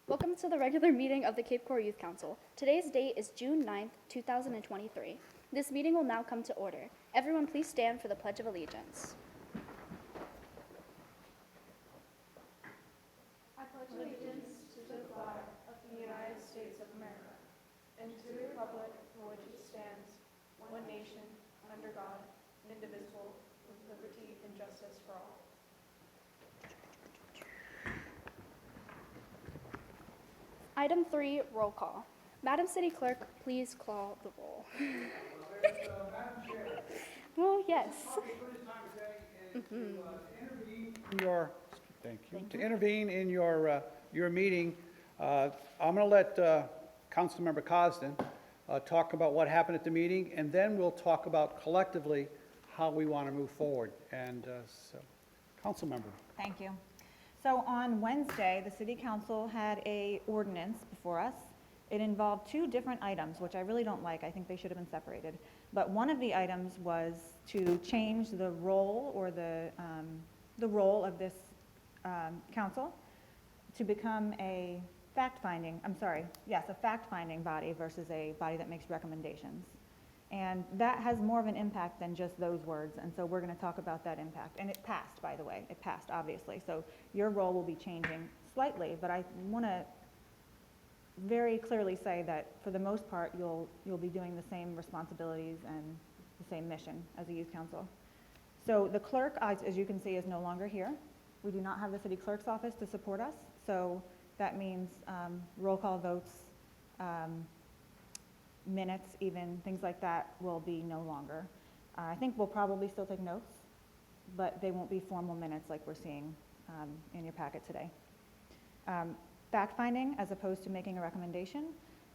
Welcome to the regular meeting of the Cape Coral Youth Council. Today's date is June 9th, 2023. This meeting will now come to order. Everyone please stand for the Pledge of Allegiance. I pledge allegiance to the flag of the United States of America and to the republic for which it stands, one nation, under God, indivisible, with liberty and justice for all. Item 3, roll call. Madam City Clerk, please call the roll. Madam Chair, Well, yes. probably for this time of day is to intervene in your, thank you, to intervene in your meeting. I'm going to let Councilmember Cosden talk about what happened at the meeting, and then we'll talk about collectively how we want to move forward. And so, Councilmember. Thank you. So on Wednesday, the City Council had a ordinance before us. It involved two different items, which I really don't like. I think they should have been separated. But one of the items was to change the role or the role of this council to become a fact-finding body versus a body that makes recommendations. And that has more of an impact than just those words, and so we're going to talk about that impact. And it passed, by the way. It passed, obviously. So your role will be changing slightly, but I want to very clearly say that for the most part, you'll be doing the same responsibilities and the same mission as a youth council. So the clerk, as you can see, is no longer here. We do not have the city clerk's office to support us, so that means roll call votes, minutes even, things like that will be no longer. I think we'll probably still take notes, but they won't be formal minutes like we're seeing in your packet today. Fact-finding as opposed to making a recommendation,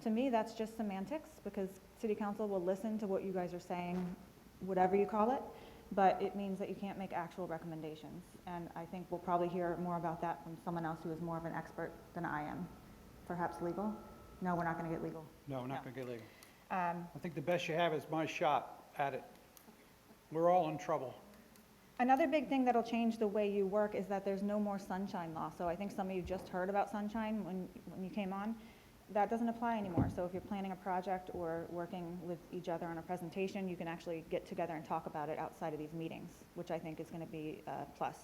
to me that's just semantics because City Council will listen to what you guys are saying, whatever you call it, but it means that you can't make actual recommendations. And I think we'll probably hear more about that from someone else who is more of an expert than I am. Perhaps legal? No, we're not going to get legal. No, we're not going to get legal. Um, I think the best you have is my shot at it. We're all in trouble. Another big thing that'll change the way you work is that there's no more sunshine law. So I think some of you just heard about sunshine when you came on. That doesn't apply anymore. So if you're planning a project or working with each other on a presentation, you can actually get together and talk about it outside of these meetings, which I think is going to be a plus.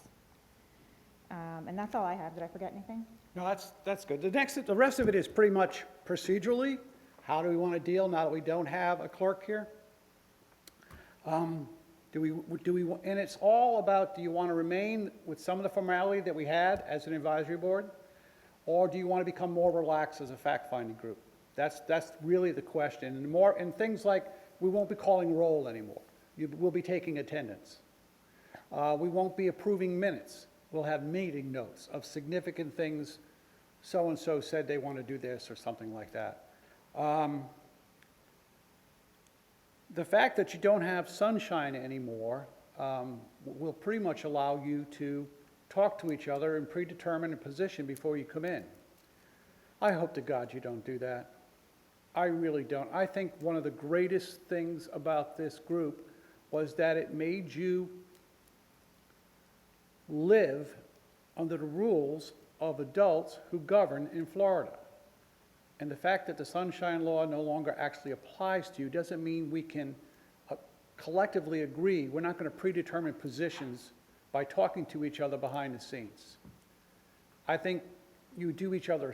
And that's all I have. Did I forget anything? No, that's good. The rest of it is pretty much procedurally. How do we want to deal now that we don't have a clerk here? And it's all about, do you want to remain with some of the formality that we had as an advisory board? Or do you want to become more relaxed as a fact-finding group? That's really the question. And things like, we won't be calling roll anymore. We'll be taking attendance. We won't be approving minutes. We'll have meeting notes of significant things. So-and-so said they want to do this or something like that. The fact that you don't have sunshine anymore will pretty much allow you to talk to each other and predetermine a position before you come in. I hope to God you don't do that. I really don't. I think one of the greatest things about this group was that it made you live under the rules of adults who govern in Florida. And the fact that the Sunshine Law no longer actually applies to you doesn't mean we can collectively agree. We're not going to predetermine positions by talking to each other behind the scenes. I think you do each other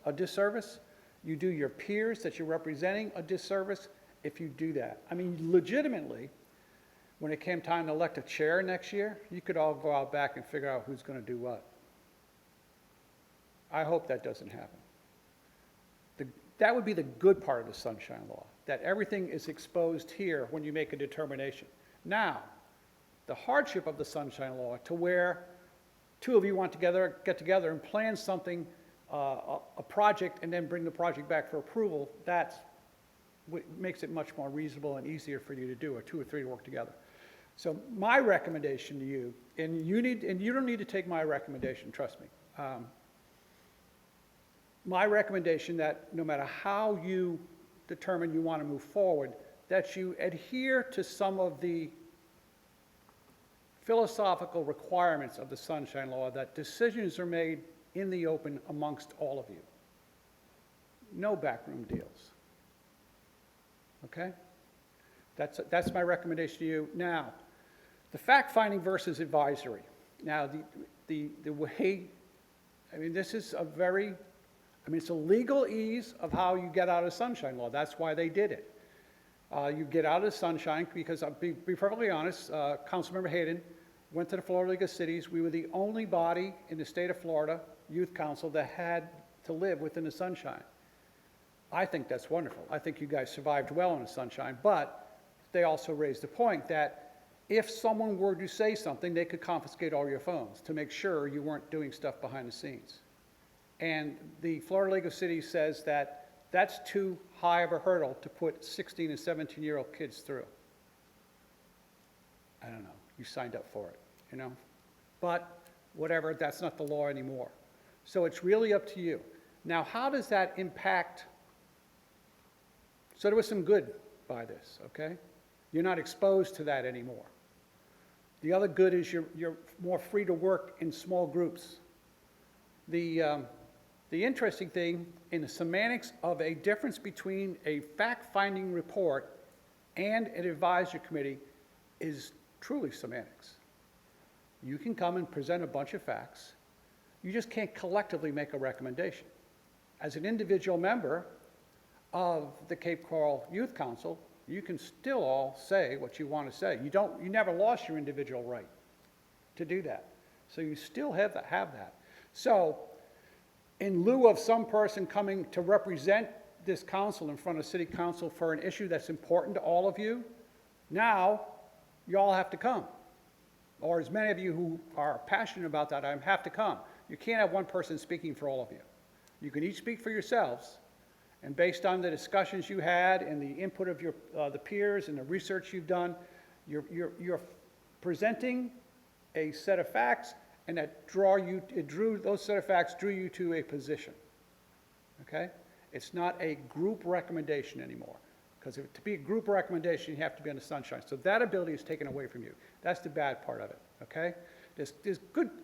a disservice. You do your peers that you're representing a disservice if you do that. I mean, legitimately, when it came time to elect a chair next year, you could all go out back and figure out who's going to do what. I hope that doesn't happen. That would be the good part of the Sunshine Law, that everything is exposed here when you make a determination. Now, the hardship of the Sunshine Law, to where two of you want to get together and plan something, a project, and then bring the project back for approval, that makes it much more reasonable and easier for you to do, or two or three to work together. So my recommendation to you, and you don't need to take my recommendation, trust me. My recommendation that no matter how you determine you want to move forward, that you adhere to some of the philosophical requirements of the Sunshine Law, that decisions are made in the open amongst all of you. no backroom deals. Okay? That's my recommendation to you. Now, the fact-finding versus advisory. Now, the way, I mean, this is a very, I mean, it's a legal ease of how you get out of sunshine law. That's why they did it. You get out of the sunshine because, I'll be perfectly honest, Councilmember Hayden went to the Florida League of Cities. We were the only body in the state of Florida, Youth Council, that had to live within the sunshine. I think that's wonderful. I think you guys survived well in the sunshine, but they also raised the point that if someone were to say something, they could confiscate all your phones to make sure you weren't doing stuff behind the scenes. And the Florida League of Cities says that that's too high of a hurdle to put 16 and 17-year-old kids through. I don't know. You signed up for it, you know? But whatever, that's not the law anymore. So it's really up to you. Now, how does that impact? So there was some good by this, okay? You're not exposed to that anymore. The other good is you're more free to work in small groups. The interesting thing in the semantics of a difference between a fact-finding report and an advisory committee is truly semantics. You can come and present a bunch of facts. You just can't collectively make a recommendation. As an individual member of the Cape Coral Youth Council, you can still all say what you want to say. You never lost your individual right to do that. So you still have that. So in lieu of some person coming to represent this council in front of city council for an issue that's important to all of you, now you all have to come. Or as many of you who are passionate about that have to come. You can't have one person speaking for all of you. You can each speak for yourselves, and based on the discussions you had and the input of the peers and the research you've done, you're presenting a set of facts, and those set of facts drew you to a position. Okay? It's not a group recommendation anymore, because to be a group recommendation, you have to be on the sunshine. So that ability is taken away from you. That's the bad part of it. Okay? There's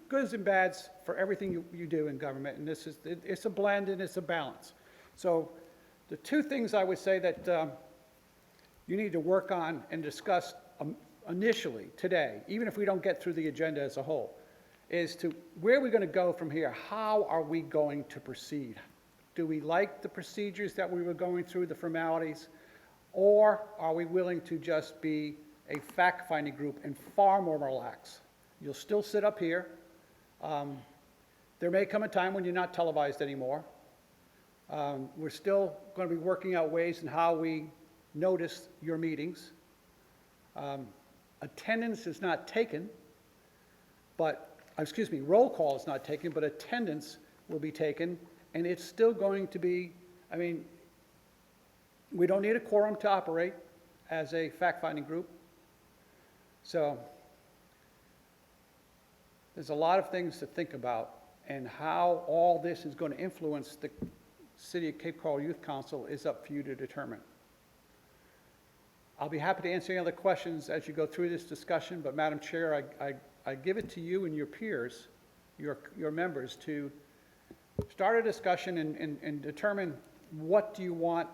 goods and bads for everything you do in government, and it's a blend and it's a balance. So the two things I would say that you need to work on and discuss initially today, even if we don't get through the agenda as a whole, is to where are we going to go from here? How are we going to proceed? Do we like the procedures that we were going through, the formalities, or are we willing to just be a fact-finding group and far more relaxed? You'll still sit up here. There may come a time when you're not televised anymore. We're still going to be working out ways in how we notice your meetings. Attendance is not taken, roll call is not taken, but attendance will be taken, and it's still going to be, I mean, we don't need a quorum to operate as a fact-finding group. So there's a lot of things to think about, and how all this is going to influence the City of Cape Coral Youth Council is up for you to determine. I'll be happy to answer any other questions as you go through this discussion, but Madam Chair, I give it to you and your peers, your members, to start a discussion and determine what do you want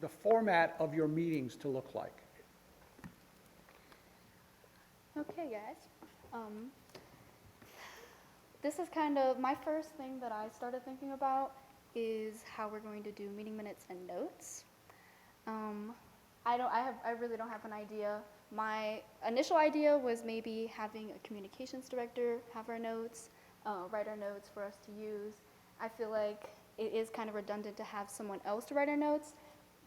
the format of your meetings to look like. Okay, guys. This is kind of my first thing that I started thinking about is how we're going to do meeting minutes and notes. I really don't have an idea. My initial idea was maybe having a communications director have our notes, write our notes for us to use. I feel like it is kind of redundant to have someone else to write our notes,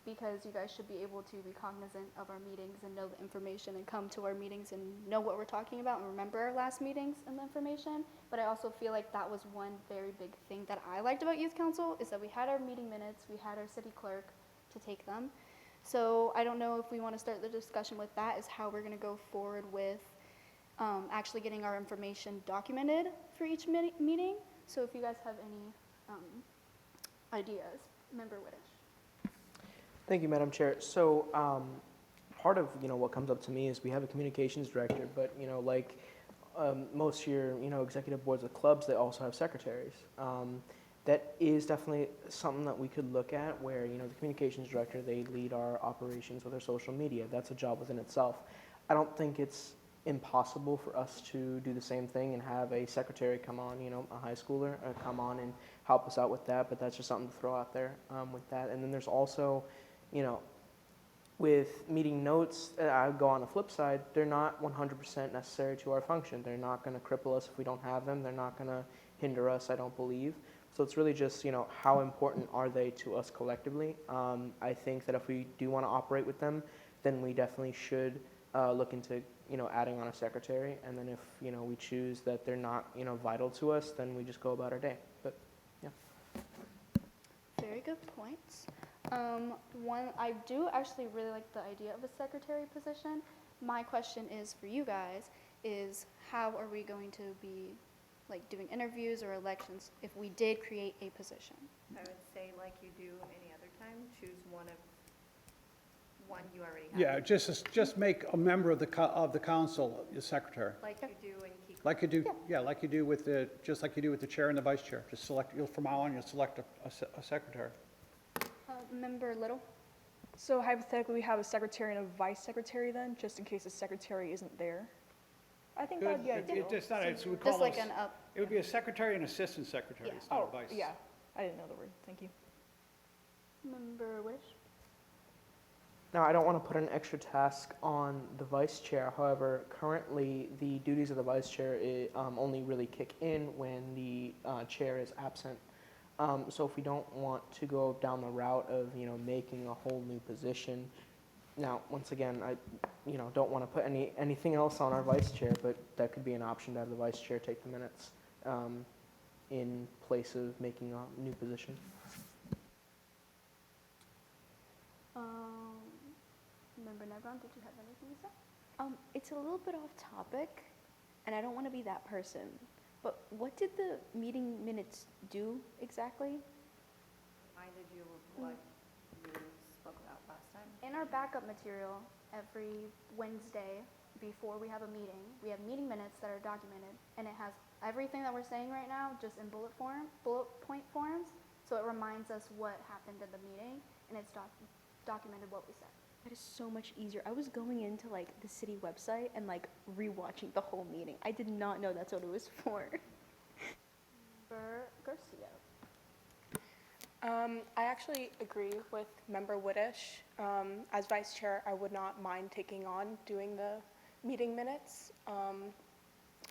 because you guys should be able to be cognizant of our meetings and know the information and come to our meetings and know what we're talking about and remember our last meetings and the information. But I also feel like that was one very big thing that I liked about Youth Council, is that we had our meeting minutes, we had our city clerk to take them. So I don't know if we want to start the discussion with that, is how we're going to go forward with actually getting our information documented for each meeting. So if you guys have any ideas, Member Whittish. Thank you, Madam Chair. So part of what comes up to me is we have a communications director, but like most of your executive boards of clubs, they also have secretaries. that is definitely something that we could look at where, you know, the communications director, they lead our operations with our social media. That's a job within itself. I don't think it's impossible for us to do the same thing and have a secretary come on, you know, a high schooler, come on and help us out with that, but that's just something to throw out there with that. And then there's also, you know, with meeting notes, I go on the flip side, they're not 100% necessary to our function. They're not going to cripple us if we don't have them. They're not going to hinder us, I don't believe. So it's really just, you know, how important are they to us collectively? I think that if we do want to operate with them, then we definitely should look into, you know, adding on a secretary. And then if, you know, we choose that they're not, you know, vital to us, then we just go about our day. But yeah. Very good points. One, I do actually really like the idea of a secretary position. My question is for you guys, is how are we going to be like doing interviews or elections if we did create a position? I would say like you do any other time, choose one you already have. Yeah, just make a member of the council your secretary. Like you do and keep. Like you do, yeah, like you do with just like you do with the chair and the vice chair. Just select, from now on, you'll select a secretary. Member Little? So hypothetically, we have a secretary and a vice secretary then, just in case the secretary isn't there? I think that'd be ideal. It's not, we call Just like those- an up. It would be a secretary and assistant secretary, Yeah. it's not a Oh, vice. yeah, I didn't know the word, thank you. Member Wish? Now, I don't want to put an extra task on the vice chair. However, currently, the duties of the vice chair only really kick in when the chair is absent. So if we don't want to go down the route of, you know, making a whole new position, now, once again, I, you know, don't want to put anything else on our vice chair, but that could be an option to have the vice chair take the minutes in place of making a new position. Member Negron, did you have anything to say? It's a little bit off topic, and I don't want to be that person, but what did the meeting minutes do exactly? Reminded you of what you spoke about last time. In our backup material, every Wednesday before we have a meeting, we have meeting minutes that are documented, and it has everything that we're saying right now just in bullet point forms, so it reminds us what happened in the meeting, and it's documented what we said. That is so much easier. I was going into like the city website and like rewatching the whole meeting. I did not know that's what it was for. Member Garcia. I actually agree with Member Whitish. As vice chair, I would not mind taking on doing the meeting minutes.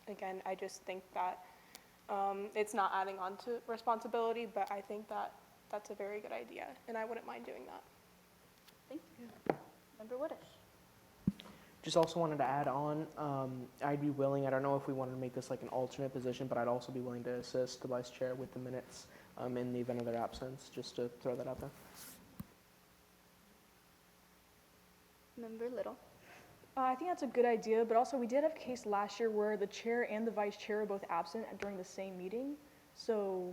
Again, I just think that it's not adding on to responsibility, but I think that that's a very good idea, and I wouldn't mind doing that. Thank you. Member Whitish. Just also wanted to add on, I'd be willing, I don't know if we wanted to make this like an alternate position, but I'd also be willing to assist the vice chair with the minutes in the event of their absence, just to throw that out there. Member Little. I think that's a good idea, but also we did have a case last year where the chair and the vice chair were both absent during the same meeting. So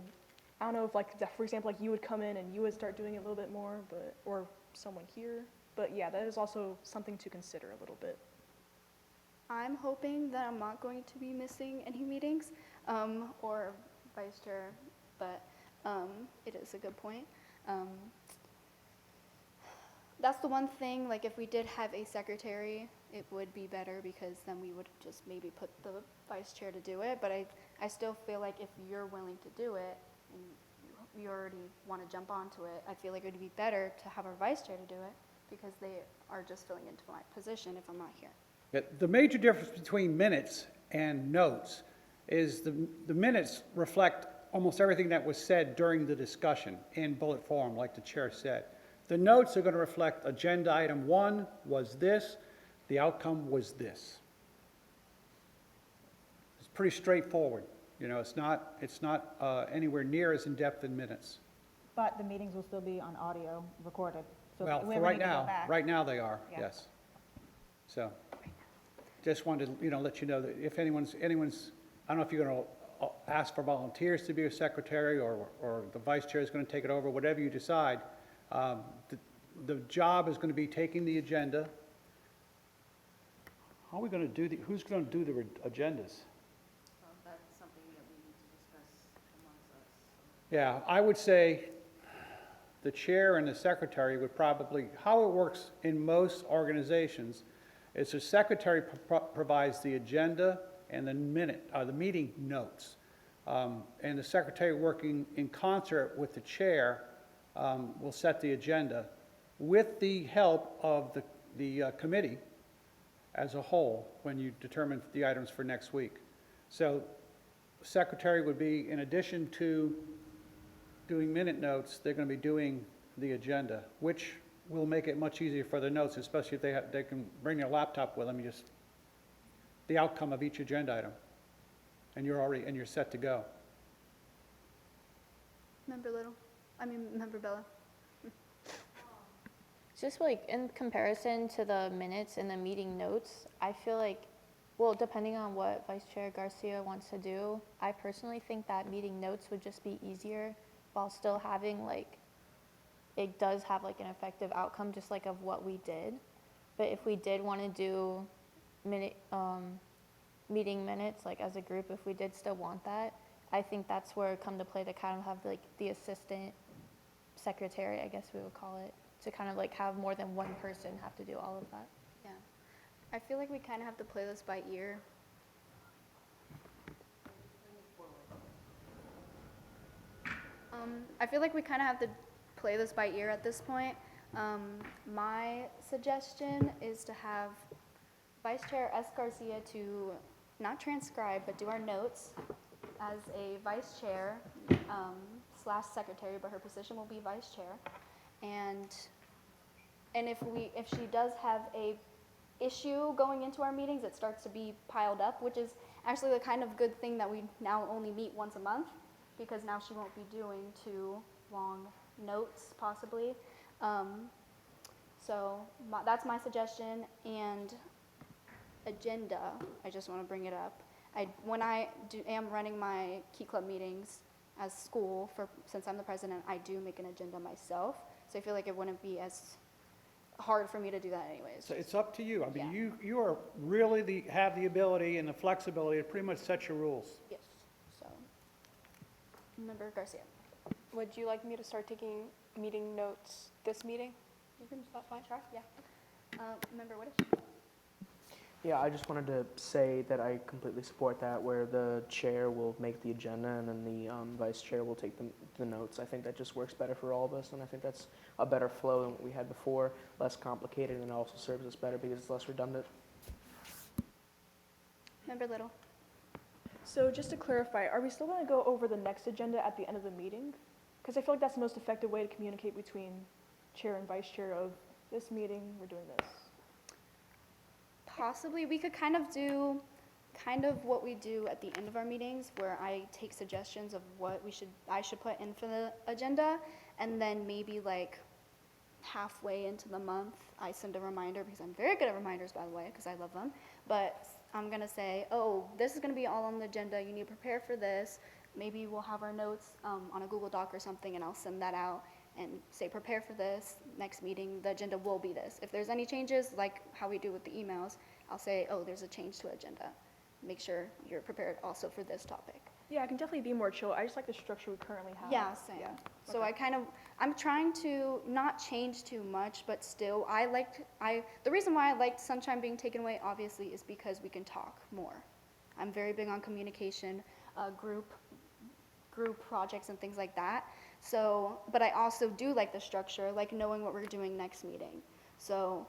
I don't know if like, for example, like you would come in and you would start doing it a little bit more, or someone here. But yeah, that is also something to consider a little bit. I'm hoping that I'm not going to be missing any meetings or vice chair, but it is a good point. That's the one thing, like if we did have a secretary, it would be better because then we would just maybe put the vice chair to do it. But I still feel like if you're willing to do it and you already want to jump onto it, I feel like it would be better to have our vice chair to do it because they are just filling into my position if I'm not here. Yeah, the major difference between minutes and notes is the minutes reflect almost everything that was said during the discussion in bullet form, like the chair said. The notes are going to reflect agenda item 1 was this, the outcome was this. It's pretty straightforward. You know, it's not anywhere near as in-depth in minutes. But the meetings will still be on audio recorded. So if Well, we for ever right need to go now, back- right now they are, Yeah. yes. So, just wanted to, you know, let you know that if anyone's, I don't know if you're going to ask for volunteers to be a secretary or the vice chair is going to take it over, whatever you decide. The job is going to be taking the agenda. How are we going to do who's going to do the agendas? That's something that we need to discuss amongst us. Yeah, I would say the chair and the secretary would probably, how it works in most organizations is the secretary provides the agenda and the meeting notes. And the secretary, working in concert with the chair, will set the agenda with the help of the committee as a whole when you determine the items for next week. So secretary would be, in addition to doing minute notes, they're going to be doing the agenda, which will make it much easier for the notes, especially if they can bring their laptop with them, just the outcome of each agenda item. And you're set to go. Member Bella. Just like in comparison to the minutes and the meeting notes, I feel like, well, depending on what Vice Chair Garcia wants to do, I personally think that meeting notes would just be easier while still having like, it does have like an effective outcome just like of what we did. But if we did want to do meeting minutes like as a group, if we did still want that, I think that's where it come to play to kind of have like the assistant secretary, I guess we would call it, to kind of like have more than one person have to do all of that. Yeah. I feel like we kind of have to play this by ear. I feel like we kind of have to play this by ear at this point. My suggestion is to have Vice Chair S. Garcia to not transcribe, but do our notes as a vice chair / secretary, but her position will be vice chair. And if she does have a issue going into our meetings, it starts to be piled up, which is actually the kind of good thing that we now only meet once a month, because now she won't be doing 2 long notes possibly. That's my suggestion. And agenda, I just want to bring it up. When I am running my Key Club meetings as school, since I'm the president, I do make an agenda myself. So I feel like it wouldn't be as hard for me to do that anyways. So it's up to you. I mean, Yeah. you are really have the ability and the flexibility to pretty much set your rules. Yes. So, Member Garcia. Would you like me to start taking meeting notes this meeting? You can stop by. Sure. Yeah. Member Widish. Yeah, I just wanted to say that I completely support that, where the chair will make the agenda and then the vice chair will take the notes. I think that just works better for all of us, and I think that's a better flow than what we had before, less complicated, and it also serves us better because it's less redundant. Member Little. So just to clarify, are we still going to go over the next agenda at the end of the meeting? Because I feel like that's the most effective way to communicate between chair and vice chair of this meeting, we're doing this. Possibly, we could kind of do what we do at the end of our meetings, where I take suggestions of what I should put in for the agenda, and then maybe like halfway into the month, I send a reminder, because I'm very good at reminders, by the way, because I love them. But I'm gonna say, oh, this is gonna be all on the agenda. You need to prepare for this. Maybe we'll have our notes on a Google Doc or something, and I'll send that out and say, prepare for this, next meeting, the agenda will be this. If there's any changes, like how we do with the emails, I'll say, oh, there's a change to agenda. Make sure you're prepared also for this topic. Yeah, I can definitely be more chill. I just like the structure we currently have. Yeah, same. Yeah. So I'm trying to not change too much, but still, the reason why I liked Sunshine being taken away, obviously, is because we can talk more. I'm very big on communication, group projects and things like that. So, but I also do like the structure, like knowing what we're doing next meeting. So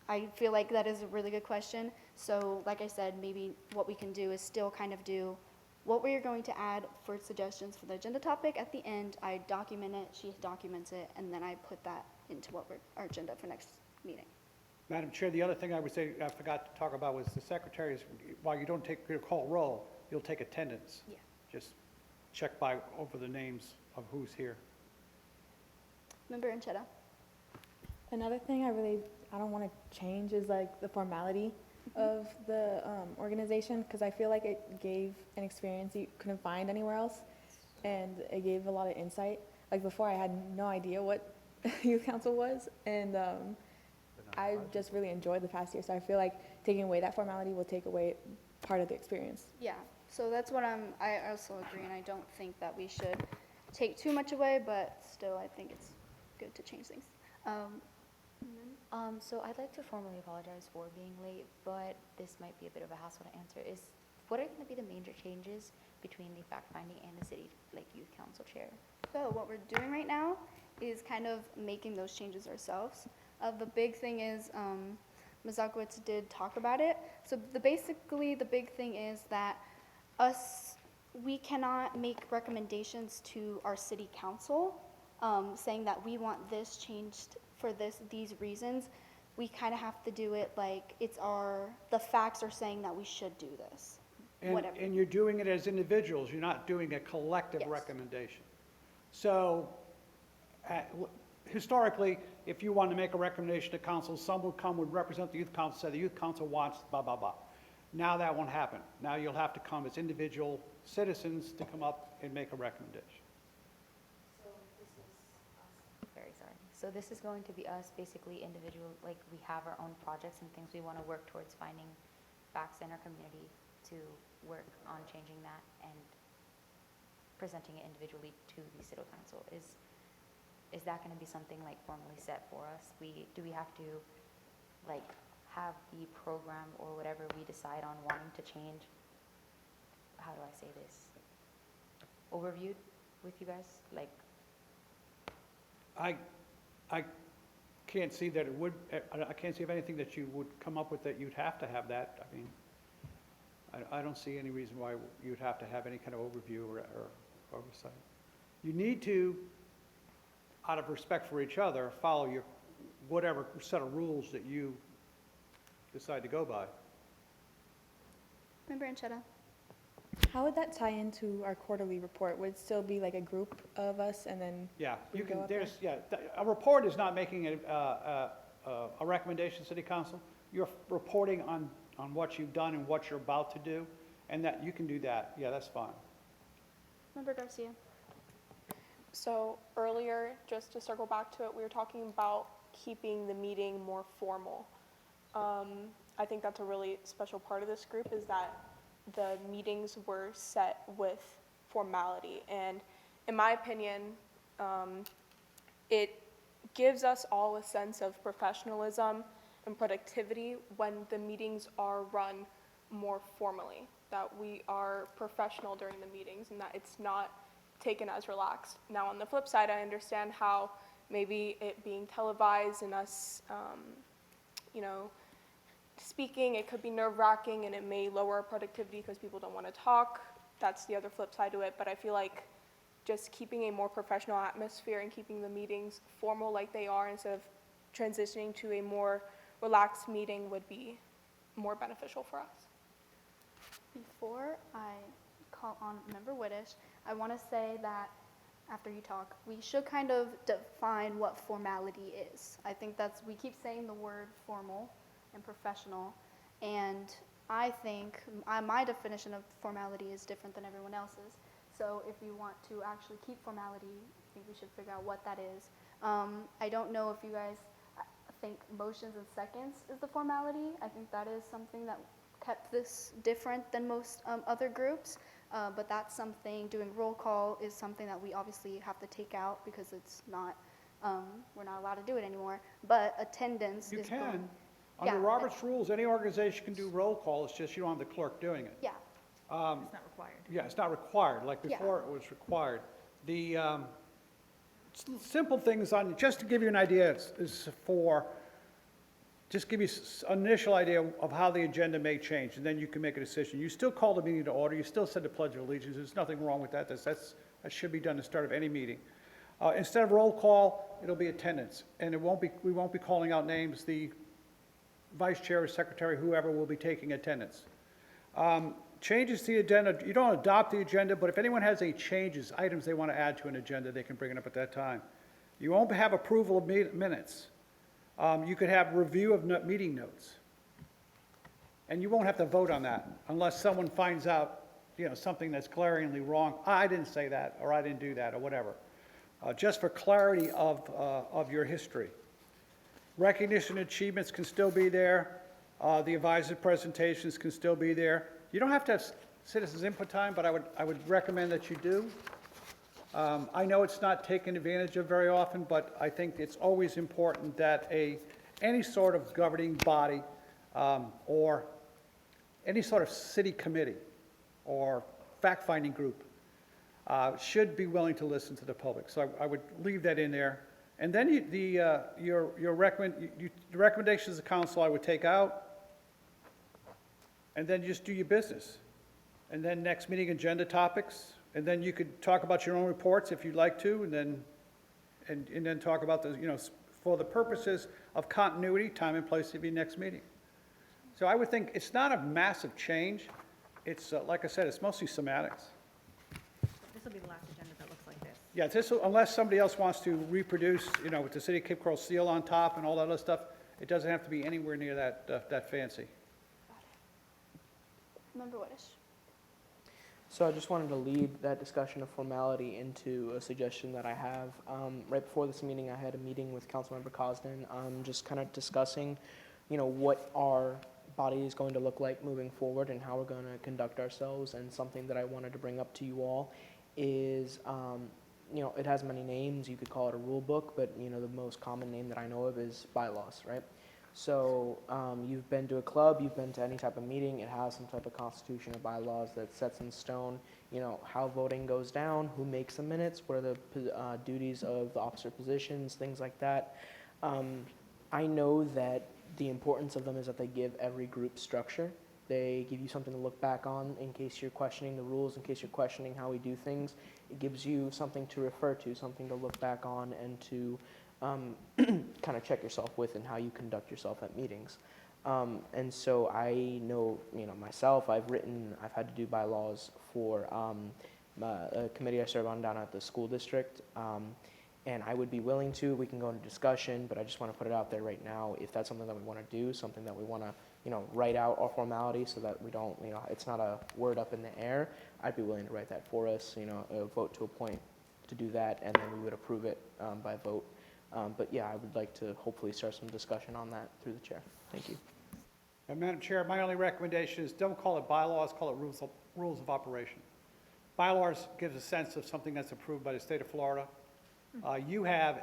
I feel like that is a really good question. So like I said, maybe what we can do is still kind of do what we are going to add for suggestions for the agenda topic. At the end, I document it, she documents it, and then I put that into our agenda for next meeting. Madam Chair, the other thing I would say I forgot to talk about was the secretaries, while you don't call roll, you'll take attendance. Yeah. Just check over the names of who's here. Member Anchetta. Another thing I don't want to change is like the formality of the organization, because I feel like it gave an experience you couldn't find anywhere else, and it gave a lot of insight. Like before, I had no idea what youth council was, and I just really enjoyed the past year. So I feel like taking away that formality will take away part of the experience. Yeah, so that's what I also agree, and I don't think that we should take too much away, but still, I think it's good to change things. So I'd like to formally apologize for being late, but this might be a bit of a hassle to answer. What are going to be the major changes between the fact-finding and the city, youth council chair? So what we're doing right now is kind of making those changes ourselves. The big thing is, Ms. Zakowicz did talk about it. So basically, the big thing is that we cannot make recommendations to our city council saying that we want this changed for these reasons. We kind of have to do it like the facts are saying that we should do this. Whatever. And you're doing it as individuals, you're not doing a collective Yes. recommendation. So, historically, if you wanted to make a recommendation to council, someone would represent the youth council, say the youth council wants blah, blah, blah. Now that won't happen. Now you'll have to come as individual citizens to come up and make a recommendation. Very sorry. So this is going to be us, basically individual, we have our own projects and things we want to work towards finding facts in our community to work on changing that and presenting it individually to the city council. Is that going to be something formally set for us? Do we have to have the program or whatever we decide on wanting to change? How do I say this? Overviewed with you guys? I can't see that it would, I can't see of anything that you would come up with that you'd have to have that. I mean, I don't see any reason why you'd have to have any kind of overview or oversight. You need to, out of respect for each other, follow your, whatever set of rules that you decide to go by. Member Anchetta? How would that tie into our quarterly report? Would it still be like a group of us and then? Yeah, We you go can, up there? a report is not making a recommendation to city council. You're reporting on what you've done and what you're about to do, and that, you can do that. Yeah, that's fine. Member Garcia? So earlier, just to circle back to it, we were talking about keeping the meeting more formal. I think that's a really special part of this group is that the meetings were set with formality. And in my opinion, it gives us all a sense of professionalism and productivity when the meetings are run more formally, that we are professional during the meetings and that it's not taken as relaxed. Now, on the flip side, I understand how maybe it being televised and us, speaking, it could be nerve-wracking and it may lower our productivity because people don't want to talk. That's the other flip side to it. But I feel like just keeping a more professional atmosphere and keeping the meetings formal like they are instead of transitioning to a more relaxed meeting would be more beneficial for us. Before I call on Member Whittish, I want to say that after you talk, we should kind of define what formality is. I think we keep saying the word formal and professional, and I think my definition of formality is different than everyone else's. So if you want to actually keep formality, I think we should figure out what that is. I don't know if you guys think motions and seconds is the formality. I think that is something that kept this different than most other groups, but that's something, doing roll call is something that we obviously have to take out because it's not, we're not allowed to do it anymore, but attendance You is can. going. Under Yeah, Robert's rules, any organization can do roll call, it's just you don't have the clerk doing it. Yeah, It's not required. Yeah, it's not required, like Yeah. before it was required. The simple things on, just to give you an idea, is for, just give you initial idea of how the agenda may change, and then you can make a decision. You still call the meeting to order, you still said the Pledge of Allegiance, there's nothing wrong with that, that should be done at the start of any meeting. Instead of roll call, it'll be attendance, and we won't be calling out names, the vice chair or secretary, whoever will be taking attendance. Changes to the agenda, you don't adopt the agenda, but if anyone has any changes, items they want to add to an agenda, they can bring it up at that time. You won't have approval of minutes. You could have review of meeting notes. And you won't have to vote on that unless someone finds out, something that's glaringly wrong. I didn't say that, or I didn't do that, or whatever. Just for clarity of your history. Recognition achievements can still be there. The advisory presentations can still be there. You don't have to have citizens input time, but I would recommend that you do. I know it's not taken advantage of very often, but I think it's always important that any sort of governing body or any sort of city committee or fact-finding group should be willing to listen to the public. So I would leave that in there. And then the recommendations of the council I would take out, and then just do your business. And then next meeting agenda topics, and then you could talk about your own reports if you'd like to, and then talk about the, for the purposes of continuity, time and place of your next meeting. So I would think it's not a massive change. It's, like I said, it's mostly semantics. This will be the last agenda that looks like this. Yeah, unless somebody else wants to reproduce, with the City of Cape Coral seal on top and all that other stuff, it doesn't have to be anywhere near that fancy. Member Whitish. So I just wanted to lead that discussion of formality into a suggestion that I have. Right before this meeting, I had a meeting with Councilmember Cosden, just kind of discussing, what our body is going to look like moving forward and how we're going to conduct ourselves. And something that I wanted to bring up to you all is, it has many names. You could call it a rule book, but, the most common name that I know of is bylaws, right? So you've been to a club, you've been to any type of meeting, it has some type of constitution or bylaws that sets in stone, how voting goes down, who makes the minutes, what are the duties of the officer positions, things like that. I know that the importance of them is that they give every group structure. They give you something to look back on in case you're questioning the rules, in case you're questioning how we do things. It gives you something to refer to, something to look back on and to kind of check yourself with and how you conduct yourself at meetings. And so I know, myself, I've had to do bylaws for a committee I serve on down at the school district. And I would be willing to, we can go into discussion, but I just want to put it out there right now. If that's something that we want to do, something that we want to, write out our formality so that we don't, it's not a word up in the air, I'd be willing to write that for us, vote to appoint to do that, and then we would approve it by vote. But yeah, I would like to hopefully start some discussion on that through the chair. Thank you. And Madam Chair, my only recommendation is don't call it bylaws, call it rules of operation. Bylaws gives a sense of something that's approved by the state of Florida. You are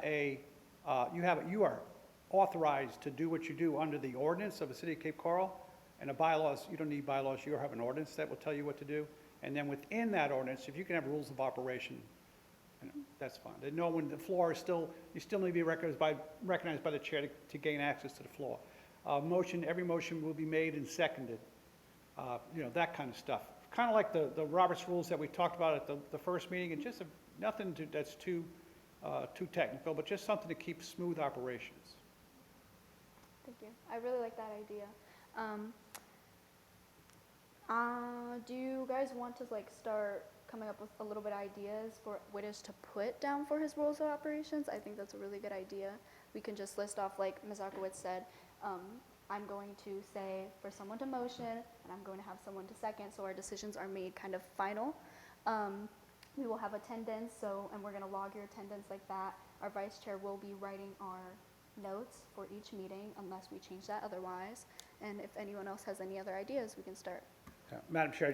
authorized to do what you do under the ordinance of the City of Cape Coral, and the bylaws, you don't need bylaws, you have an ordinance that will tell you what to do. And then within that ordinance, if you can have rules of operation, that's fine. No one, the floor is still, you still need to be recognized by the chair to gain access to the floor. Every motion will be made and seconded, that kind of stuff. Kind of like the Roberts rules that we talked about at the first meeting, and just nothing that's too technical, but just something to keep smooth operations. Thank you. I really like that idea. Do you guys want to start coming up with a little bit of ideas for Whitish to put down for his rules of operations? I think that's a really good idea. We can just list off, like Ms. Arkowitz said, I'm going to say for someone to motion, and I'm going to have someone to second, so our decisions are made kind of final. We will have attendance, and we're going to log your attendance like that. Our vice chair will be writing our notes for each meeting unless we change that otherwise. And if anyone else has any other ideas, we can start. Madam Chair,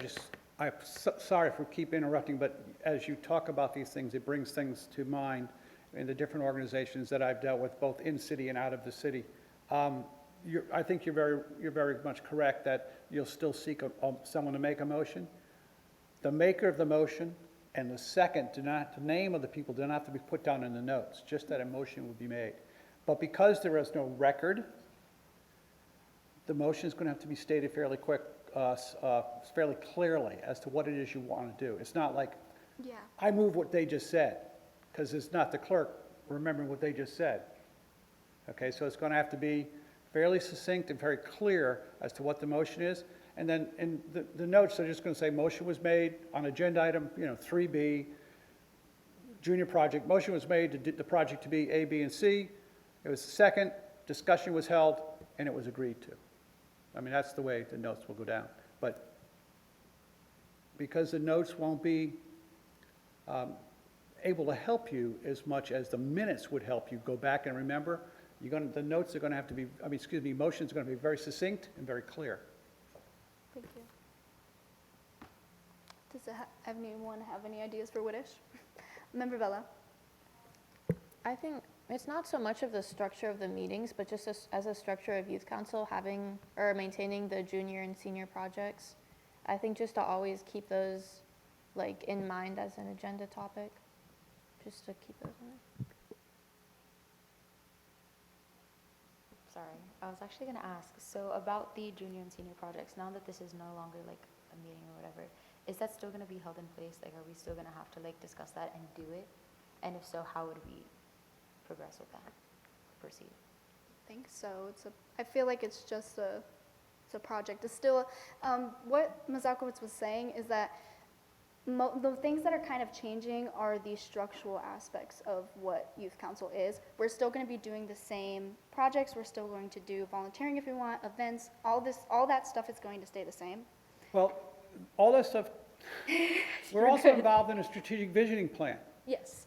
I'm sorry for keep interrupting, but as you talk about these things, it brings things to mind in the different organizations that I've dealt with, both in city and out of the city. I think you're very much correct that you'll still seek someone to make a motion. The maker of the motion and the second, the name of the people do not have to be put down in the notes, just that a motion will be made. But because there is no record, the motion is going to have to be stated fairly clearly as to what it is you want to do. It's not like, I move what they just said, because it's not the clerk remembering what they just said. Okay, so it's going to have to be fairly succinct and very clear as to what the motion is. And then in the notes, they're just going to say motion was made on agenda item, 3B, junior project. Motion was made to the project to be A, B, and C. It was second, discussion was held, and it was agreed to. I mean, that's the way the notes will go down. But because the notes won't be able to help you as much as the minutes would help you go back and remember, the notes are going to have to be, motions are going to be very succinct and very clear. Thank you. Does anyone have any ideas for Whitish? Member Bella? I think it's not so much of the structure of the meetings, but just as a structure of youth council having, or maintaining the junior and senior projects. I think just to always keep those like in mind as an agenda topic, just to keep those in mind. Sorry, I was actually gonna ask, so about the junior and senior projects, now that this is no longer like a meeting or whatever, is that still gonna be held in place? Like, are we still gonna have to like discuss that and do it? And if so, how would we progress with that, proceed? I think so. I feel like it's just it's a project. It's still, what Ms. Alkowitz was saying is that the things that are kind of changing are the structural aspects of what youth council is. We're still going to be doing the same projects. We're still going to do volunteering if we want, events, all that stuff is going to stay the same. Well, all that stuff, we're also involved in a strategic visioning plan. Yes.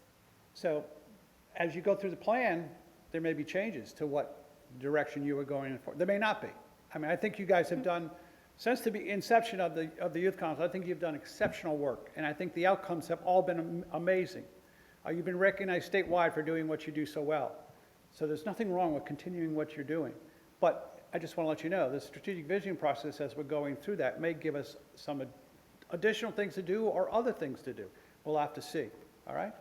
So as you go through the plan, there may be changes to what direction you were going in for. There may not be. I mean, I think you guys have done, since the inception of the Youth Council, I think you've done exceptional work, and I think the outcomes have all been amazing. You've been recognized statewide for doing what you do so well. So there's nothing wrong with continuing what you're doing. But I just want to let you know, the strategic visioning process, as we're going through that, may give us some additional things to do or other things to do. We'll have to see, all right?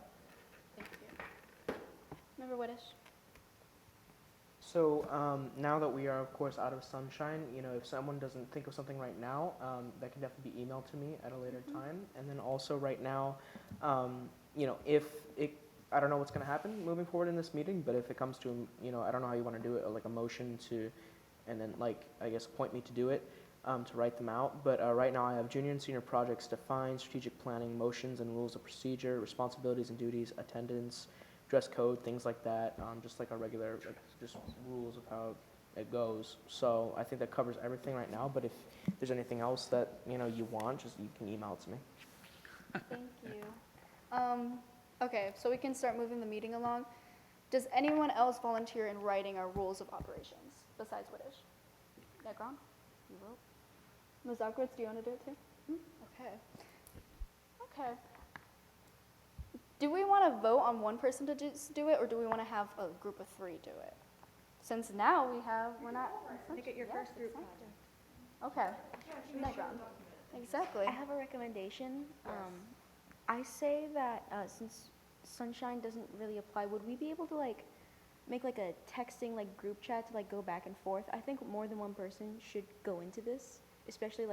Thank you. Member Whitish? So now that we are, of course, out of sunshine, if someone doesn't think of something right now, that can definitely be emailed to me at a later time. And then also right now, if it, I don't know what's going to happen moving forward in this meeting, but if it comes to, I don't know how you want to do it, like a motion to, and then I guess appoint me to do it, to write them out. But right now I have junior and senior projects defined, strategic planning, motions and rules of procedure, responsibilities and duties, attendance, dress code, things like that, just like a regular, just rules of how it goes. So I think that covers everything right now, but if there's anything else that, you want, you can email it to me. Thank you. Okay, so we can start moving the meeting along. Does anyone else volunteer in writing our rules of operations besides Whitish? Negron? You will? Ms. Alkowitz, do you want to do it too? Okay. Okay. Do we want to vote on one person to just do it, or do we want to have a group of 3 do it? Since now we're not. Make it your first group Okay. Negron. Exactly. I have a recommendation. I say that since sunshine doesn't really apply, would we be able to make a texting group chat to go back and forth? I think more than one person should go into this, especially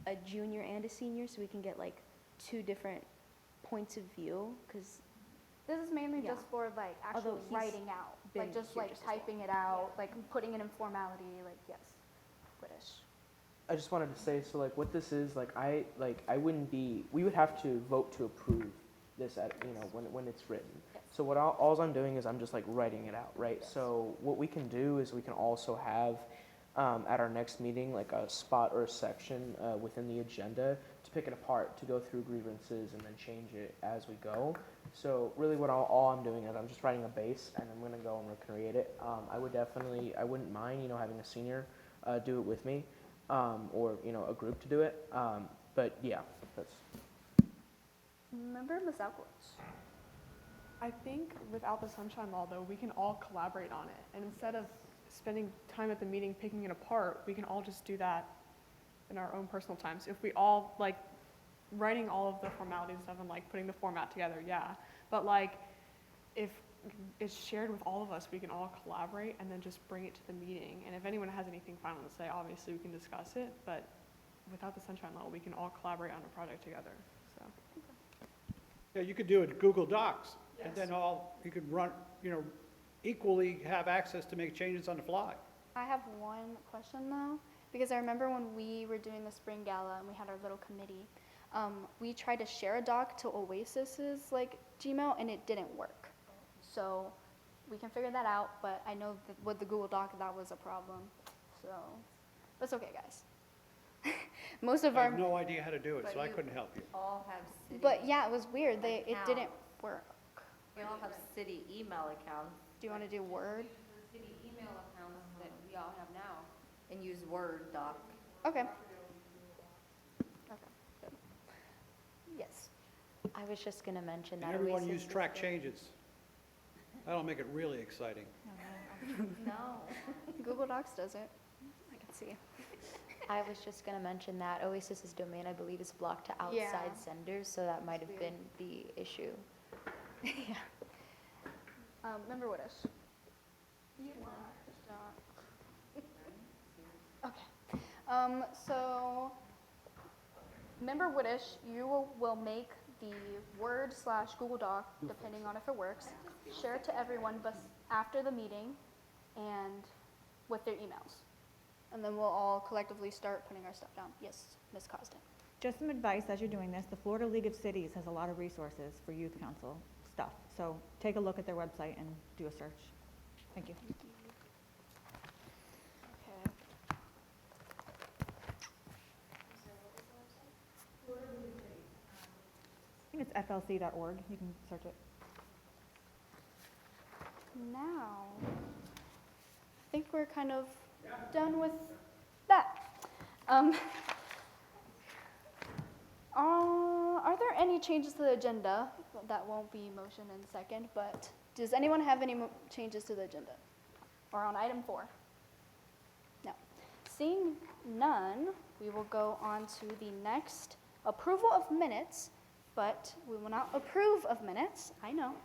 a junior and a senior, so we can get 2 different points of view, because This is mainly Yeah. just for actually Although he's writing out, been just here just as typing it out, putting it in formality, yes, British. I just wanted to say, so what this is, I wouldn't be, we would have to vote to approve this at, when it's written. Yes. So what all I'm doing is I'm just writing it out, right? Yes. So what we can do is we can also have at our next meeting a spot or a section within the agenda to pick it apart, to go through grievances and then change it as we go. So really what all I'm doing is I'm just writing a base and I'm going to go and recreate it. I wouldn't mind, having a senior do it with me. Or a group to do it. But yeah, that's. Remember Ms. Alkowitz? I think without the sunshine law, though, we can all collaborate on it. And instead of spending time at the meeting picking it apart, we can all just do that in our own personal times. If we all, writing all of the formalities and stuff and, putting the format together, yeah. But, if it's shared with all of us, we can all collaborate and then just bring it to the meeting. And if anyone has anything final to say, obviously we can discuss it. But without the sunshine law, we can all collaborate on a project together, so. Yeah, you could do it Google Docs, and then you could run, equally have access to make changes on the fly. I have one question though, because I remember when we were doing the spring gala and we had our little committee, we tried to share a doc to Oasis's Gmail and it didn't work. So we can figure that out, but I know that with the Google Doc that was a problem. So that's okay, guys. Most of I our, have no idea how to do it, But so I you- couldn't help you. all have city. but yeah, it was weird. It didn't accounts. work. We all have city email accounts. Do you want to do Word? Use the city email accounts that we all have now and use Word doc. Okay. Okay, good. Yes. I was just going to mention And that. everyone Oasis use is track the- changes. That'll make it really exciting. No. Google Docs does it. I can see. I was just going to mention that Oasis's domain, I believe, is blocked to Yeah. outside senders, so that might have weird. been the issue. Yeah. Member Woodish. Okay. So, Member Woodish, you will make the Word/Google Doc, depending on if it works, share it to everyone after the meeting and with their emails. And then we'll all collectively start putting our stuff down. Yes, Ms. Costin. Just some advice as you're doing this, the Florida League of Cities has a lot of resources for youth council stuff. So take a look at their website and do a search. Thank you. Okay. I think it's flc.org. You can search it. Now, I think we're kind of done with that. Are there any changes to the agenda? That won't be motion and second, but does anyone have any changes to the agenda? Or on item 4? No. Seeing none, we will go on to the next approval of minutes, but we will not approve of minutes. I know,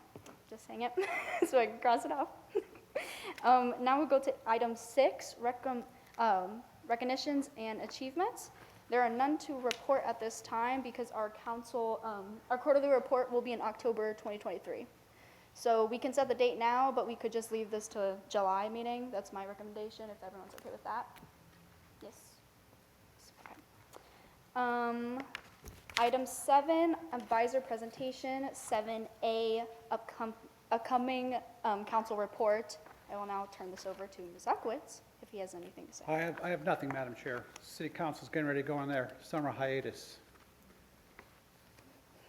just saying it, so I can cross it off. Now we go to item 6, recognitions and achievements. There are none to report at this time because our quarterly report will be in October 2023. So we can set the date now, but we could just leave this to July meeting. That's my recommendation, if everyone's okay with that. Yes? Okay. Item 7, advisor presentation. 7A, upcoming council report. I will now turn this over to Ms. Uckwitz, if he has anything to say. I have nothing, Madam Chair. City Council's getting ready to go on their summer hiatus.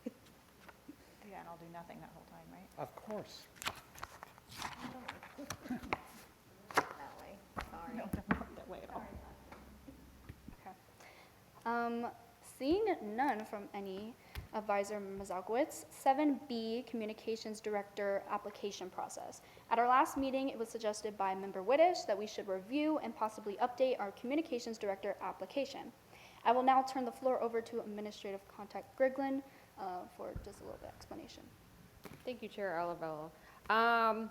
Yeah, and I'll do nothing that whole time, right? Of course. That way. Sorry. No, it doesn't work that way at all. Okay. Seeing none from any advisor, Ms. Alkowitz. 7B, Communications Director Application Process. At our last meeting, it was suggested by Member Whittish that we should review and possibly update our Communications Director application. I will now turn the floor over to Administrative Contact Griglin for just a little bit of explanation. Thank you, Chair Olivella.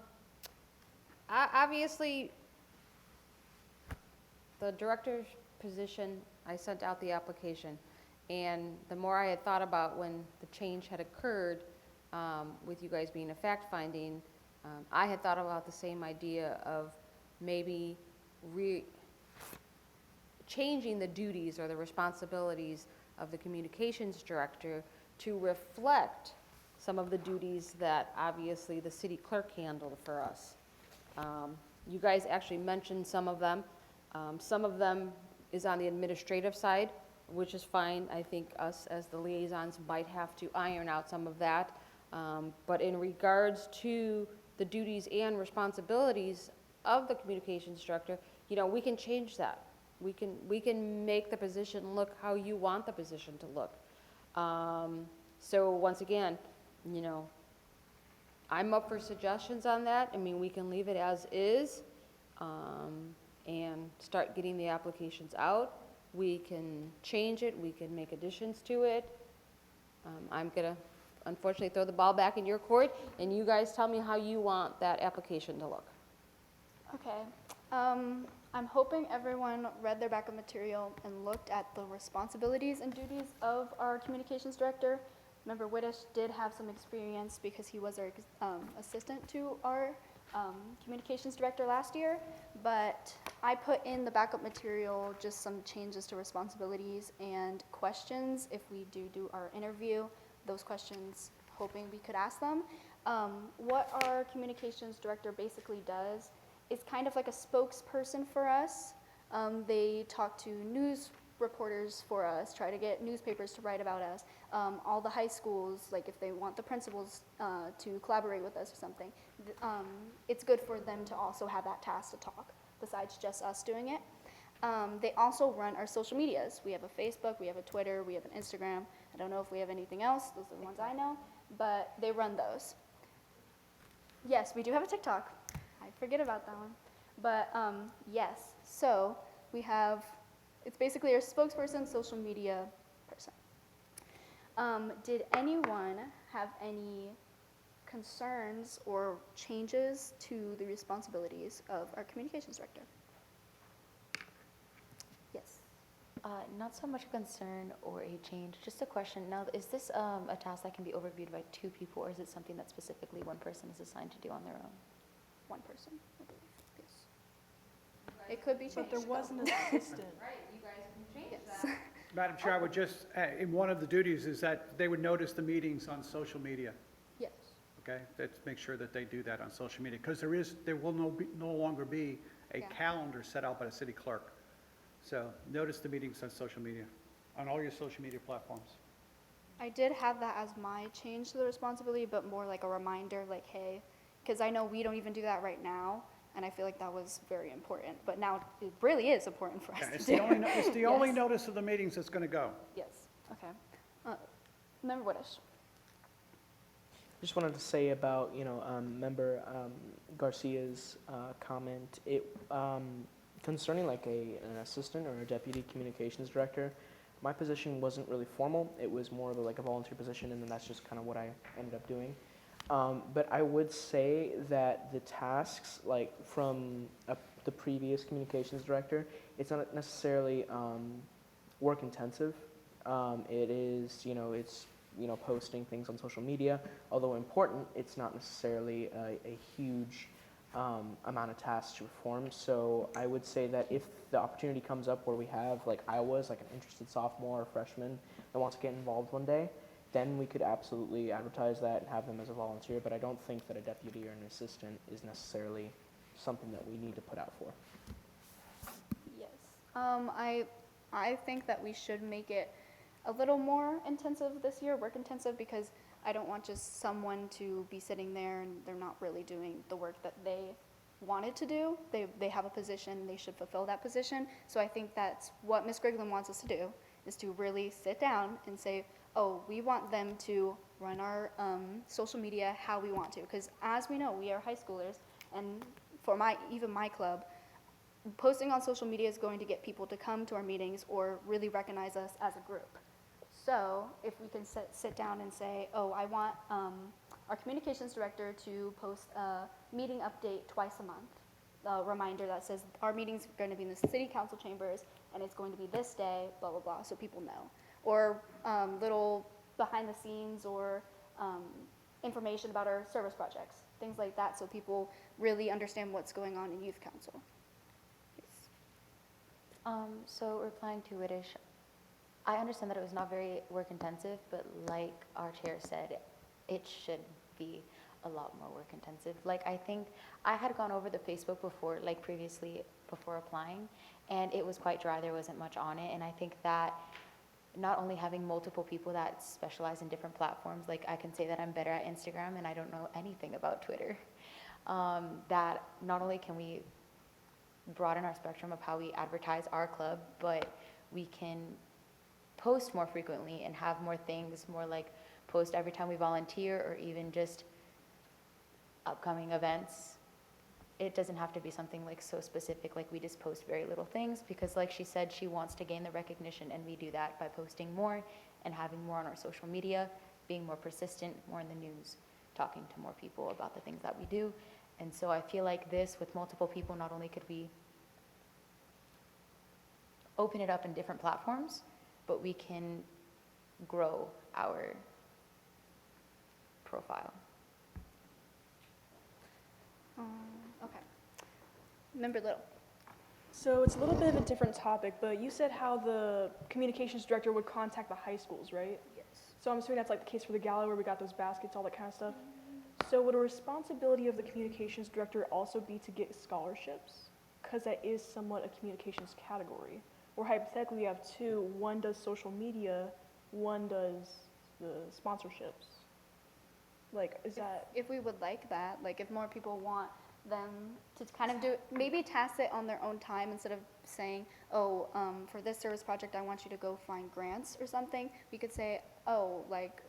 Obviously, the director's position, I sent out the application, and the more I had thought about when the change had occurred, with you guys being a fact-finding, I had thought about the same idea of maybe changing the duties or the responsibilities of the communications director to reflect some of the duties that obviously the city clerk handled for us. You guys actually mentioned some of them. Some of them is on the administrative side, which is fine. I think us as the liaisons might have to iron out some of that. But in regards to the duties and responsibilities of the communications director, you know, we can change that. We can make the position look how you want the position to look. So once again, you know, I'm up for suggestions on that. I mean, we can leave it as is, and start getting the applications out. We can change it, we can make additions to it. I'm gonna unfortunately throw the ball back in your court, and you guys tell me how you want that application to look. Okay. I'm hoping everyone read their backup material and looked at the responsibilities and duties of our communications director. Member Whittish did have some experience because he was our assistant to our communications director last year, but I put in the backup material just some changes to responsibilities and questions if we do our interview. Those questions, hoping we could ask them. What our communications director basically does is kind of like a spokesperson for us. They talk to news reporters for us, try to get newspapers to write about us. All the high schools, like if they want the principals to collaborate with us or something, it's good for them to also have that task to talk, besides just us doing it. They also run our social medias. We have a Facebook, we have a Twitter, we have an Instagram. I don't know if we have anything else. Those are the ones I know, but they run those. Yes, we do have a TikTok. I forget about that one. But yes, so we have, it's basically our spokesperson, social media person. Did anyone have any concerns or changes to the responsibilities of our communications director? Yes. Not so much a concern or a change, just a question. Now, is this a task that can be overviewed by 2 people, or is it something that specifically one person is assigned to do on their own? One person, I believe. Yes. It could be changed. But there was an assistant. Right, you guys can change Yes. that. Madam Chair, I would just, in one of the duties is that they would notice the meetings on social media, Yes. okay? Let's make sure that they do that on social media, because there will no longer be a Yeah. calendar set out by the city clerk. So notice the meetings on social media, on all your social media platforms. I did have that as my change to the responsibility, but more like a reminder, like, hey, because I know we don't even do that right now, and I feel like that was very important. But now it really is important for us Yeah, to it's do. the only, it's the only Yes. notice of the meetings that's going to go. Yes, okay. Member Whitish. Just wanted to say about, Member Garcia's comment, concerning like an assistant or a deputy communications director, my position wasn't really formal. It was more of like a volunteer position, and then that's just kind of what I ended up doing. But I would say that the tasks, like from the previous communications director, it's not necessarily work intensive. It is, it's posting things on social media. Although important, it's not necessarily a huge amount of tasks to perform. So I would say that if the opportunity comes up where we have, like I was, like an interested sophomore or freshman that wants to get involved one day, then we could absolutely advertise that and have them as a volunteer. But I don't think that a deputy or an assistant is necessarily something that we need to put out for. Yes. I think that we should make it a little more intensive this year, work intensive, because I don't want just someone to be sitting there and they're not really doing the work that they wanted to do. They have a position, they should fulfill that position. So I think that's what Ms. Griglin wants us to do, is to really sit down and say, oh, we want them to run our social media how we want to. Because as we know, we are high schoolers, and for even my club, posting on social media is going to get people to come to our meetings or really recognize us as a group. So if we can sit down and say, oh, I want our communications director to post a meeting update twice a month, a reminder that says our meeting's going to be in the city council chambers and it's going to be this day, blah, blah, blah, so people know. Or little behind the scenes or information about our service projects, things like that, so people really understand what's going on in youth council. Yes. So replying to Whitish, I understand that it was not very work intensive, but like our chair said, it should be a lot more work intensive. Like I think I had gone over the Facebook before, like previously before applying, and it was quite dry. There wasn't much on it, and I think that not only having multiple people that specialize in different platforms, like I can say that I'm better at Instagram and I don't know anything about Twitter, that not only can we broaden our spectrum of how we advertise our club, but we can post more frequently and have more things, more like post every time we volunteer or even just upcoming events. It doesn't have to be something like so specific, like we just post very little things, because like she said, she wants to gain the recognition, and we do that by posting more and having more on our social media, being more persistent, more in the news, talking to more people about the things that we do. And so I feel like this, with multiple people, not only could we open it up in different platforms, but we can grow our profile. Okay. Member Little. So it's a little bit of a different topic, but you said how the communications director would contact the high schools, right? Yes. So I'm assuming that's like the case for the gala where we got those baskets, all that kind of stuff. So would a responsibility of the communications director also be to get scholarships? Because that is somewhat a communications category. Or hypothetically, we have two. One does social media, one does the sponsorships. Like, is that... If we would like that, like if more people want them to kind of do, maybe task it on their own time instead of saying, oh, for this service project, I want you to go find grants or something. We could say, oh, like,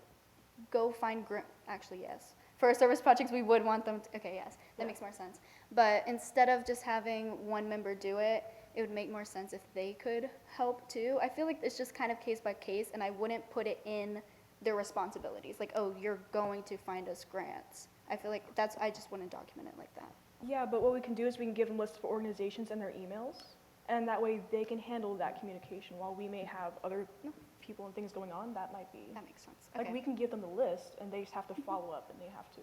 go find actually, yes. For service projects, we would want them to, okay, yes, that makes more sense. But instead of just having one member do it, it would make more sense if they could help too. I feel like it's just kind of case by case, and I wouldn't put it in their responsibilities, like, oh, you're going to find us grants. I feel like I just wouldn't document it like that. Yeah, but what we can do is we can give them lists of organizations and their emails, and that way they can handle that communication while we may have other people and things going on. That might be, That makes sense. like, Okay. we can give them the list, and they just have to follow up, and they have to,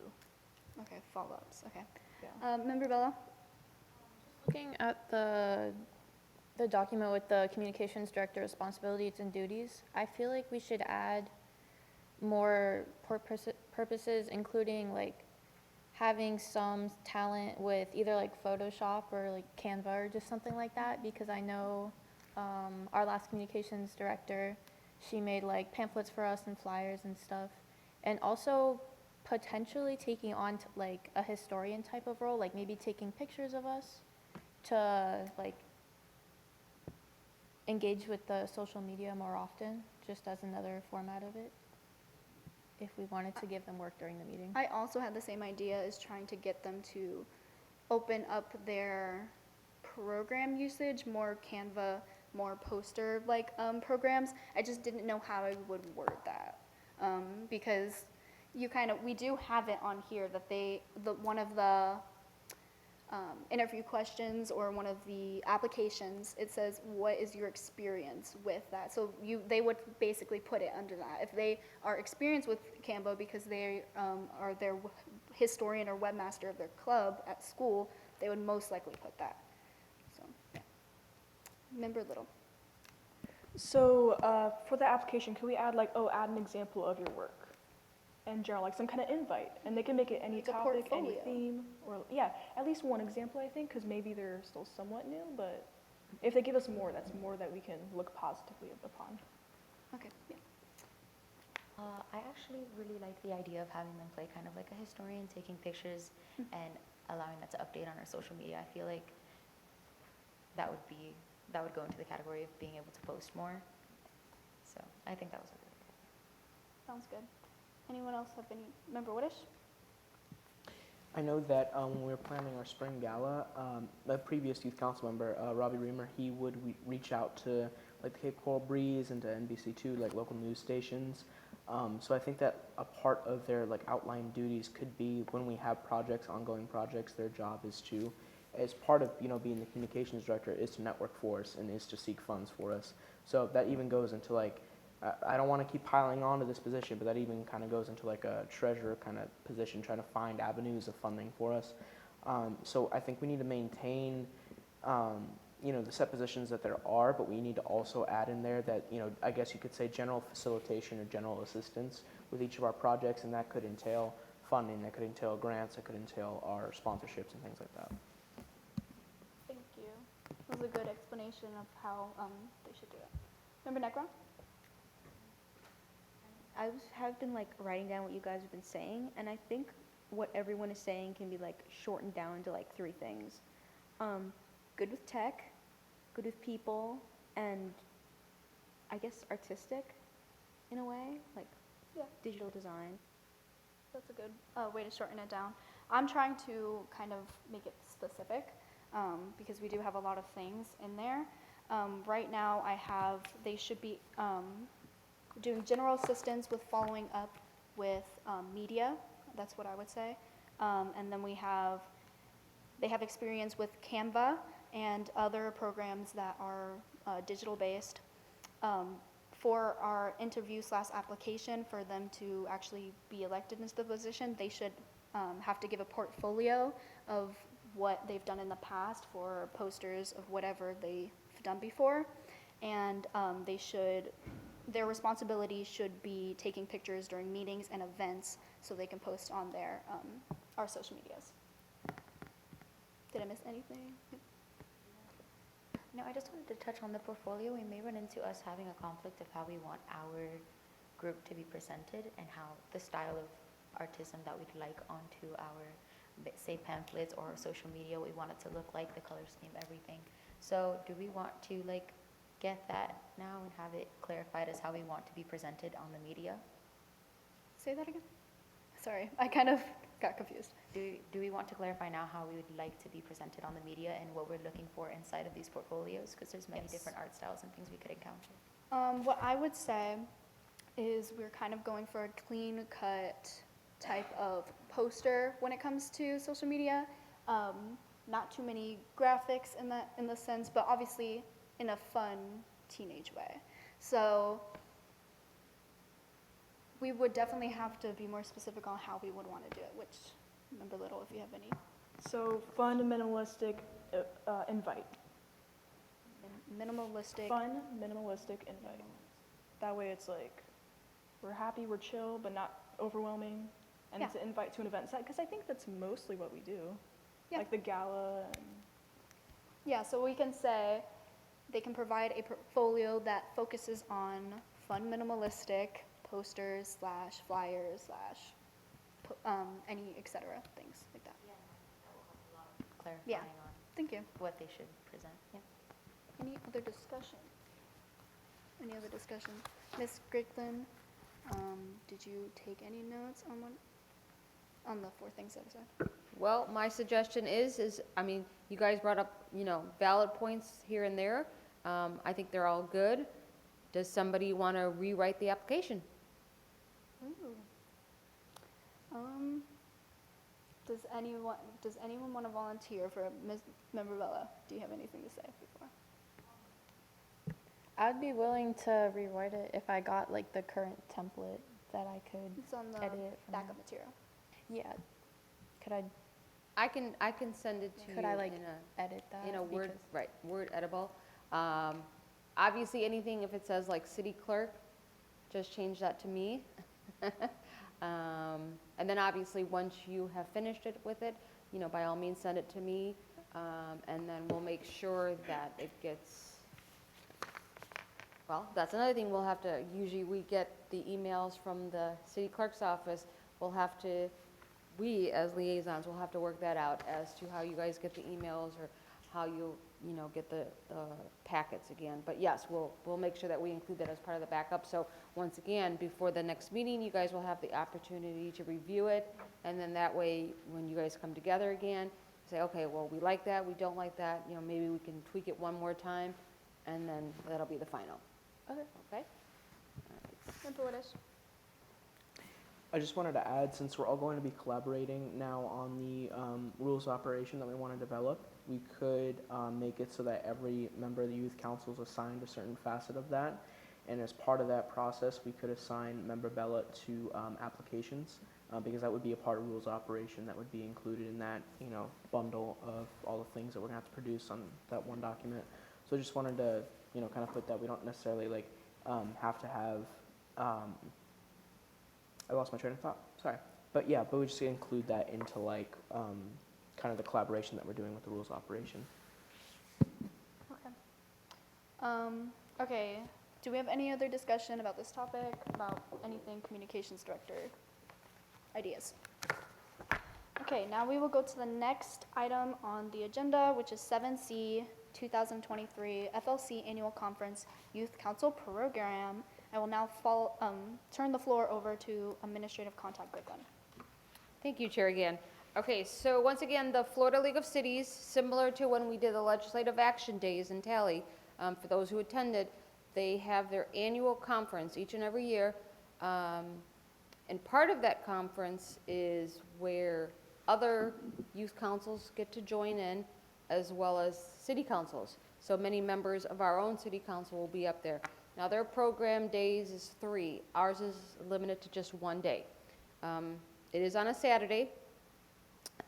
Okay, follow-ups, okay. yeah. Member Bella? Looking at the document with the communications director responsibilities and duties, I feel like we should add more purposes, including like having some talent with either like Photoshop or like Canva or just something like that, because I know our last communications director, she made like pamphlets for us and flyers and stuff, and also potentially taking on like a historian type of role, like maybe taking pictures of us to like engage with the social media more often, just as another format of it, if we wanted to give them work during the meeting. I also had the same idea, is trying to get them to open up their program usage, more Canva, more poster like programs. I just didn't know how I would word that, because we do have it on here that one of the interview questions or one of the applications, it says, what is your experience with that? So they would basically put it under that. If they are experienced with Canva because they are their historian or webmaster of their club at school, they would most likely put that. So, yeah. Member Little. So for the application, can we add like, add an example of your work? And general, like some kind of invite, and they can make it any Like a topic, any portfolio. theme, or yeah, at least one example, I think, because maybe they're still somewhat new, but if they give us more, that's more that we can look positively upon. Okay, yeah. I actually really like the idea of having them play kind of like a historian, taking pictures and allowing that to update on our social media. I feel like that would go into the category of being able to post more. So I think that was a really good idea. Sounds good. Anyone else have any? Member Woodish? I know that when we were planning our spring gala, a previous youth council member, Robbie Reamer, he would reach out to like the Cape Coral Breeze and to NBC2, like local news stations. So I think that a part of their like outlined duties could be when we have projects, ongoing projects, their job is to, as part of being the communications director, is to network for us and is to seek funds for us. So that even goes into like, I don't want to keep piling on to this position, but that even kind of goes into like a treasurer kind of position, trying to find avenues of funding for us. So I think we need to maintain, the set positions that there are, but we need to also add in there that, I guess you could say general facilitation or general assistance with each of our projects, and that could entail funding, that could entail grants, that could entail our sponsorships and things like that. Thank you. That was a good explanation of how they should do it. Member Necron? have been like writing down what you guys have been saying, and I think what everyone is saying can be like shortened down to like 3 things. Good with tech, good with people, and I guess artistic in a way, like digital design. That's a good way to shorten it down. I'm trying to kind of make it specific because we do have a lot of things in there. Right now they should be doing general assistance with following up with media. That's what I would say. And then they have experience with Canva and other programs that are digital based. For our interview/application, for them to actually be elected into the position, they should have to give a portfolio of what they've done in the past for posters of whatever they've done before. And their responsibility should be taking pictures during meetings and events so they can post on our social medias. Did I miss anything? No, I just wanted to touch on the portfolio. We may run into us having a conflict of how we want our group to be presented and how the style of artism that we'd like onto our say pamphlets or social media, what we want it to look like, the color scheme, everything. So do we want to like get that now and have it clarified as how we want to be presented on the media? Say that again? Sorry, I kind of got confused. Do we want to clarify now how we would like to be presented on the media and what we're looking for inside of these portfolios? Because there's many Yes. different art styles and things we could encounter. What I would say is we're kind of going for a clean cut type of poster when it comes to social media. Not too many graphics in the sense, but obviously in a fun teenage way. So we would definitely have to be more specific on how we would want to do it, which, Member Little, if you have any. So fun, minimalistic, invite. Minimalistic. Fun, minimalistic invite. That way it's like, we're happy, we're chill, but not overwhelming. And Yeah. it's an invite to an event set, because I think that's mostly what we do. Yeah. Like the gala and Yeah, so we can say they can provide a portfolio that focuses on fun, minimalistic posters / flyers / any et cetera things like that. Clarifying Yeah. on Thank you. what they should present. Yeah. Any other discussion? Any other discussion? Ms. Gricklin, did you take any notes on the 4 things that I said? Well, my suggestion is, I mean, you guys brought up, valid points here and there. I think they're all good. Does somebody want to rewrite the application? Ooh. Does anyone want to volunteer for Member Bella? Do you have anything to say before? I'd be willing to rewrite it if I got like the current template that I could It's on the edit it from backup there. material. Yeah. Could I I can send it to you could I like in edit that? a Word, Because- right, Word editable. Obviously, anything if it says like city clerk, just change that to me. And then obviously, once you have finished it with it, by all means, send it to me. And then we'll make sure that it gets, well, that's another thing we'll have to, usually we get the emails from the city clerk's office. We as liaisons will have to work that out as to how you guys get the emails or how you get the packets again. But yes, we'll make sure that we include that as part of the backup. So once again, before the next meeting, you guys will have the opportunity to review it. And then that way, when you guys come together again, say, okay, well, we like that, we don't like that, maybe we can tweak it one more time, and then that'll be the final. Okay? Member Widish? I just wanted to add, since we're all going to be collaborating now on the rules of operation that we want to develop, we could make it so that every member of the youth council is assigned a certain facet of that. And as part of that process, we could assign Member Bella to applications, because that would be a part of rules of operation that would be included in that, bundle of all the things that we're going to have to produce on that one document. So I just wanted to, kind of put that we don't necessarily have to have, I lost my train of thought, sorry. But yeah, but we just include that into kind of the collaboration that we're doing with the rules of operation. Okay, do we have any other discussion about this topic, about anything communications director ideas? Okay, now we will go to the next item on the agenda, which is 7C, 2023 FLC Annual Conference Youth Council Program. I will now turn the floor over to Administrative Contact Gricklin. Thank you, Chair again. Okay, so once again, the Florida League of Cities, similar to when we did the Legislative Action Days in Tally, for those who attended, they have their annual conference each and every year. And part of that conference is where other youth councils get to join in, as well as city councils. So many members of our own city council will be up there. Now, their program days is 3. Ours is limited to just 1 day. It is on a Saturday.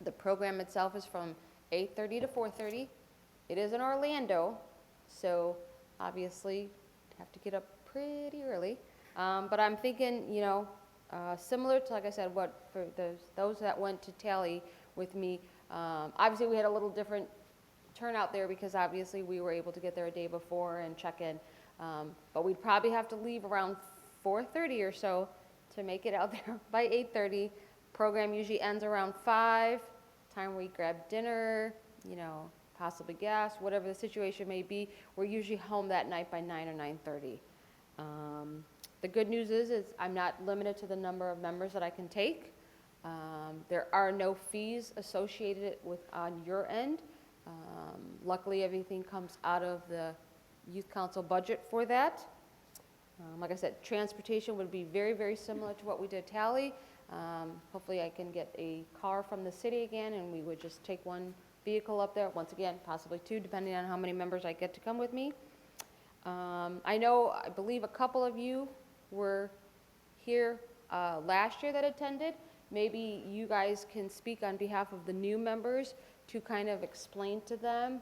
The program itself is from 8:30 to 4:30. It is in Orlando, so obviously have to get up pretty early. But I'm thinking, similar to, like I said, what for those that went to Tally with me, obviously we had a little different turnout there because obviously we were able to get there a day before and check in. But we'd probably have to leave around 4:30 or so to make it out there by 8:30. Program usually ends around 5, time we grab dinner, you know, possibly gas, whatever the situation may be. We're usually home that night by 9 or 9:30. The good news is I'm not limited to the number of members that I can take. There are no fees associated with on your end. Luckily, everything comes out of the youth council budget for that. Like I said, transportation would be very, very similar to what we did Tally. Hopefully I can get a car from the city again, and we would just take one vehicle up there, once again, possibly two, depending on how many members I get to come with me. I believe a couple of you were here last year that attended. Maybe you guys can speak on behalf of the new members to kind of explain to them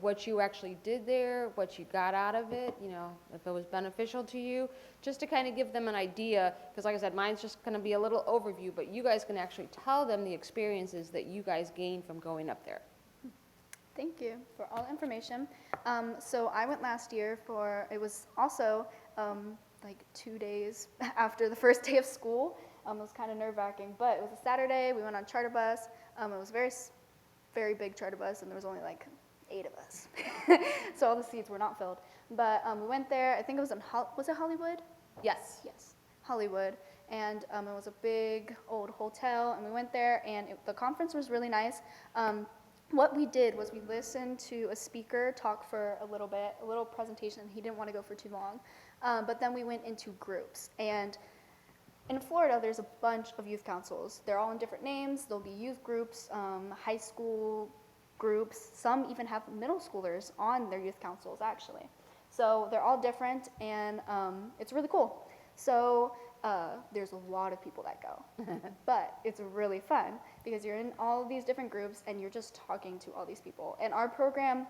what you actually did there, what you got out of it, you know, if it was beneficial to you, just to kind of give them an idea, because like I said, mine's just going to be a little overview, but you guys can actually tell them the experiences that you guys gained from going up there. Thank you for all the information. So I went last year it was also like 2 days after the first day of school. It was kind of nerve-wracking, but it was a Saturday. We went on charter bus. It was very big charter bus, and there was only like 8 of us. So all the seats were not filled. But we went there. I think it was was it Hollywood? Yes. Yes, Hollywood. And it was a big old hotel, and we went there, and the conference was really nice. What we did was we listened to a speaker talk for a little bit, a little presentation. He didn't want to go for too long. But then we went into groups. And in Florida, there's a bunch of youth councils. They're all in different names. There'll be youth groups, high school groups. Some even have middle schoolers on their youth councils, actually. So they're all different, and it's really cool. So there's a lot of people that go. But it's really fun because you're in all of these different groups, and you're just talking to all these people. And our program,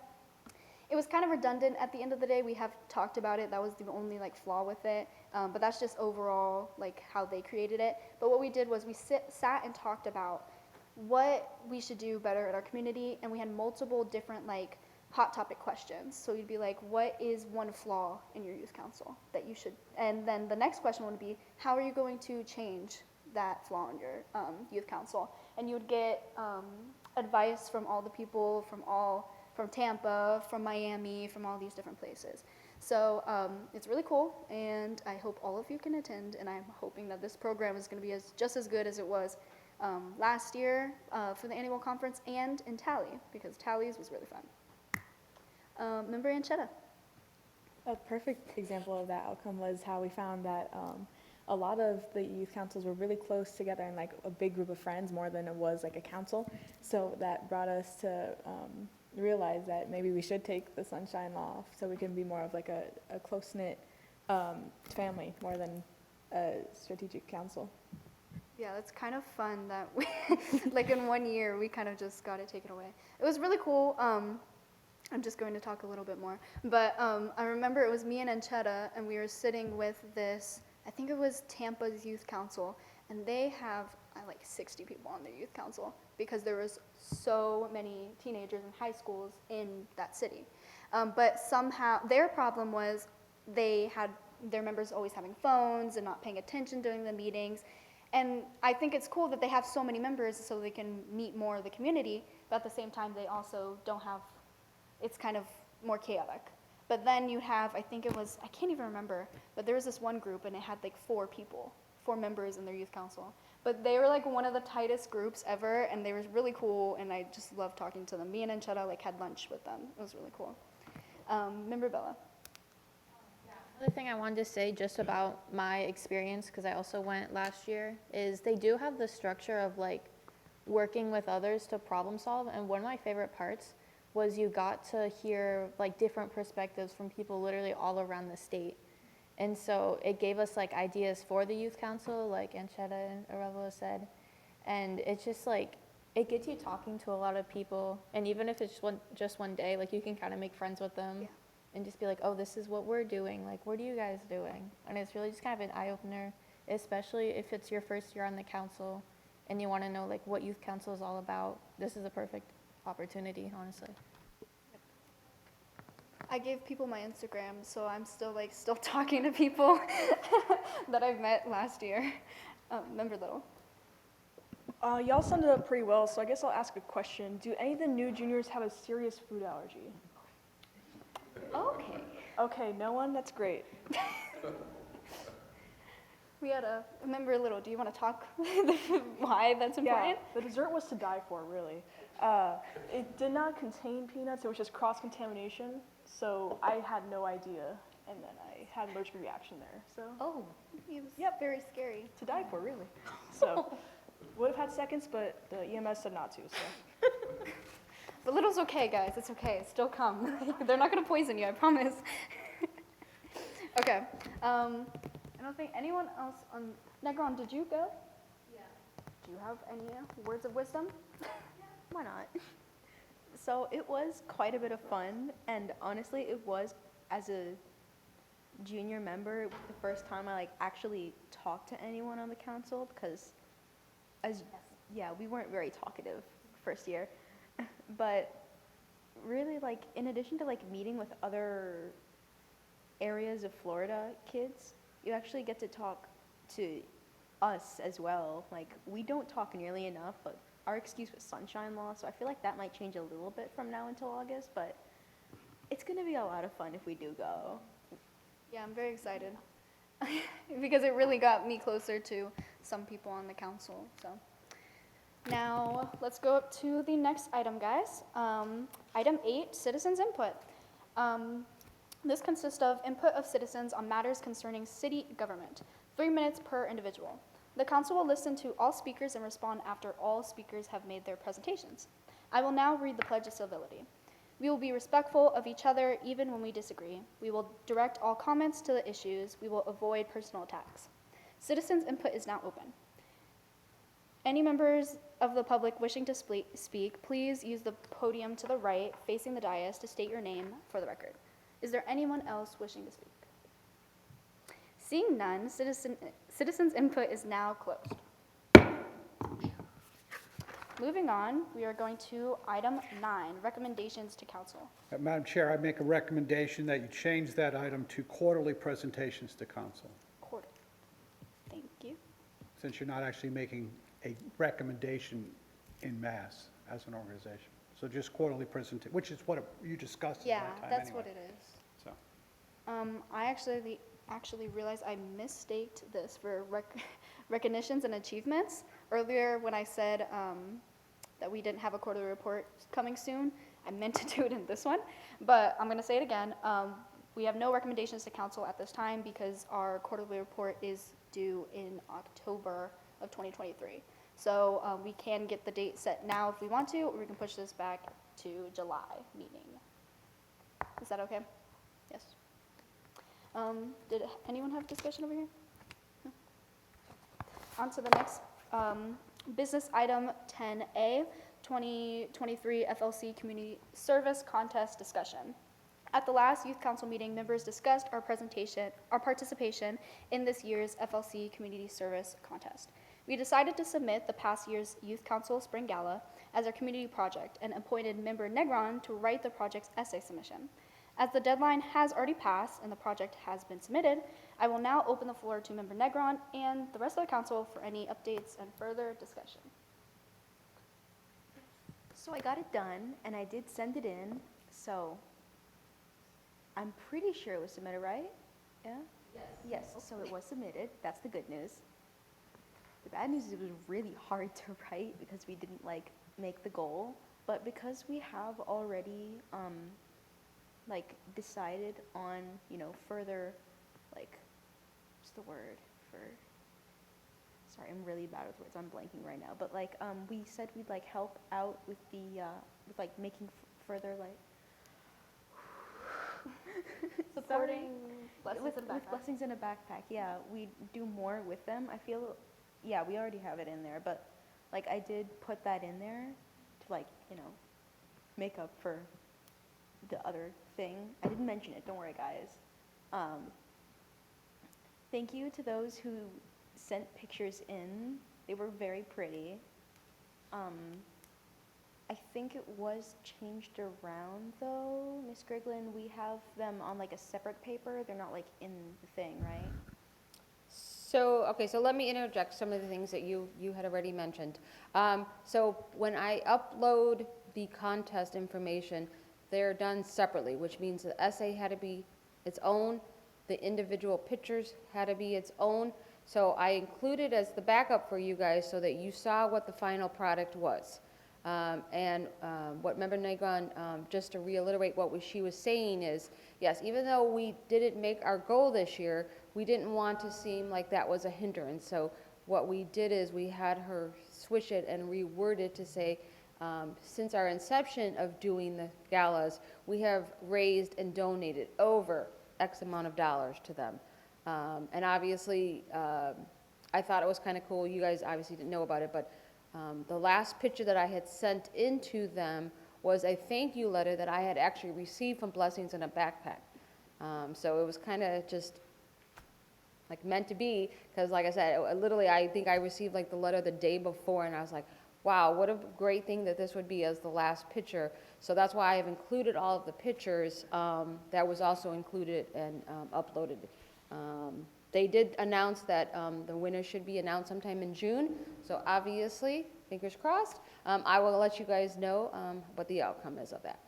it was kind of redundant at the end of the day. We have talked about it. That was the only like flaw with it. But that's just overall like how they created it. But what we did was we sat and talked about what we should do better in our community, and we had multiple different like hot topic questions. So you'd be like, what is one flaw in your youth council that you should, and then the next question would be, how are you going to change that flaw in your youth council? And you would get advice from all the people from Tampa, from Miami, from all these different places. So it's really cool, and I hope all of you can attend, and I'm hoping that this program is going to be just as good as it was last year for the annual conference and in Tally, because Tally's was really fun. Member Anchetta. A perfect example of that outcome was how we found that a lot of the youth councils were really close together and like a big group of friends more than it was like a council. So that brought us to realize that maybe we should take the sunshine law off so we can be more of like a close-knit family more than a strategic council. Yeah, that's kind of fun that we, like in 1 year, we kind of just got it taken away. It was really cool. I'm just going to talk a little bit more. But I remember it was me and Anchetta, and we were sitting with this, I think it was Tampa's youth council, and they have like 60 people on their youth council because there was so many teenagers in high schools in that city. But somehow their problem was they had their members always having phones and not paying attention during the meetings. And I think it's cool that they have so many members so they can meet more of the community, but at the same time they also don't have, it's kind of more chaotic. But then you have, I think it was, I can't even remember, but there was this one group and it had like 4 members in their youth council. But they were like one of the tightest groups ever, and they were really cool, and I just loved talking to them. Me and Anchetta like had lunch with them. It was really cool. Member Bella. Another thing I wanted to say just about my experience, because I also went last year, is they do have the structure of like working with others to problem solve. And one of my favorite parts was you got to hear like different perspectives from people literally all around the state. And so it gave us like ideas for the youth council, like Anchetta and Arevalo said. And it's just like, it gets you talking to a lot of people. And even if it's just one day, like you can kind of make friends with them. Yeah. And just be like, oh, this is what we're doing. Like, what are you guys doing? And it's really just kind of an eye-opener, especially if it's your first year on the council and you want to know, like, what youth council is all about. This is a perfect opportunity, honestly. I gave people my Instagram, so I'm still talking to people that I've met last year. Member Little. Y'all summed it up pretty well, so I guess I'll ask a question. Do any of the new juniors have a serious food allergy? Okay. Okay, no one? That's great. We had a member Little. Do you want to talk why that's Yeah, important? the dessert was to die for, really. It did not contain peanuts, it was just cross-contamination, so I had no idea, and then I had an allergic reaction there, so Oh, it was Yep. very scary. to die for, really. So, would have had seconds, but the EMS said not to, so. But Little's okay, guys. It's okay. Still come. They're not going to poison you, I promise. Okay. I don't think anyone else on... Negron, did you go? Yeah. Do you have any words of wisdom? Why not? So it was quite a bit of fun, and honestly, it was, as a junior member, the first time I actually talked to anyone on the council, because we weren't very talkative first year. But really, in addition to meeting with other areas of Florida kids, you actually get to talk to us as well. We don't talk nearly enough, but our excuse was sunshine law, so I feel like that might change a little bit from now until August, but it's gonna be a lot of fun if we do go. Yeah, I'm very excited. Because it really got me closer to some people on the council, so. Now, let's go up to the next item, guys. Item 8, citizens input. This consists of input of citizens on matters concerning city government, 3 minutes per individual. The council will listen to all speakers and respond after all speakers have made their presentations. I will now read the Pledge of Civility. We will be respectful of each other even when we disagree. We will direct all comments to the issues. We will avoid personal attacks. Citizens input is now open. Any members of the public wishing to speak, please use the podium to the right, facing the dais, to state your name for the record. Is there anyone else wishing to speak? Seeing none, citizens input is now closed. Moving on, we are going to item 9, recommendations to council. Madam Chair, I make a recommendation that you change that item to quarterly presentations to council, Quarter. Thank you. since you're not actually making a recommendation in mass as an organization. So just quarterly presentation, which is what you discussed at Yeah, that time that's anyway. what it is. So, I actually realized I misstaked this for recognitions and achievements. Earlier, when I said that we didn't have a quarterly report coming soon, I meant to do it in this one, but I'm going to say it again. We have no recommendations to council at this time because our quarterly report is due in October of 2023. So we can get the date set now if we want to, or we can push this back to July meeting. Is that okay? Yes. Did anyone have discussion over here? No? On to the next business item 10A, 2023 FLC Community Service Contest Discussion. At the last Youth Council meeting, members discussed our participation in this year's FLC Community Service Contest. We decided to submit the past year's Youth Council Spring Gala as our community project and appointed member Negron to write the project's essay submission. As the deadline has already passed and the project has been submitted, I will now open the floor to member Negron and the rest of the council for any updates and further discussion. So I got it done, and I did send it in, so I'm pretty sure it was submitted, right? Yeah? Yes, so it was submitted. That's the good news. The bad news is it was really hard to write because we didn't make the goal, but because we have already decided on, further, what's the word for, sorry, I'm really bad with words, I'm blanking right now, but we said we'd help out with the, with making further Supporting Blessings with in a Backpack. Blessings in a Backpack, yeah, we do more with them. I feel, yeah, we already have it in there, but I did put that in there to make up for the other thing. I didn't mention it, don't worry guys. Thank you to those who sent pictures in. They were very pretty. I think it was changed around though, Miss Griglin. We have them on a separate paper. They're not in the thing, right? So, okay, so let me interject some of the things that you had already mentioned. So when I upload the contest information, they're done separately, which means the essay had to be its own, the individual pictures had to be its own. So I included as the backup for you guys so that you saw what the final product was. What Member Negron, just to reiterate what she was saying is, yes, even though we didn't make our goal this year, we didn't want to seem like that was a hindrance. So what we did is we had her switch it and reword it to say, since our inception of doing the galas, we have raised and donated over X amount of dollars to them. And obviously, I thought it was kind of cool. You guys obviously didn't know about it, but the last picture that I had sent into them was a thank you letter that I had actually received from Blessings in a backpack. So it was kind of just like meant to be, because like I said, literally I think I received like the letter the day before, and I was like, wow, what a great thing that this would be as the last picture. So that's why I've included all of the pictures. That was also included and uploaded. They did announce that the winner should be announced sometime in June. So obviously, fingers crossed, I will let you guys know what the outcome is of that.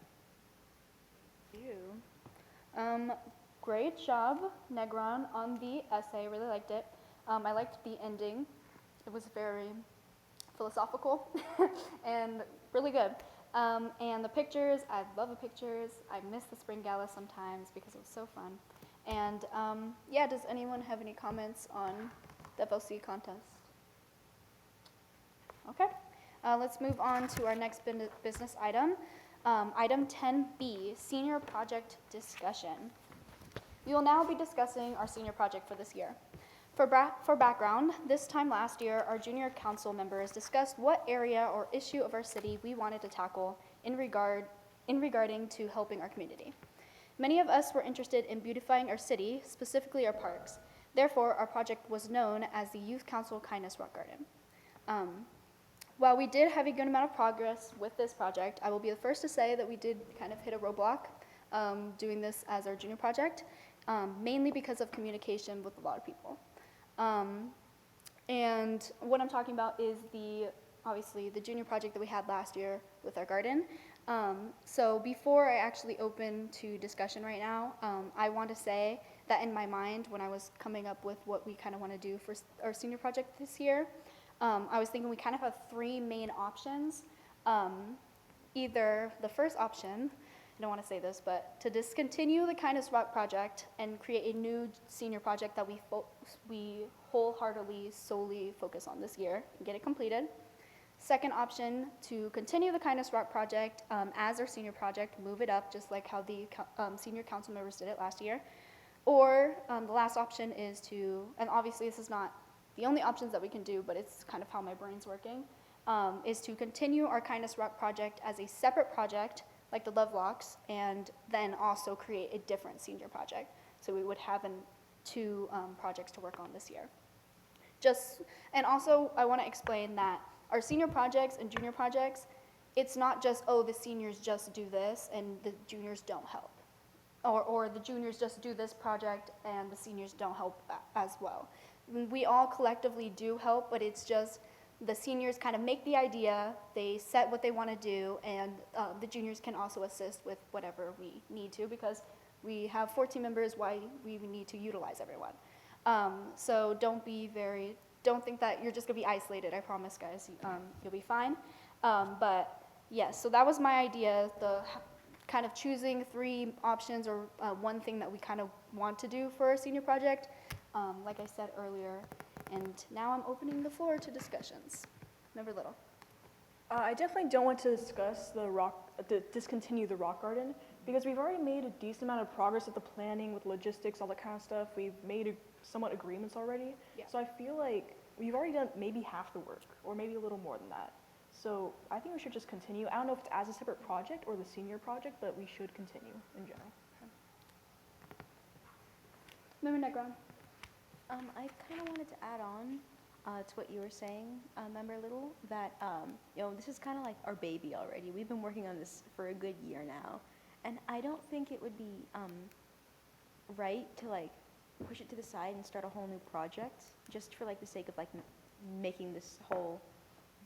Great job, Negron, on the essay. Really liked it. I liked the ending. It was very philosophical and really good. And the pictures, I love the pictures. I miss the spring gala sometimes because it was so fun. And yeah, does anyone have any comments on the FLC contest? Okay, let's move on to our next business item. Item 10B, senior project discussion. We will now be discussing our senior project for this year. For background, this time last year, our junior council members discussed what area or issue of our city we wanted to tackle in regarding to helping our community. Many of us were interested in beautifying our city, specifically our parks. Therefore, our project was known as the Youth Council Kindness Rock Garden. While we did have a good amount of progress with this project, I will be the first to say that we did kind of hit a roadblock doing this as our junior project, mainly because of communication with a lot of people. And what I'm talking about is obviously the junior project that we had last year with our garden. So before I actually open to discussion right now, I want to say that in my mind, when I was coming up with what we kind of want to do for our senior project this year, I was thinking we kind of have three main options. Either the first option, I don't want to say this, but to discontinue the Kindness Rock project and create a new senior project that we wholeheartedly, solely focus on this year and get it completed. Second option, to continue the Kindness Rock project as our senior project, move it up just like how the senior council members did it last year. Or the last option is to, and obviously this is not the only options that we can do, but it's kind of how my brain's working, is to continue our Kindness Rock project as a separate project like the Love Locks, and then also create a different senior project. So we would have two projects to work on this year. And also I want to explain that our senior projects and junior projects, it's not just, oh, the seniors just do this and the juniors don't help. Or the juniors just do this project and the seniors don't help as well. We all collectively do help, but it's just the seniors kind of make the idea, they set what they want to do, and the juniors can also assist with whatever we need to, because we have 14 members, why we need to utilize everyone. So don't think that you're just going to be isolated, I promise, guys. You'll be fine. But yes, so that was my idea, the kind of choosing three options or one thing that we kind of want to do for our senior project, like I said earlier. And now I'm opening the floor to discussions. Member Little. I definitely don't want to discuss discontinue the rock garden, because we've already made a decent amount of progress with the planning, with logistics, all that kind of stuff. We've made somewhat agreements already. Yeah. So I feel like we've already done maybe half the work, or maybe a little more than that. So I think we should just continue. I don't know if it's as a separate project or the senior project, but we should continue in general. Member Negron. I kind of wanted to add on to what you were saying, Member Little, that this is kind of like our baby already. We've been working on this for a good year now, and I don't think it would be right to push it to the side and start a whole new project, just for like the sake of like making this whole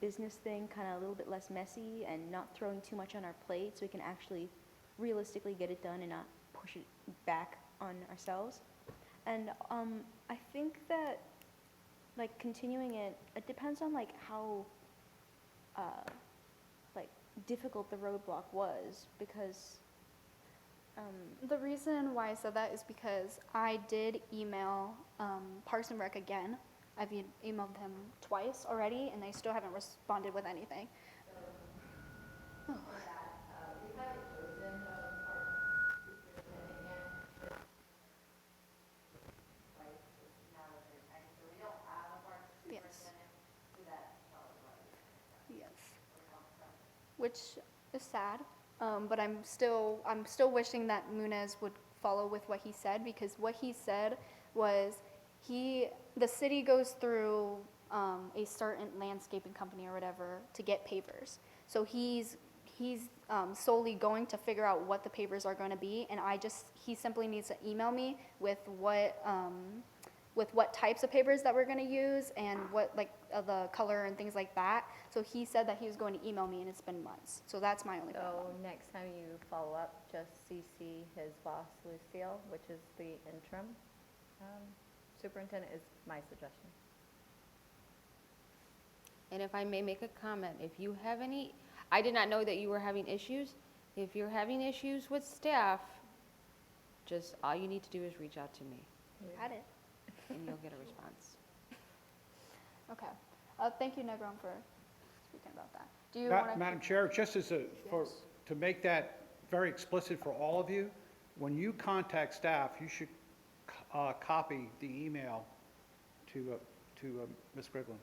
business thing kind of a little bit less messy and not throwing too much on our plate, so we can actually realistically get it done and not push it back on ourselves. And I think that like continuing it, it depends on like how like difficult the roadblock was, because The reason why I said that is because I did email Parks and Rec again. I've emailed them twice already, and they still haven't responded with anything. Yes. Yes. Which is sad, but I'm still wishing that Munez would follow with what he said, because what he said was the city goes through a certain landscaping company or whatever to get pavers. So he's solely going to figure out what the pavers are going to be, and he simply needs to email me with what types of pavers that we're going to use and what the color and things like that. So he said that he was going to email me, and it's been months. So that's my only So problem. next time you follow up, just CC his boss, Lucille, which is the interim superintendent, is my suggestion. And if I may make a comment, if you have any, I did not know that you were having issues. If you're having issues with staff, just all you need to do is reach out to me, Got it. and you'll get a response. Okay. Thank you, Negron, for speaking about that. Do you want to? Madam Chair, just as Yes. to make that very explicit for all of you, when you contact staff, you should copy the email to Ms. Griglin,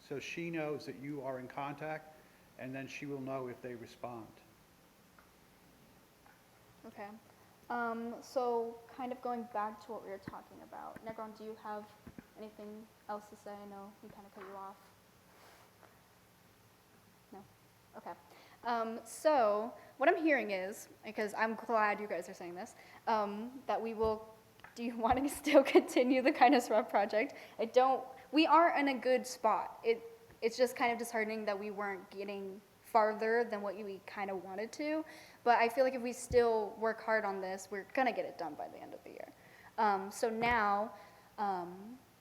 so she knows that you are in contact, and then she will know if they respond. Okay. So kind of going back to what we were talking about. Negron, do you have anything else to say? I know we kind of cut you off. No? Okay. So what I'm hearing is, because I'm glad you guys are saying this, that do you want to still continue the Kindness Rock project? We are in a good spot. It's just kind of disheartening that we weren't getting farther than what we kind of wanted to. But I feel like if we still work hard on this, we're going to get it done by the end of the year. So now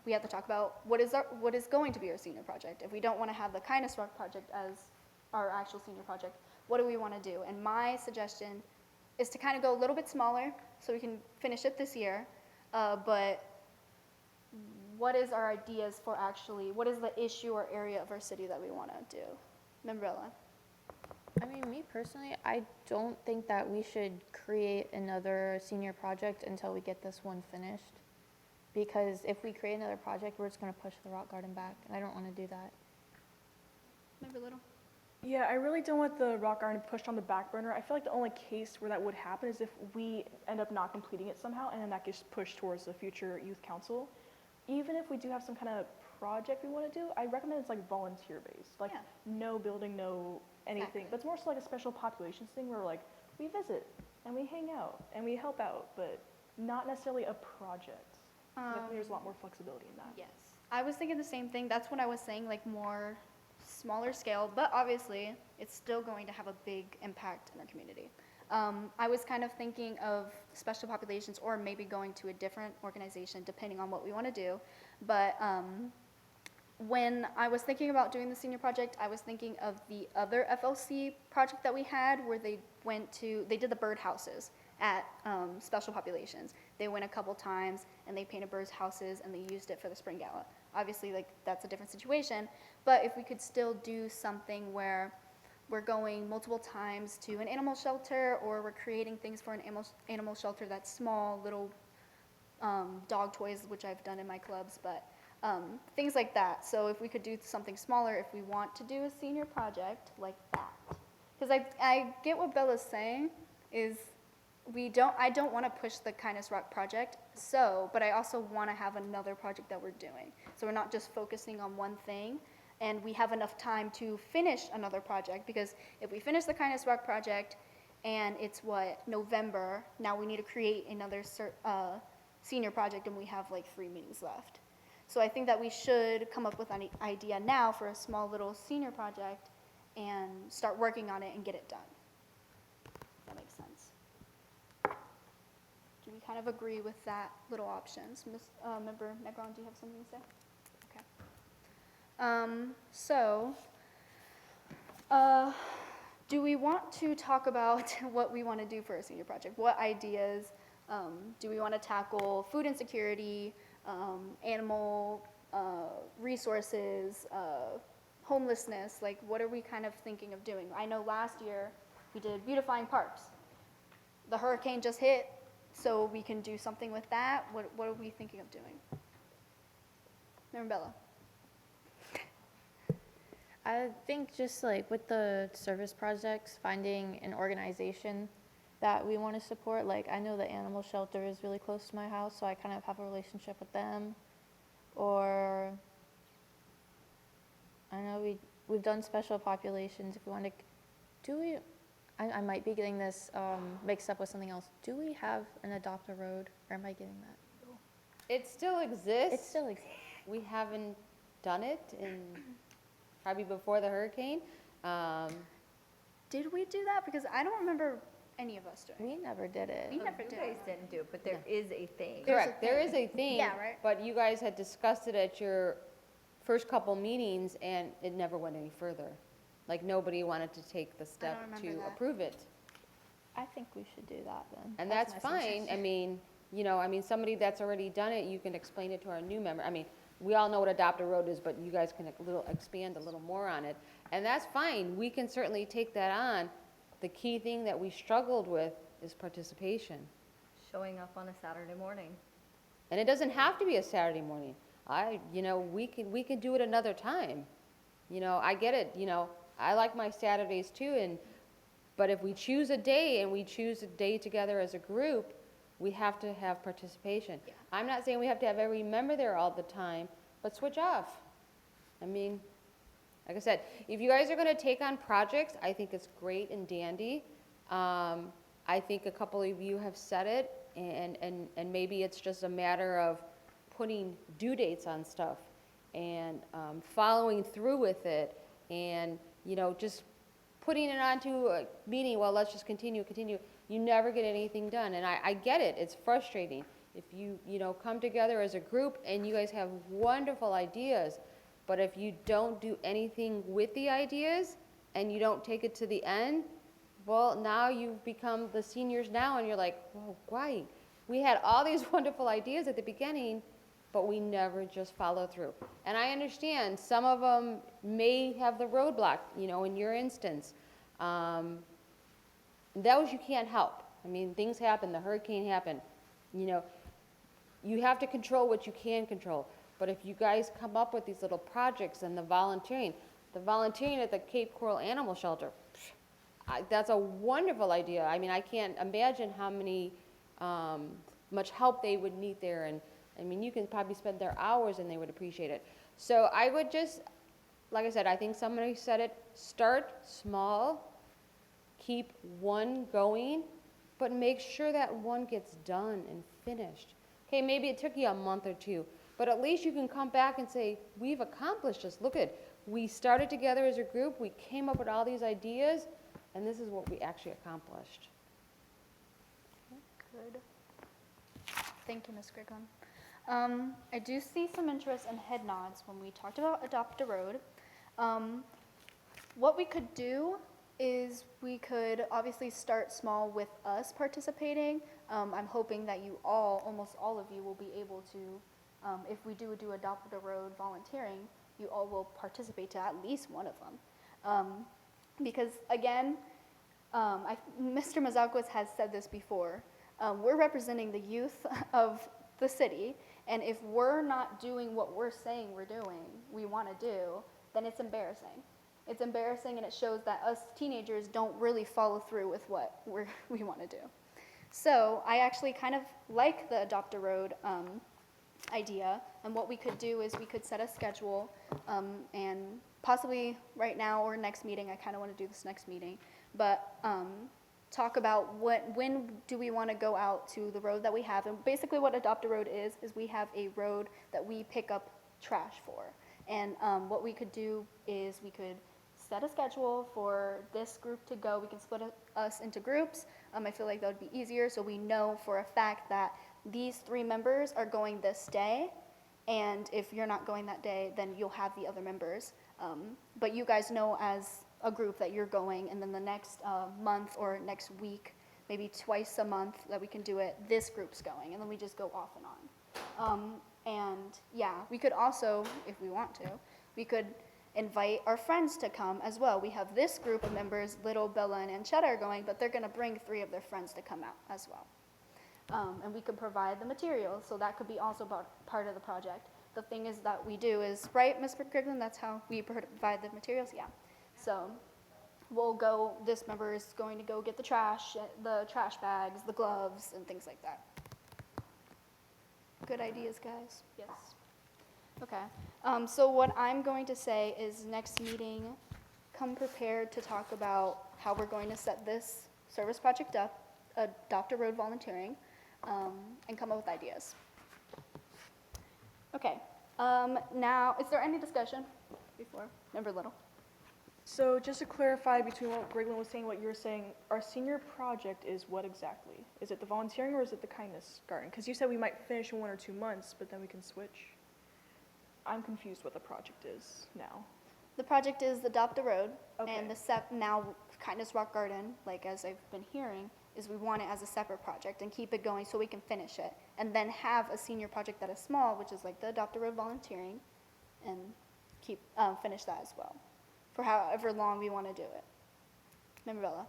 we have to talk about what is going to be our senior project. If we don't want to have the Kindness Rock project as our actual senior project, what do we want to do? And my suggestion is to kind of go a little bit smaller so we can finish it this year. But what is our ideas for what is the issue or area of our city that we want to do? Membrella. I mean, me personally, I don't think that we should create another senior project until we get this one finished. Because if we create another project, we're just going to push the rock garden back, and I don't want to do that. Maybe a little. Yeah, I really don't want the rock garden pushed on the back burner. I feel like the only case where that would happen is if we end up not completing it somehow, and then that gets pushed towards the future youth council. Even if we do have some kind of project we want to do, I recommend it's like volunteer-based, like Yeah. no building, no anything. Exactly. But it's more so like a special populations thing where like we visit and we hang out and we help out, but not necessarily a project. I think there's a lot more flexibility in that. Yes. I was thinking the same thing. That's what I was saying, like more smaller scale, but obviously it's still going to have a big impact in our community. I was kind of thinking of special populations or maybe going to a different organization depending on what we want to do. But when I was thinking about doing the senior project, I was thinking of the other FLC project that we had where they did the bird houses at special populations. They went a couple times and they painted birds houses and they used it for the spring gala. Obviously, like that's a different situation, but if we could still do something where we're going multiple times to an animal shelter, or we're creating things for an animal shelter that's small, little dog toys, which I've done in my clubs, but things like that. So if we could do something smaller, if we want to do a senior project like that. Because I get what Bella's saying, is I don't want to push the Kindness Rock project, but I also want to have another project that we're doing. So we're not just focusing on one thing, and we have enough time to finish another project, because if we finish the Kindness Rock project and it's November, now we need to create another senior project and we have like 3 meetings left. So I think that we should come up with an idea now for a small little senior project and start working on it and get it done. That makes sense. Do we kind of agree with that little options? Member Negron, do you have something to say? Okay. Do we want to talk about what we want to do for a senior project? What ideas? Do we want to tackle food insecurity, animal resources, homelessness? Like, what are we kind of thinking of doing? I know last year we did beautifying parks. The hurricane just hit, so we can do something with that. What are we thinking of doing? Member Bella. I think just like with the service projects, finding an organization that we want to support. Like I know the animal shelter is really close to my house, so I kind of have a relationship with them. Or I know we've done special populations. If we want to, do we? I might be getting this mixed up with something else. Do we have an Adopt a Road, or am I getting that? It still exists. It still exists. We haven't done it in probably before the hurricane. Did we do that? Because I don't remember any of us doing it. We never did it. We never did You guys it. didn't do it, but there is a thing. Correct, there is a thing. Yeah, right. But you guys had discussed it at your first couple meetings, and it never went any further. Like, nobody wanted to take the step remember to that. approve it. I think we should do that then. And that's my fine. suggestion. I mean, somebody that's already done it, you can explain it to our new member. I mean, we all know what Adopt a Road is, but you guys can expand a little more on it. And that's fine. We can certainly take that on. The key thing that we struggled with is participation. Showing up on a Saturday morning. And it doesn't have to be a Saturday morning. We can do it another time. I get it, I like my Saturdays too, but if we choose a day and we choose a day together as a group, we have to have participation. Yeah. I'm not saying we have to have every member there all the time, but switch off. I mean, like I said, if you guys are going to take on projects, I think it's great and dandy. I think a couple of you have said it, and maybe it's just a matter of putting due dates on stuff and following through with it, and just putting it onto a meeting. Well, let's just continue. You never get anything done, and I get it. It's frustrating if you come together as a group and you guys have wonderful ideas, but if you don't do anything with the ideas and you don't take it to the end, well, now you've become the seniors now, and you're like, whoa, why? We had all these wonderful ideas at the beginning, but we never just follow through. And I understand some of them may have the roadblock, in your instance. Those you can't help. I mean, things happen, the hurricane happened. You have to control what you can control. But if you guys come up with these little projects and the volunteering at the Cape Coral Animal Shelter, that's a wonderful idea. I mean, I can't imagine how much help they would need there. And I mean, you can probably spend their hours and they would appreciate it. So I would just, like I said, I think somebody said it, start small, keep one going, but make sure that one gets done and finished. Okay, maybe it took you a month or two, but at least you can come back and say, we've accomplished this. Look we started together as a group, we came up with all these ideas, and this is what we actually accomplished. Good. Thank you, Ms. Grigum. I do see some interest and head nods when we talked about Adopt a Road. What we could do is we could obviously start small with us participating. I'm hoping that almost all of you will be able to, if we do Adopt a Road volunteering, you all will participate to at least one of them. Because again, Mr. Mazalquez has said this before, we're representing the youth of the city, and if we're not doing what we're saying we want to do, then it's embarrassing. It's embarrassing, and it shows that us teenagers don't really follow through with what we want to do. So I actually kind of like the Adopt a Road idea, and what we could do is we could set a schedule, and possibly right now or next meeting, I kind of want to do this next meeting, but talk about when do we want to go out to the road that we have. And basically what Adopt a Road is we have a road that we pick up trash for. And what we could do is we could set a schedule for this group to go. We can split us into groups. I feel like that would be easier, so we know for a fact that these 3 members are going this day, and if you're not going that day, then you'll have the other members. But you guys know as a group that you're going, and then the next month or next week, maybe twice a month that we can do it, this group's going, and then we just go off and on. And yeah, we could also, if we want to, we could invite our friends to come as well. We have this group of members, Little, Bella, and Anchetta are going, but they're gonna bring 3 of their friends to come out as well. And we could provide the materials, so that could be also part of the project. The thing is that we do is, right, Ms. Griglin, that's how we provide the materials? Yeah. So we'll go, this member is going to go get the trash bags, the gloves, and things like that. Good ideas, guys? Yes. Okay. So what I'm going to say is next meeting, come prepared to talk about how we're going to set this service project up, Adopt a Road volunteering, and come up with ideas. Okay. Now, is there any discussion before? Member Little? So just to clarify between what Griglin was saying, what you're saying, our senior project is what exactly? Is it the volunteering or is it the kindness garden? Because you said we might finish in 1 or 2 months, but then we can switch. I'm confused what the project is now. The project is Adopt a Road, Okay. and now Kindness Rock Garden, like as I've been hearing, is we want it as a separate project and keep it going so we can finish it, and then have a senior project that is small, which is like the Adopt a Road volunteering, and keep finish that as well, for however long we want to do it. Member Bella?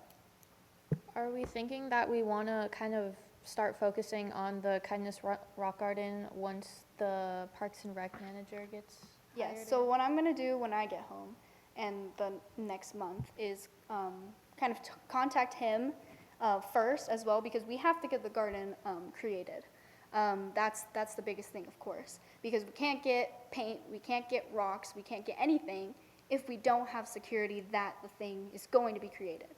Are we thinking that we want to kind of start focusing on the Kindness Rock Garden once the Parks and Rec manager gets hired? Yes, so what I'm going to do when I get home and the next month is kind of contact him first as well, because we have to get the garden created. That's the biggest thing, of course, because we can't get paint, we can't get rocks, we can't get anything if we don't have security that the thing is going to be created.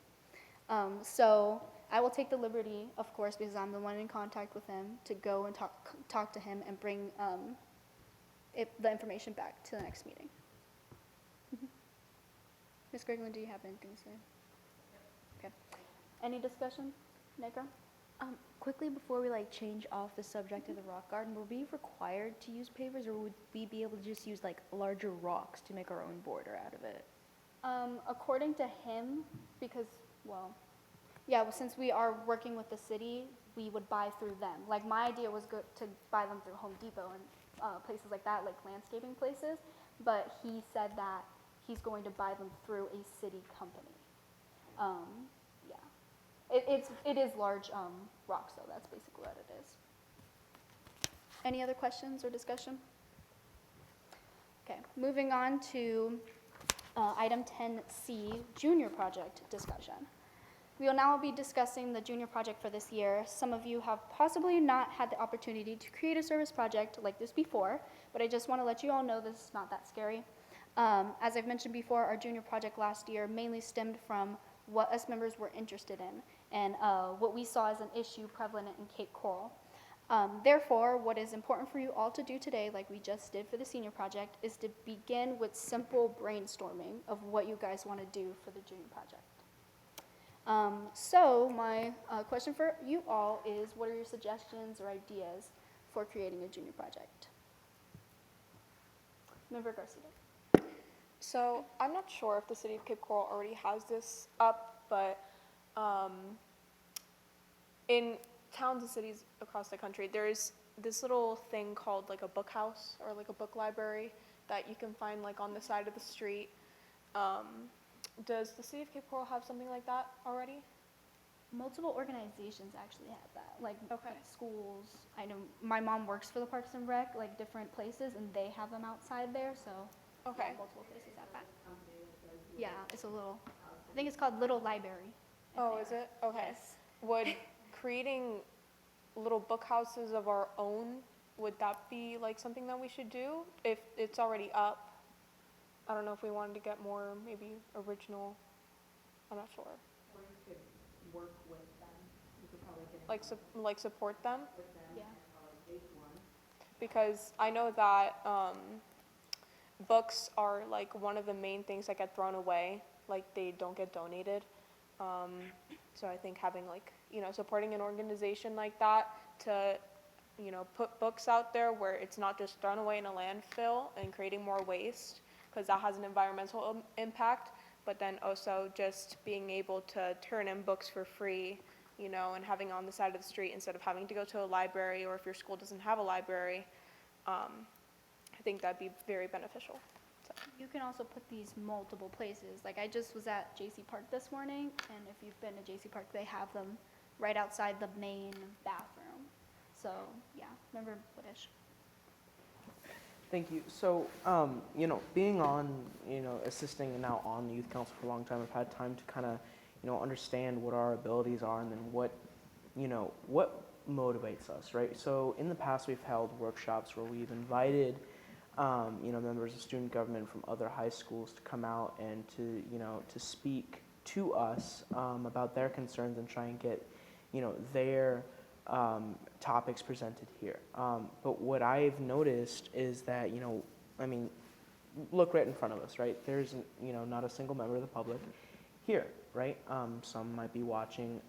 So I will take the liberty, of course, because I'm the one in contact with him, to go and talk to him and bring the information back to the next meeting. Ms. Griglin, do you have anything to say? Okay. Any discussion? Negra? Quickly before we like change off the subject of the rock garden, were we required to use pavers, or would we be able to just use like larger rocks to make our own border out of it? According to him, because, well, since we are working with the city, we would buy through them. Like, my idea was to buy them through Home Depot and places like that, like landscaping places, but he said that he's going to buy them through a city company. It is large rocks, though. That's basically what it is. Any other questions or discussion? Okay, moving on to item 10C, junior project discussion. We will now be discussing the junior project for this year. Some of you have possibly not had the opportunity to create a service project like this before, but I just want to let you all know this is not that scary. As I've mentioned before, our junior project last year mainly stemmed from what us members were interested in and what we saw as an issue prevalent in Cape Coral. Therefore, what is important for you all to do today, like we just did for the senior project, is to begin with simple brainstorming of what you guys want to do for the junior project. So my question for you all is, what are your suggestions or ideas for creating a junior project? Member Garcia. So I'm not sure if the city of Cape Coral already has this up, but in towns and cities across the country, there's this little thing called like a book house or like a book library that you can find like on the side of the street. Does the city of Cape Coral have something like that already? Multiple organizations actually have that, like schools. I know my mom works for the Parks and Rec, like different places, and they have them outside there, so Okay. yeah, multiple places have that. Yeah, it's a little, I think it's called Little Library. Oh, is it? Okay. Yes. Would creating little book houses of our own, would that be like something that we should do if it's already up? I don't know if we wanted to get more maybe original. I'm not sure. work with them. We could probably get in like support them. with them. Yeah. Big one. Because I know that books are like one of the main things that get thrown away, like they don't get donated. So I think having like, supporting an organization like that to, put books out there where it's not just thrown away in a landfill and creating more waste, because that has an environmental impact, but then also just being able to turn in books for free, and having on the side of the street instead of having to go to a library, or if your school doesn't have a library, I think that'd be very beneficial. You can also put these multiple places. Like I just was at JC Park this morning, and if you've been to JC Park, they have them right outside the main bathroom. So yeah, remember Woodish. Thank you. So, being on, assisting and now on the youth council for a long time, I've had time to kind of, understand what our abilities are and then what motivates us, right? So in the past, we've held workshops where we've invited, members of student government from other high schools to come out and to speak to us about their concerns and try and get, their topics presented here. But what I've noticed is that, look right in front of us, right? There's, not a single member of the public here, right? Some might be watching.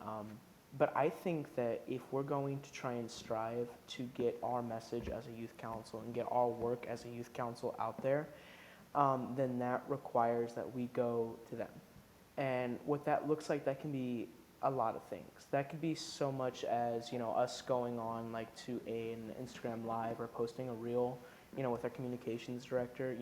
But I think that if we're going to try and strive to get our message as a youth council and get our work as a youth council out there, then that requires that we go to them. And what that looks like, that can be a lot of things. That could be so much as, us going on like to an Instagram live or posting a reel, with our communications director,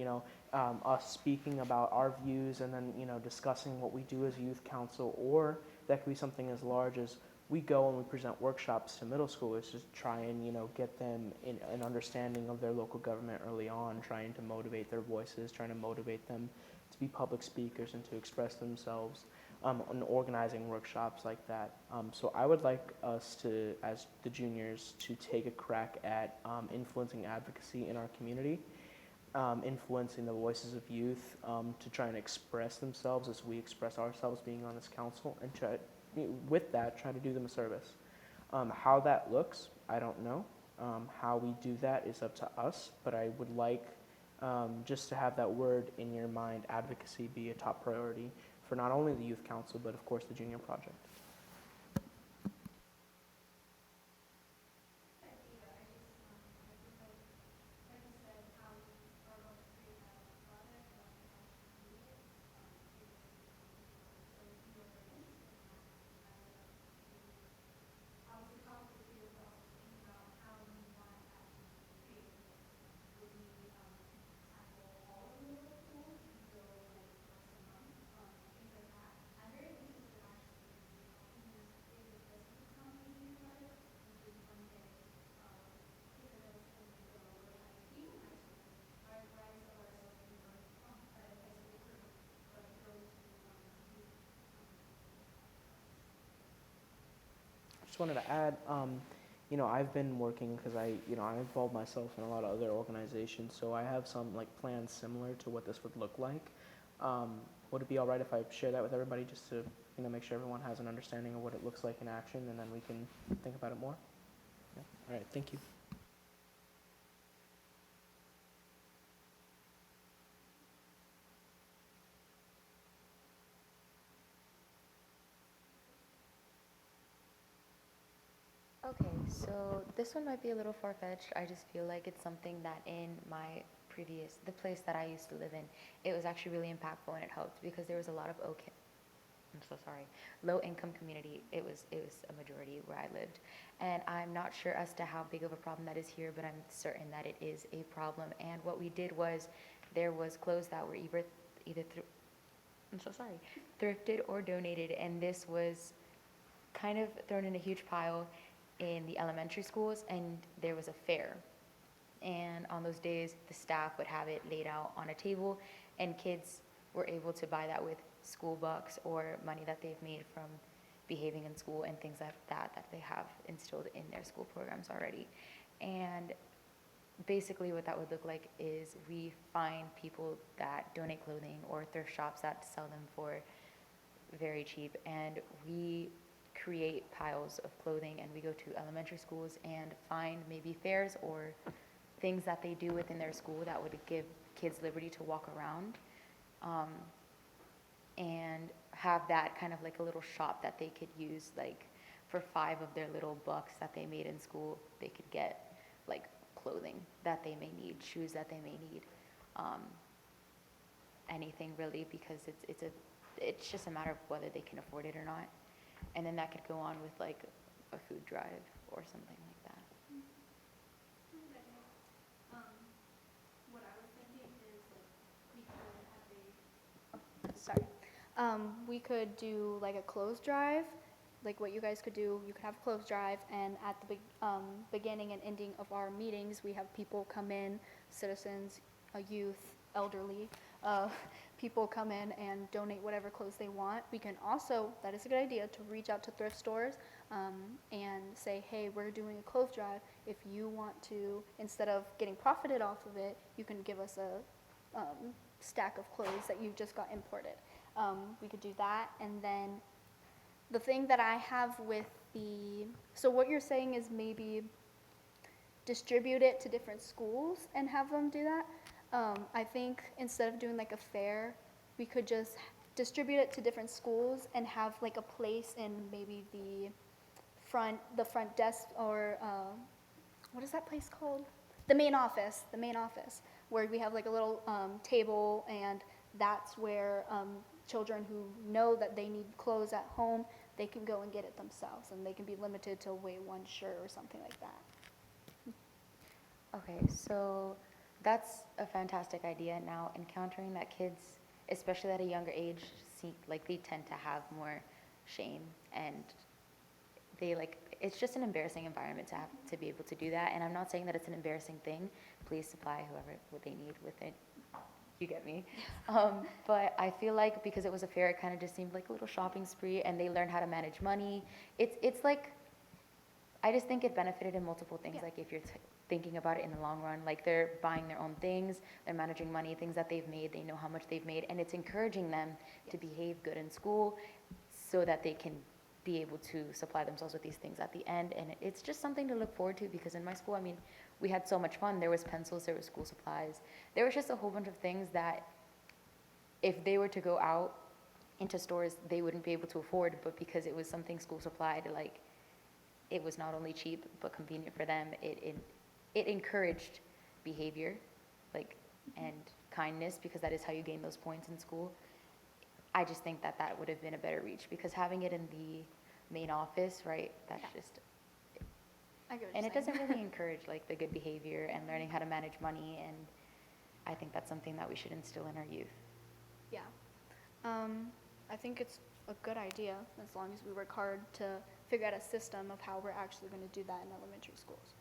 us speaking about our views and then, discussing what we do as a youth council, or that could be something as large as we go and we present workshops to middle schoolers to try and, get them in an understanding of their local government early on, trying to motivate their voices, trying to motivate them to be public speakers and to express themselves, and organizing workshops like that. So I would like us to, as the juniors, to take a crack at influencing advocacy in our community, influencing the voices of youth to try and express themselves as we express ourselves being on this council, and try to do them a service. How that looks, I don't know. How we do that is up to us, but I would like just to have that word in your mind, advocacy, be a top priority for not only the youth council, but of course the junior project. Just wanted to add, I've been working because I involved myself in a lot of other organizations, so I have some plans similar to what this would look like. Would it be all right if I share that with everybody just to make sure everyone has an understanding of what it looks like in action, and then we can think about it more? Yeah. All right, thank you. Okay, so this one might be a little far-fetched. I just feel like it's something that in the place that I used to live in, it was actually really impactful and it helped because there was a lot of low-income community. It was a majority where I lived. And I'm not sure as to how big of a problem that is here, but I'm certain that it is a problem. And what we did was there was clothes that were either thrifted or donated, and this was kind of thrown in a huge pile in the elementary schools, and there was a fair. And on those days, the staff would have it laid out on a table, and kids were able to buy that with school bucks or money that they've made from behaving in school and things like that they have instilled in their school programs already. And basically what that would look like is we find people that donate clothing or thrift shops that sell them for very cheap, and we create piles of clothing, and we go to elementary schools and find maybe fairs or things that they do within their school that would give kids liberty to walk around, and have that kind of like a little shop that they could use, like for 5 of their little bucks that they made in school, they could get like clothing that they may need, shoes that they may need, anything really, because it's just a matter of whether they can afford it or not. And then that could go on with like a food drive or something like that. What I was thinking is like we could do like a clothes drive, like what you guys could do. You could have a clothes drive, and at the beginning and ending of our meetings, we have people come in, citizens, youth, elderly, people come in and donate whatever clothes they want. We can also, that is a good idea, to reach out to thrift stores and say, hey, we're doing a clothes drive. If you want to, instead of getting profited off of it, you can give us a stack of clothes that you've just got imported. We could do that. And then the thing that I have with so what you're saying is maybe distribute it to different schools and have them do that. I think instead of doing like a fair, we could just distribute it to different schools and have like a place in maybe the front desk, or what is that place called? The main office, where we have like a little table, and that's where children who know that they need clothes at home, they can go and get it themselves, and they can be limited to weigh 1 shirt or something like that. Okay, so that's a fantastic idea. Now, encountering that kids, especially at a younger age, they tend to have more shame, and it's just an embarrassing environment to have to be able to do that. And I'm not saying that it's an embarrassing thing. Please supply what they need with it. You get me? But I feel like because it was a fair, it kind of just seemed like a little shopping spree, and they learned how to manage money. It's like, I just think it benefited in multiple things. Yeah. Like if you're thinking about it in the long run, like they're buying their own things, they're managing money, things that they've made, they know how much they've made, and it's encouraging them to behave good in school so that they can be able to supply themselves with these things at the end. And it's just something to look forward to, because in my school, I mean, we had so much fun. There was pencils, there was school supplies. There was just a whole bunch of things that if they were to go out into stores, they wouldn't be able to afford, but because it was something school supplied, like it was not only cheap, but convenient for them. It encouraged behavior, and kindness, because that is how you gain those points in school. I just think that would have been a better reach, because having it in the main office, right, that's just, I get what you're and it saying. doesn't really encourage the good behavior and learning how to manage money, and I think that's something that we should instill in our youth. Yeah. I think it's a good idea, as long as we work hard to figure out a system of how we're actually going to do that in elementary schools.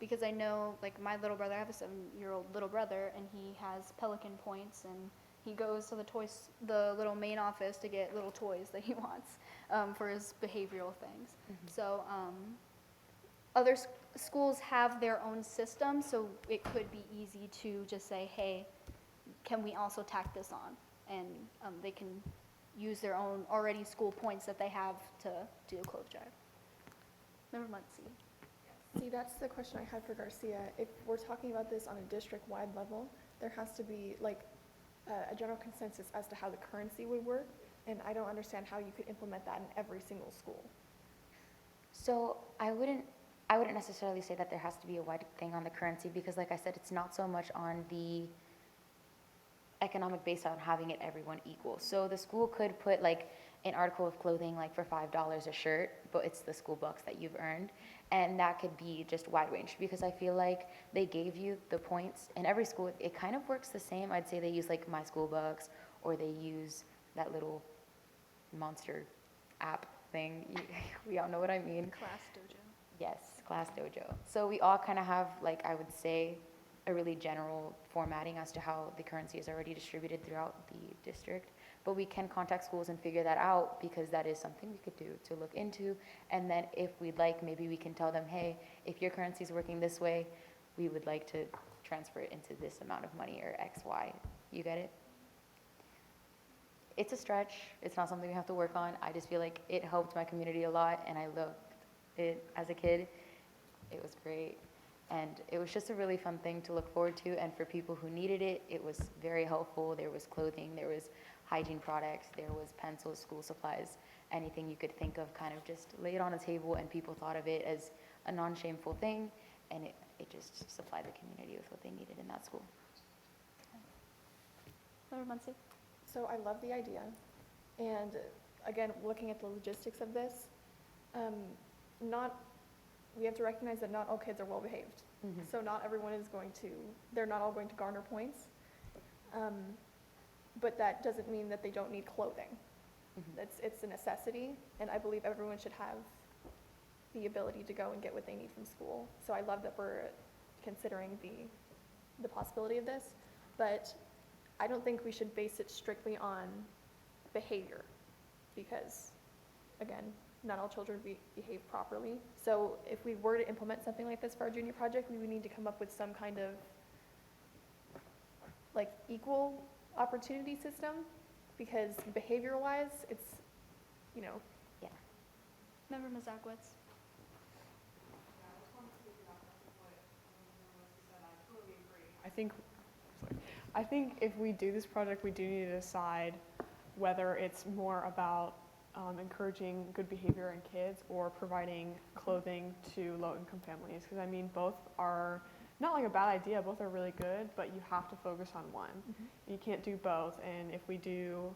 Because I know, my little brother, I have a 7-year-old little brother, and he has Pelican points, and he goes to the little main office to get little toys that he wants for his behavioral things. Mm-hmm. So other schools have their own system, so it could be easy to just say, hey, can we also tack this on? And they can use their own already school points that they have to do a clothes drive. Member Muncy. See, that's the question I had for Garcia. If we're talking about this on a district-wide level, there has to be a general consensus as to how the currency would work, and I don't understand how you could implement that in every single school. So I wouldn't necessarily say that there has to be a wide thing on the currency, because like I said, it's not so much on the economic base on having it everyone equal. So the school could put an article of clothing for $5 a shirt, but it's the school bucks that you've earned, and that could be just wide range, because I feel like they gave you the points in every school. It kind of works the same. I'd say they use My School Bucks, or they use that little monster app thing. We all know what I mean. Class Dojo. Yes, Class Dojo. So we all kind of have, I would say, a really general formatting as to how the currency is already distributed throughout the district. But we can contact schools and figure that out, because that is something we could do to look into. And then if we'd like, maybe we can tell them, hey, if your currency is working this way, we would like to transfer it into this amount of money, or X, Y. You get it? it's a stretch. It's not something we have to work on. I just feel like it helped my community a lot, and I loved it as a kid. It was great. And it was just a really fun thing to look forward to. And for people who needed it, it was very helpful. There was clothing, there was hygiene products, there was pencils, school supplies, anything you could think of, kind of just lay it on a table, and people thought of it as a non-shameful thing. And it just supplied the community with what they needed in that school. Member Muncy? So I love the idea. And again, looking at the logistics of this, we have to recognize that not all kids are well behaved. So not everyone is they're not all going to garner points. But that doesn't mean that they don't need clothing. It's a necessity, and I believe everyone should have the ability to go and get what they need from school. So I love that we're considering the possibility of this, but I don't think we should base it strictly on behavior, because again, not all children behave properly. So if we were to implement something like this for our junior project, we would need to come up with some kind of like equal opportunity system, because behavior-wise, it's, Yeah. Member Mazakowicz? I think if we do this project, we do need to decide whether it's more about encouraging good behavior in kids or providing clothing to low-income families. Because I mean, both are not like a bad idea, both are really good, but you have to focus on one. You can't do both. And if we do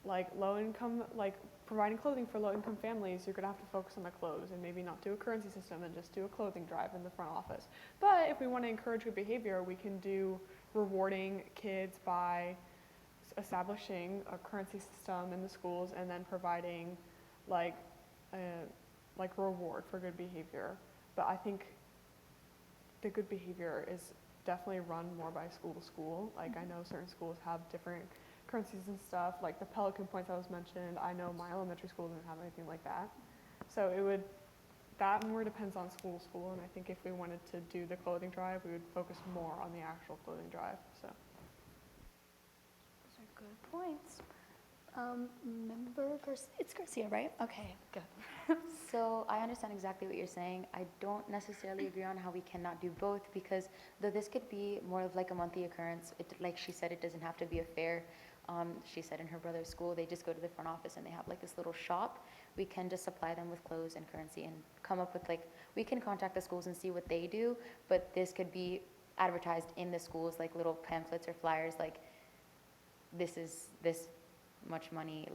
like low-income, like providing clothing for low-income families, you're gonna have to focus on the clothes and maybe not do a currency system and just do a clothing drive in the front office. But if we want to encourage good behavior, we can do rewarding kids by establishing a currency system in the schools and then providing like reward for good behavior. But I think the good behavior is definitely run more by school to school. Like I know certain schools have different currencies and stuff, like the Pelican points that was mentioned. I know my elementary school didn't have anything like that. So that more depends on school to school, and I think if we wanted to do the clothing drive, we would focus more on the actual clothing drive, so. Those are good points. Member Garcia, it's Garcia, right? Okay, good. So I understand exactly what you're saying. I don't necessarily agree on how we cannot do both, because though this could be more of like a monthly occurrence, like she said, it doesn't have to be a fair. She said in her brother's school, they just go to the front office and they have like this little shop. We can just supply them with clothes and currency and come up with we can contact the schools and see what they do, but this could be advertised in the schools, like little pamphlets or flyers, like this is this much money,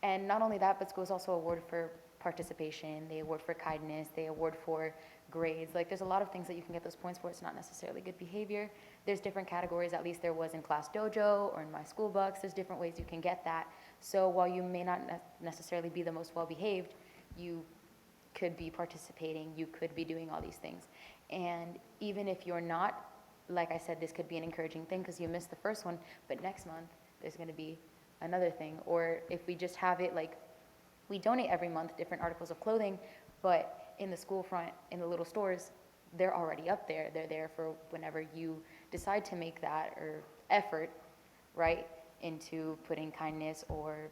and not only that, but schools also award for participation, they award for kindness, they award for grades. Like there's a lot of things that you can get those points for. It's not necessarily good behavior. There's different categories, at least there was in Class Dojo or in My School Bucks. There's different ways you can get that. So while you may not necessarily be the most well behaved, you could be participating, you could be doing all these things. And even if you're not, like I said, this could be an encouraging thing because you missed the first one, but next month there's going to be another thing. Or if we just have it like we donate every month different articles of clothing, but in the school front, in the little stores, they're already up there. They're there for whenever you decide to make that or effort, right, into putting kindness or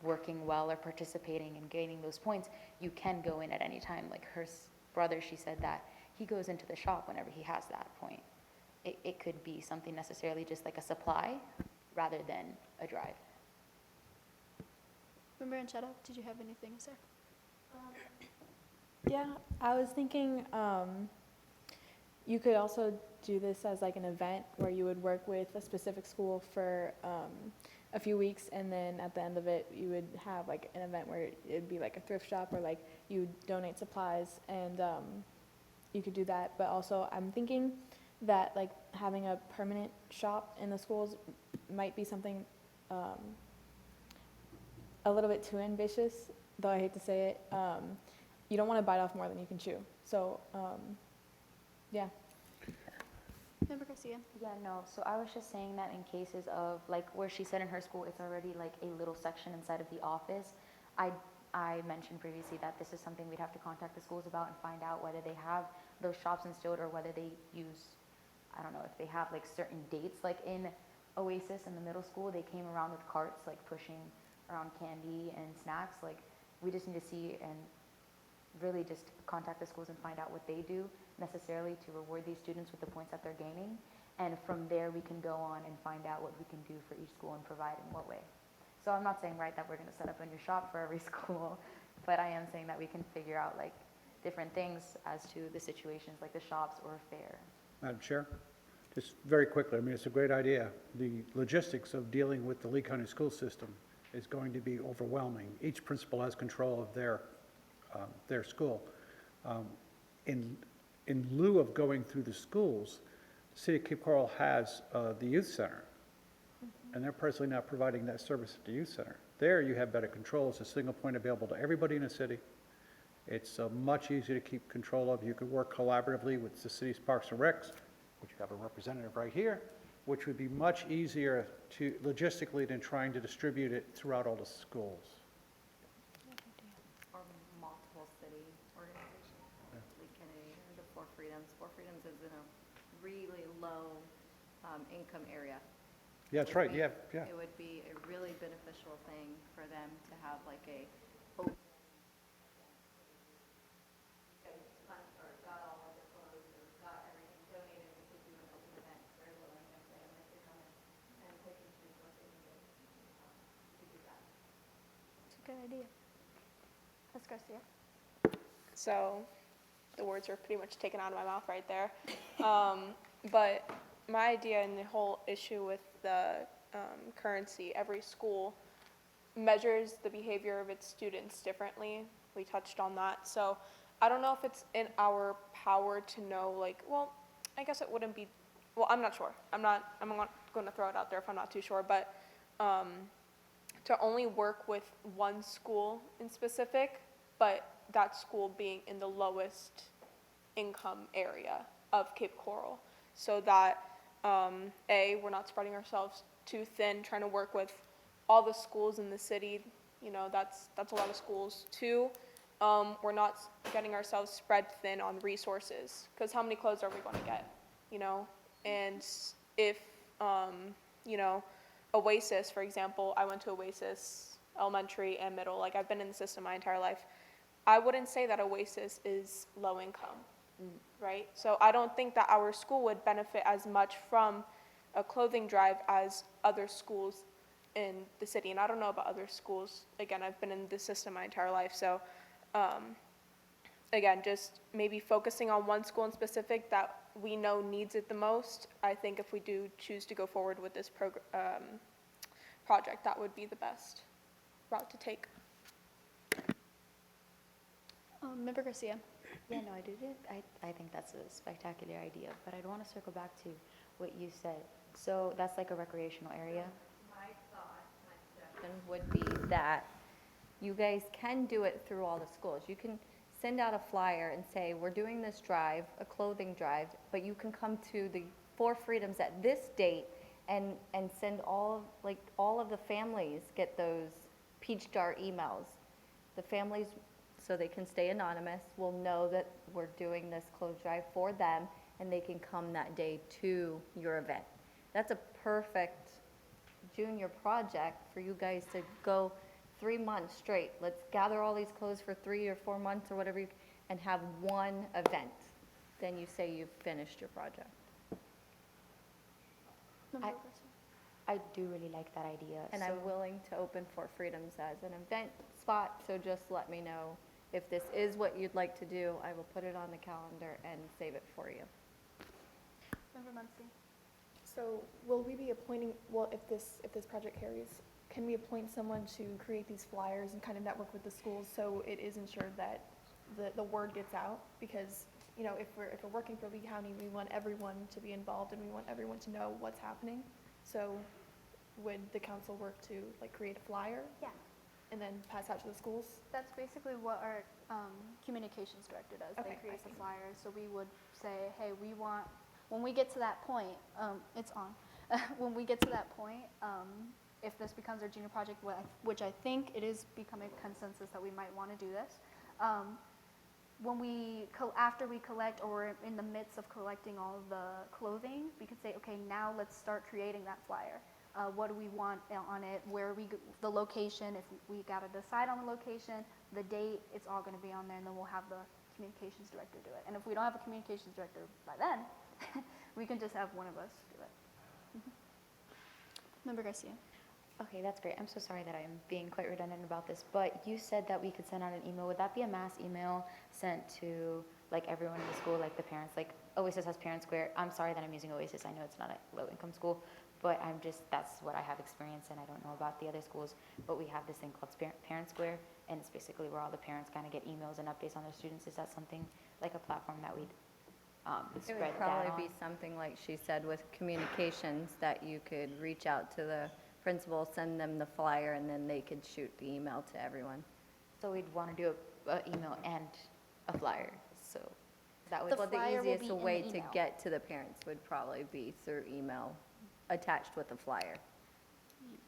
working well or participating and gaining those points. You can go in at any time. Like her brother, she said that he goes into the shop whenever he has that point. It could be something necessarily just like a supply rather than a drive. Member Anchetta, did you have anything to say? Yeah, I was thinking you could also do this as like an event where you would work with a specific school for a few weeks, and then at the end of it you would have like an event where it'd be like a thrift shop or like you donate supplies, and you could do that. But also I'm thinking that like having a permanent shop in the schools might be something a little bit too ambitious, though I hate to say it. You don't want to bite off more than you can chew. So, yeah. Member Garcia? Yeah, no, so I was just saying that in cases of, like, where she said in her school, it's already like a little section inside of the office. I mentioned previously that this is something we'd have to contact the schools about and find out whether they have those shops instilled or whether they use, I don't know, if they have like certain dates, like in Oasis in the middle school, they came around with carts, like pushing around candy and snacks. Like, we just need to see and really just contact the schools and find out what they do necessarily to reward these students with the points that they're gaining. And from there, we can go on and find out what we can do for each school and provide in what way. So I'm not saying, right, that we're going to set up a new shop for every school, but I am saying that we can figure out like different things as to the situations like the shops or a fair. Madam Chair, just very quickly, I mean, it's a great idea. The logistics of dealing with the Lee County school system is going to be overwhelming. Each principal has control of their school. In lieu of going through the schools, the City of Cape Coral has the youth center, and they're presently not providing that service at the youth center. There, you have better control. It's a single point available to everybody in the city. It's much easier to keep control of. You could work collaboratively with the city's Parks and Recs, which you have a representative right here, which would be much easier to logistically than trying to distribute it throughout all the schools. Or multiple city organizations, Lee Kennedy, or the Four Freedoms. Four Freedoms is in a really low income area. Yeah, that's right, yeah. It would be a really beneficial thing for them to have like a open. Got all of the clothes or got everything donated, we could do an open event for a low income family to come in and pick and choose what they needed to do that. It's a good idea. Ms. Garcia? So the words were pretty much taken out of my mouth right there. But my idea and the whole issue with the currency, every school measures the behavior of its students differently. We touched on that. So I don't know if it's in our power to know, like, well, I guess it wouldn't be, well, I'm not sure. I'm not going to throw it out there if I'm not too sure, but to only work with one school in specific, but that school being in the lowest income area of Cape Coral, so that we're not spreading ourselves too thin, trying to work with all the schools in the city. You know, that's a lot of schools. Two, we're not getting ourselves spread thin on resources, because how many clothes are we going to get, you know? And if, you know, Oasis, for example, I went to Oasis elementary and middle, like I've been in the system my entire life. I wouldn't say that Oasis is low income, right? So I don't think that our school would benefit as much from a clothing drive as other schools in the city. And I don't know about other schools. Again, I've been in the system my entire life. So again, just maybe focusing on one school in specific that we know needs it the most. I think if we do choose to go forward with this project, that would be the best route to take. Member Garcia? Yeah, no, I think that's a spectacular idea, but I'd want to circle back to what you said. So that's like a recreational area? My thought, my suggestion would be that you guys can do it through all the schools. You can send out a flyer and say, we're doing this drive, a clothing drive, but you can come to the Four Freedoms at this date and send all of the families get those Peach Jar emails. The families, so they can stay anonymous, will know that we're doing this clothes drive for them, and they can come that day to your event. That's a perfect junior project for you guys to go 3 months straight. Let's gather all these clothes for 3 or 4 months or whatever, and have one event. Then you say you've finished your project. Member I- Garcia? I do really like that idea. And I'm willing to open Four Freedoms as an event spot, so just let me know if this is what you'd like to do. I will put it on the calendar and save it for you. Member Muncy? So will we be appointing, well, if this project carries, can we appoint someone to create these flyers and kind of network with the schools so it is ensured that the word gets out? Because, you know, if we're working for Lee County, we want everyone to be involved and we want everyone to know what's happening. So would the council work to like create a flyer? Yeah. And then pass out to the schools? That's basically what our communications director does. Okay, They create I the see. flyers. So we would say, hey, we want, when we get to that point, it's on. When we get to that point, if this becomes our junior project, which I think it is becoming a consensus that we might want to do this, when after we collect or in the midst of collecting all of the clothing, we could say, okay, now let's start creating that flyer. What do we want on it? The location, if we got to decide on the location, the date, it's all going to be on there, and then we'll have the communications director do it. And if we don't have a communications director by then, we can just have one of us do it. Member Garcia. Okay, that's great. I'm so sorry that I'm being quite redundant about this, but you said that we could send out an email. Would that be a mass email sent to like everyone in the school, like the parents? Like Oasis has Parent Square. I'm sorry that I'm using Oasis. I know it's not a low-income school, but that's what I have experience in. I don't know about the other schools, but we have this thing called Parent Square, and it's basically where all the parents kind of get emails and updates on their students. Is that something like a platform that we'd It spread would that probably on? be something like she said with communications, that you could reach out to the principal, send them the flyer, and then they could shoot the email to everyone. So we'd want to do an email and a flyer. So that would. The Well, the flyer will be easiest in the way to email. get to the parents would probably be through email attached with the flyer.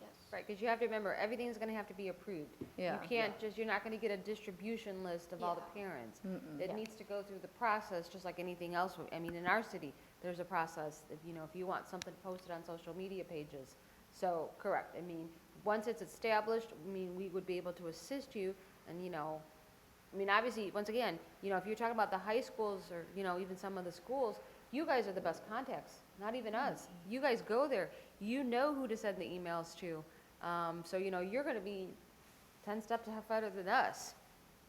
Yes. Right, because you have to remember, everything's gonna have to be approved. Yeah. You can't you're not gonna get a distribution list of all the parents. It needs to go through the process, just like anything else. I mean, in our city, there's a process, if you want something posted on social media pages. So, correct, I mean, once it's established, we would be able to assist you, and, obviously, once again, if you're talking about the high schools or, even some of the schools, you guys are the best contacts, not even us. You guys go there. You know who to send the emails to. So, you're going to be 10 steps ahead than us.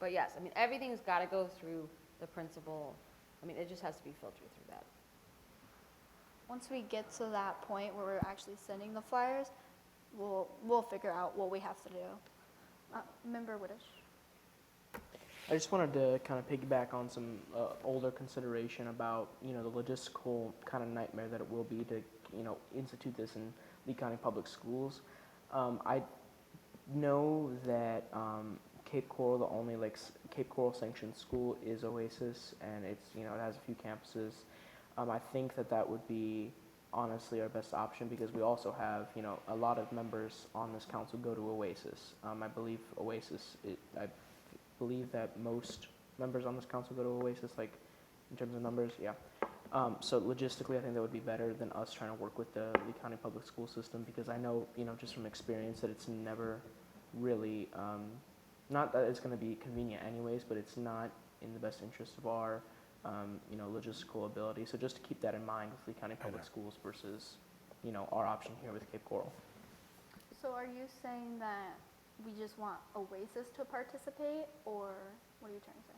But yes, everything's got to go through the principal. It just has to be filtered through that. Once we get to that point where we're actually sending the flyers, we'll figure out what we have to do. Member Whitish. I just wanted to kind of piggyback on some older consideration about, the logistical kind of nightmare that it will be to, institute this in Lee County Public Schools. I know that Cape Coral, the only Cape Coral sanctioned school is Oasis, and it's, it has a few campuses. I think that would be honestly our best option, because we also have, a lot of members on this council go to Oasis. I believe I believe that most members on this council go to Oasis, like in terms of numbers, yeah. So logistically, I think that would be better than us trying to work with the Lee County Public School System, because I know, just from experience, that it's never really, not that it's going to be convenient anyways, but it's not in the best interest of our logistical ability. So just to keep that in mind with Lee County Public Schools versus, our option here with Cape Coral. So are you saying that we just want Oasis to participate, or what are you trying to say?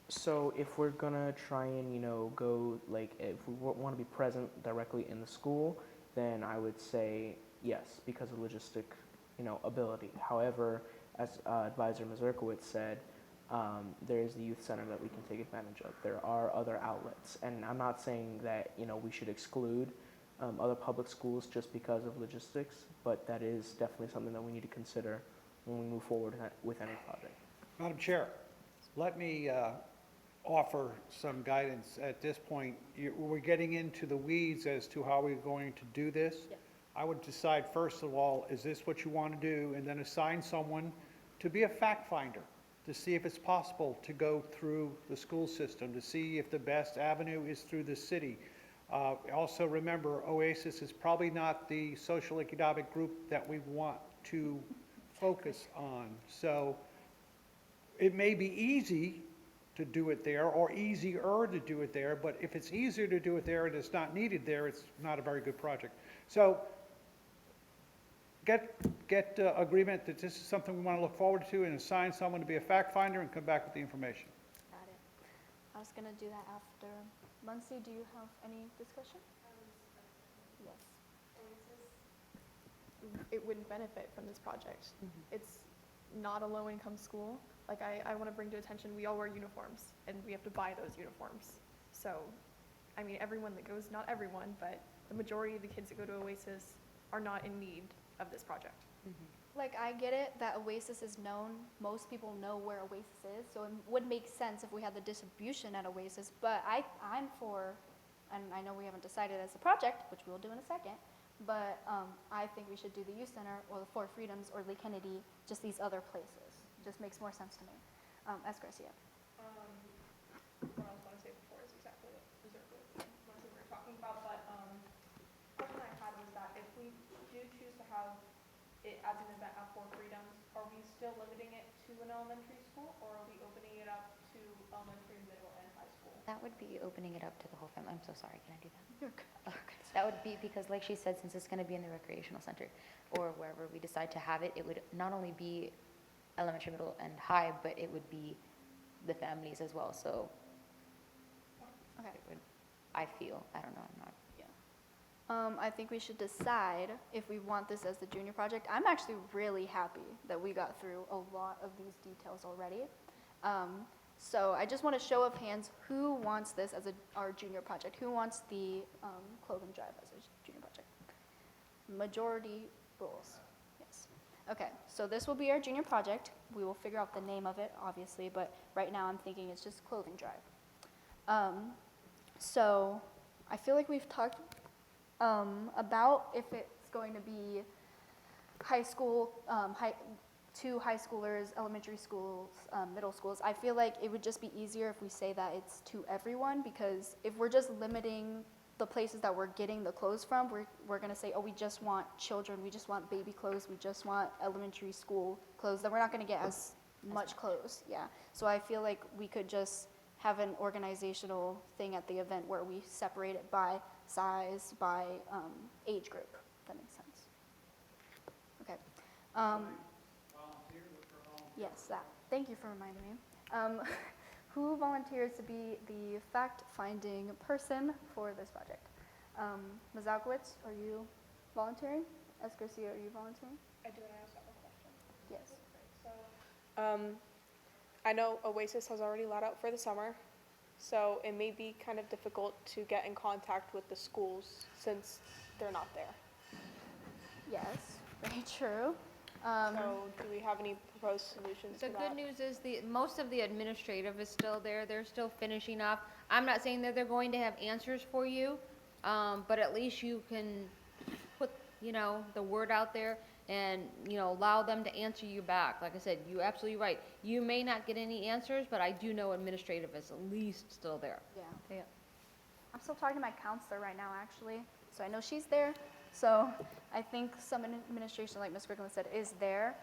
So if we're gonna try and, go, if we want to be present directly in the school, then I would say yes, because of logistic, ability. However, as Advisor Mazurkowitz said, there is the youth center that we can take advantage of. There are other outlets, and I'm not saying that we should exclude other public schools just because of logistics, but that is definitely something that we need to consider when we move forward with any project. Madam Chair, let me offer some guidance at this point. We're getting into the weeds as to how we're going to do this. Yeah. I would decide, first of all, is this what you want to do? And then assign someone to be a fact finder, to see if it's possible to go through the school system, to see if the best avenue is through the city. Also remember, Oasis is probably not the social economic group that we want to focus on. So it may be easy to do it there, or easier to do it there, but if it's easier to do it there and it's not needed there, it's not a very good project. So get agreement that this is something we want to look forward to, and assign someone to be a fact finder and come back with the information. Got it. I was gonna do that after. Muncie, do you have any discussion? Yes. It wouldn't benefit from this project. It's not a low-income school. Like, I want to bring to attention, we all wear uniforms, and we have to buy those uniforms. So, everyone that goes, not everyone, but the majority of the kids that go to Oasis are not in need of this project. I get it that Oasis is known. Most people know where Oasis is, so it would make sense if we had the distribution at Oasis. But I'm for, and I know we haven't decided as a project, which we'll do in a second, but I think we should do the Youth Center or the Four Freedoms or Lee Kennedy, just these other places. Just makes more sense to me. S. Garcia. have it as an event at Fort Freedoms, are we still limiting it to an elementary school, or are we opening it up to elementary, middle, and high school? That would be opening it up to the whole family. I'm so sorry, can I do that? Okay. That would be, because like she said, since it's gonna be in the recreational center, or wherever we decide to have it, it would not only be elementary, middle, and high, but it would be the families as well, so. Okay. It would, I feel, I don't know, I'm not. I think we should decide if we want this as the junior project. I'm actually really happy that we got through a lot of these details already. So I just want a show of hands, who wants this as our junior project? Who wants the clothing drive as a junior project? Majority rules, yes. Okay, so this will be our junior project. We will figure out the name of it, obviously, but right now I'm thinking it's just clothing drive. So I feel like we've talked about if it's going to be high school, to high schoolers, elementary schools, middle schools. I feel like it would just be easier if we say that it's to everyone, because if we're just limiting the places that we're getting the clothes from, we're going to say, oh, we just want children, we just want baby clothes, we just want elementary school clothes, then we're not going to get as much clothes. Yeah. So I feel like we could just have an organizational thing at the event where we separate it by size, by age group, if that makes sense. Okay. Yes, that. Thank you for reminding me. Who volunteers to be the fact-finding person for this project? Ms. Alkowitz, are you volunteering? S. Garcia, are you volunteering? I do, and I also have a question. Yes. So, I know Oasis has already let out for the summer, so it may be kind of difficult to get in contact with the schools since they're not there. Yes, very true. So do we have any proposed solutions The to that? good news is most of the administrative is still there. They're still finishing up. I'm not saying that they're going to have answers for you, but at least you can put, the word out there and, allow them to answer you back. Like I said, you're absolutely right. You may not get any answers, but I do know administrative is at least still there. Yeah. I'm still talking to my counselor right now, actually, so I know she's there. So I think some administration, like Ms. Strickland said, is there.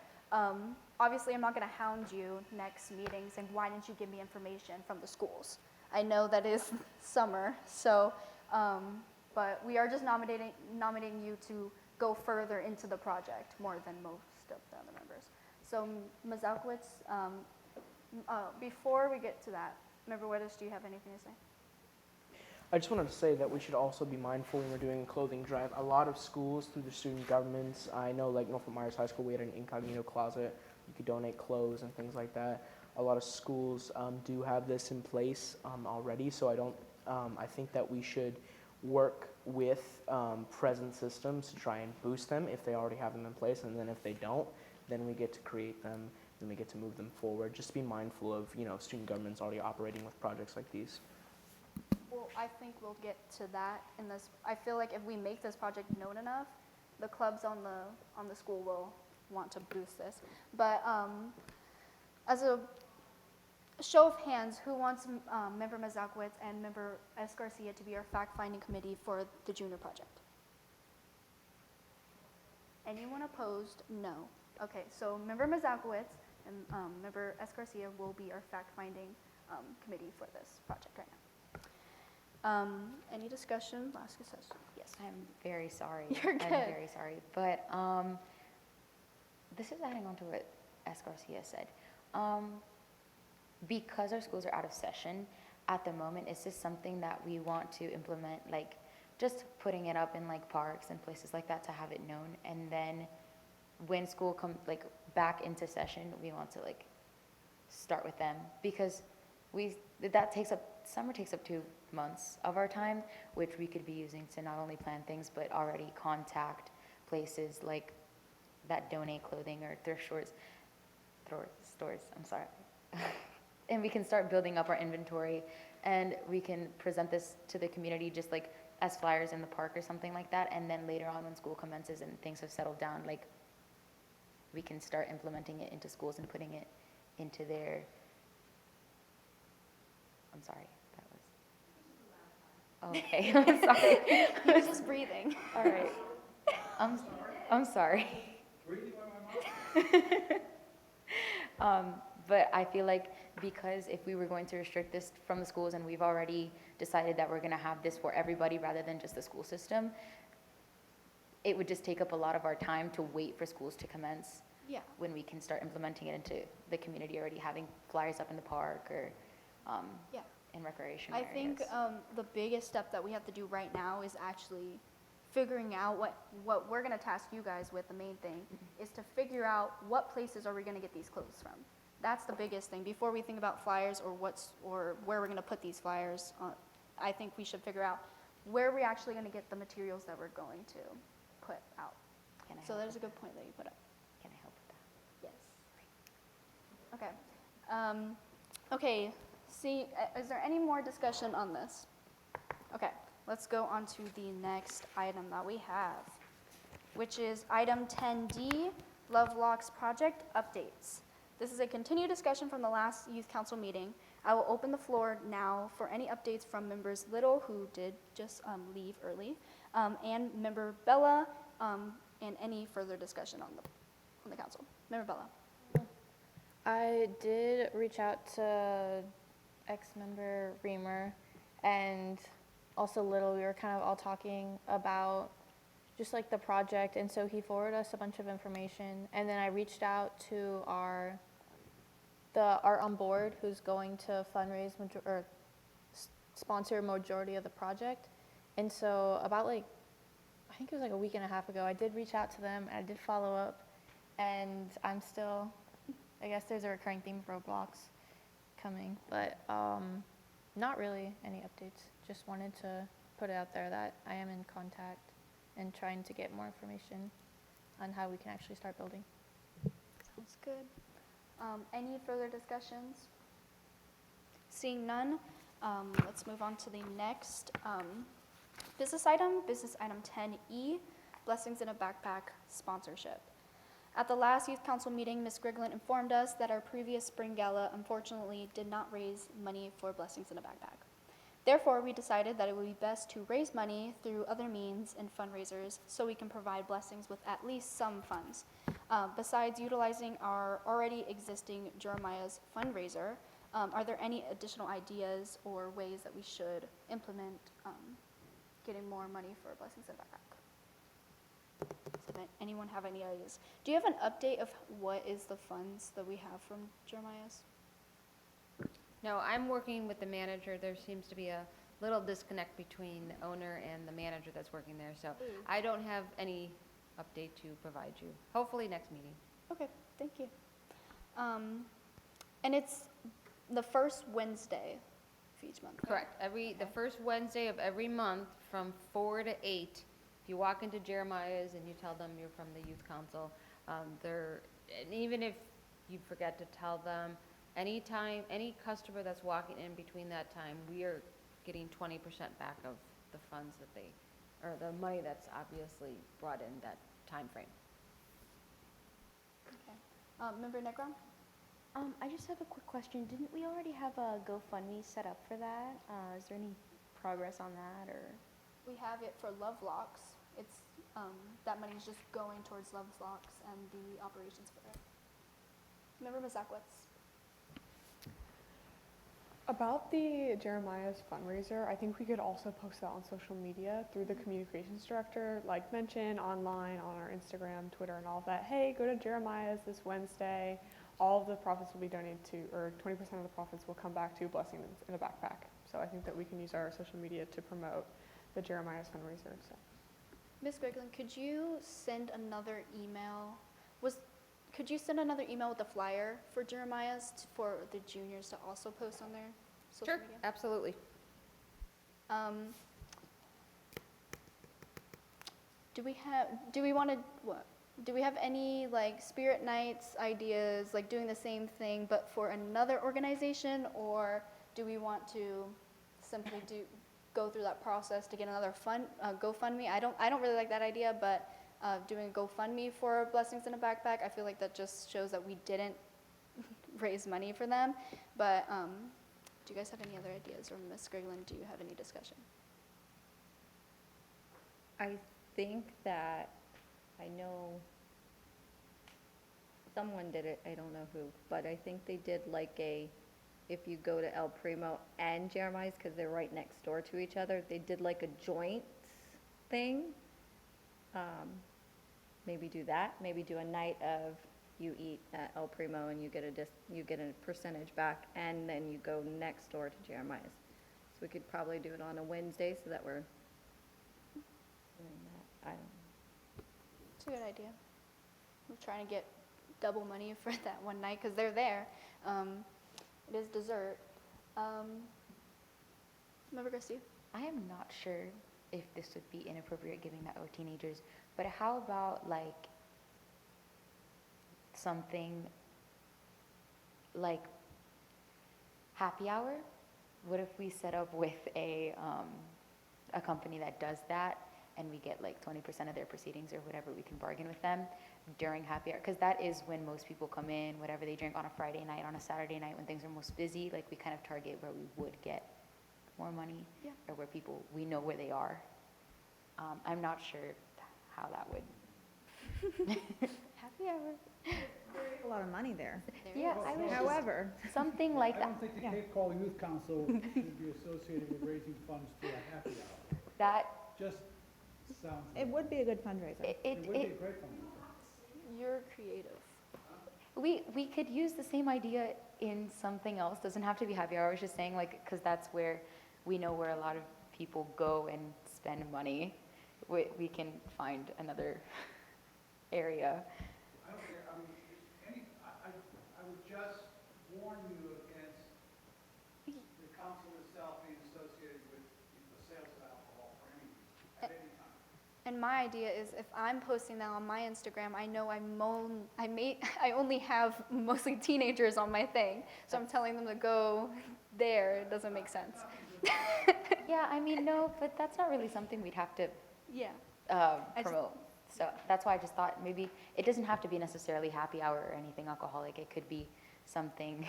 Obviously, I'm not going to hound you next meeting saying, why didn't you give me information from the schools? I know that is summer, so, but we are just nominating you to go further into the project more than most of the other members. So Ms. Alkowitz, before we get to that, Member Weddish, do you have anything to say? I just wanted to say that we should also be mindful when we're doing a clothing drive. A lot of schools, through the student governments, I know like Norfolk Myers High School, we had an incognito closet. You could donate clothes and things like that. A lot of schools do have this in place already, so I think that we should work with present systems to try and boost them if they already have them in place, and then if they don't, then we get to create them, then we get to move them forward. Just be mindful of, student governments already operating with projects like these. Well, I think we'll get to that in this. I feel like if we make this project known enough, the clubs on the school will want to boost this. But as a show of hands, who wants Member Mazakowicz and Member S. Garcia to be our fact-finding committee for the junior project? Anyone opposed? No. Okay, so Member Mazakowicz and Member S. Garcia will be our fact-finding committee for this project right now. Any discussion? Last discussion. Yes. I'm very sorry. You're good. I'm very sorry, but this is adding on to what S. Garcia said. Because our schools are out of session at the moment, is this something that we want to implement, like just putting it up in like parks and places like that to have it known, and then when school comes like back into session, we want to like start with them, because summer takes up 2 months of our time, which we could be using to not only plan things, but already contact places like that donate clothing or thrift stores, I'm sorry. And we can start building up our inventory, and we can present this to the community just like as flyers in the park or something like that, and then later on when school commences and things have settled down, like we can start implementing it into schools and putting it into their, I'm sorry, that was, okay, I'm sorry. He was just breathing. All right. I'm sorry. But I feel like because if we were going to restrict this from the schools and we've already decided that we're going to have this for everybody rather than just the school system, it would just take up a lot of our time to wait for schools to commence Yeah. when we can start implementing it into the community, already having flyers up in the park or Yeah. in recreation I areas. think the biggest step that we have to do right now is actually figuring out what we're going to task you guys with. The main thing is to figure out what places are we going to get these clothes from. That's the biggest thing. Before we think about flyers or where we're going to put these flyers, I think we should figure out where we're actually going to get the materials that we're going to put out. Can I So help that is a with good point that you put up. Can I help with that? Yes. Okay. Okay. See, is there any more discussion on this? Okay. Let's go on to the next item that we have, which is item 10D, Lovelocks project updates. This is a continued discussion from the last youth council meeting. I will open the floor now for any updates from members Little, who did just leave early, and member Bella, and any further discussion on the council. Member Bella. I did reach out to ex-member Reamer and also Little. We were kind of all talking about just like the project, and so he forwarded us a bunch of information. And then I reached out to the Art on Board, who's going to fundraise sponsor majority of the project. And so about I think it was like a week and a half ago, I did reach out to them and I did follow up, and I'm still, I guess there's a recurring theme of roadblocks coming, but not really any updates. Just wanted to put it out there that I am in contact and trying to get more information on how we can actually start building. Sounds good. Any further discussions? Seeing none, let's move on to the next business item 10E, Blessings in a Backpack sponsorship. At the last youth council meeting, Ms. Grigland informed us that our previous spring gala unfortunately did not raise money for Blessings in a Backpack. Therefore, we decided that it would be best to raise money through other means and fundraisers so we can provide Blessings with at least some funds. Besides utilizing our already existing Jeremiah's fundraiser, are there any additional ideas or ways that we should implement getting more money for Blessings in a Backpack? Does anyone have any ideas? Do you have an update of what is the funds that we have from Jeremiah's? No, I'm working with the manager. There seems to be a little disconnect between the owner and the manager that's working there. So I don't have any update to provide you. Hopefully next meeting. Okay, thank you. And it's the first Wednesday of each month. Correct. The first Wednesday of every month from 4 to 8. If you walk into Jeremiah's and you tell them you're from the youth council, and even if you forget to tell them, anytime, any customer that's walking in between that time, we are getting 20% back of the funds that or the money that's obviously brought in that time frame. Okay. Member Negron? I just have a quick question. Didn't we already have a GoFundMe set up for that? Is there any progress on that, or? We have it for Lovelocks. It's, that money is just going towards Lovelocks and the operations for it. Member Mazakowitz? About the Jeremiah's fundraiser, I think we could also post that on social media through the communications director, like mention online on our Instagram, Twitter, and all of that. Hey, go to Jeremiah's this Wednesday. All of the profits will be donated to, or 20% of the profits will come back to Blessings in a Backpack. So I think that we can use our social media to promote the Jeremiah's fundraiser. So. Ms. Grigland, could you send another email? Could you send another email with the flyer for Jeremiah's for the juniors to also post on their social media? Absolutely. Do we have any like spirit nights ideas, like doing the same thing but for another organization, or do we want to simply go through that process to get another GoFundMe? I don't really like that idea, but doing a GoFundMe for Blessings in a Backpack, I feel like that just shows that we didn't raise money for them. But do you guys have any other ideas? Or Ms. Grigland, do you have any discussion? I think that I know someone did it, I don't know who, but I think they did like if you go to El Primo and Jeremiah's, because they're right next door to each other, they did like a joint thing. Maybe do that, maybe do a night of you eat at El Primo and you get a percentage back, and then you go next door to Jeremiah's. So we could probably do it on a Wednesday so that we're doing that, I don't know. It's a good idea. I'm trying to get double money for that one night because they're there. It is dessert. Member Garcia? I am not sure if this would be inappropriate giving that to teenagers, but how about like something like happy hour? What if we set up with a company that does that, and we get like 20% of their proceedings or whatever, we can bargain with them during happy hour? Because that is when most people come in, whatever they drink on a Friday night, on a Saturday night when things are most busy, like we kind of target where we would get more money, Yeah. or where people, we know where they are. I'm not sure how that would. Happy hour. A lot of money there. Yeah, I was However, something like I that. don't think the Yeah. Cape Coral Youth Council should be associated with raising funds for a happy hour. That Just sounds. it would be a good fundraiser. It would be a great fundraiser. You're creative. we could use the same idea in something else. Doesn't have to be happy hour. I was just saying, like, because that's where we know where a lot of people go and spend money. We can find another area. I don't care, I mean, I would just warn you against the council itself being associated with the sales of alcohol for any, at any time. And my idea is if I'm posting that on my Instagram, I know I only have mostly teenagers on my thing. So I'm telling them to go there. It doesn't make sense. Yeah, I mean, no, but that's not really something we'd have to Yeah. just- promote. So that's why I just thought maybe it doesn't have to be necessarily happy hour or anything alcoholic. It could be something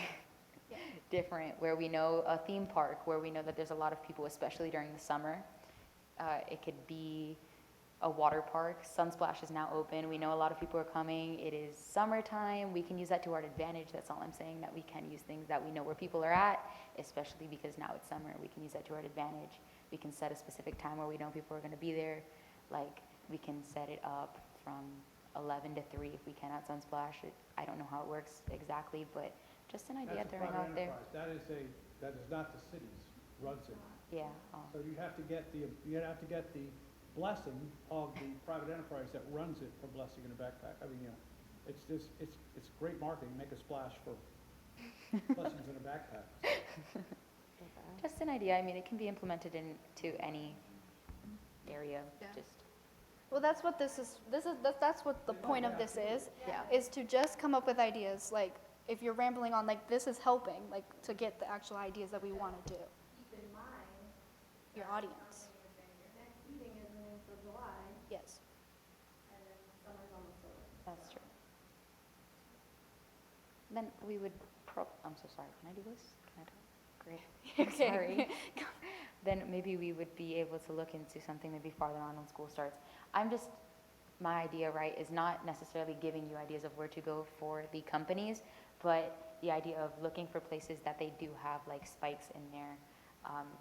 Yeah. different, where we know a theme park, where we know that there's a lot of people, especially during the summer. It could be a water park. Sunsplash is now open. We know a lot of people are coming. It is summertime. We can use that to our advantage. That's all I'm saying, that we can use things that we know where people are at, especially because now it's summer. We can use that to our advantage. We can set a specific time where we know people are going to be there. Like, we can set it up from 11 to 3 if we can at Sunsplash. I don't know how it works exactly, but just an idea That's a throwing private out there. enterprise. That is not the city's, runs it. Yeah. So you have to get the blessing of the private enterprise that runs it for Blessing in a Backpack. I mean, you know, it's just, it's great marketing, make a splash for Blessings in a Backpack. Just an idea. I mean, it can be implemented into any area. Yeah. Just Well, that's what this is. That's what the point of this is. Yeah. Is to just come up with ideas. Like if you're rambling on, like this is helping, like to get the actual ideas that we want to do. Keep in mind, Your audience. your next meeting isn't until July, Yes. and then summer's almost over. that's true. Then we would I'm so sorry. Can I do this? Can I talk? Great. I'm Okay. sorry. Then maybe we would be able to look into something maybe farther on when school starts. My idea, right, is not necessarily giving you ideas of where to go for the companies, but the idea of looking for places that they do have like spikes in their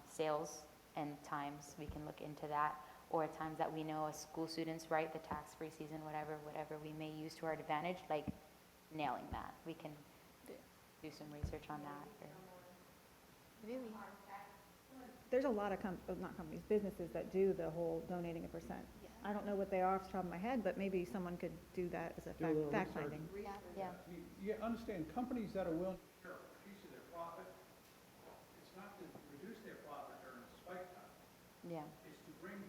sales and times. We can look into that. Or at times that we know as school students, right, the tax-free season, whatever we may use to our advantage, like nailing that. We can do some research on that. Really. There's a lot of not companies, businesses that do the whole donating a percent. Yeah. I don't know what they are off the top of my head, but maybe someone could do that as a Do a little fact research. finding. Yeah. You understand, companies that are willing to share a piece of their profit, it's not to reduce their profit during spike time, Yeah. it's to bring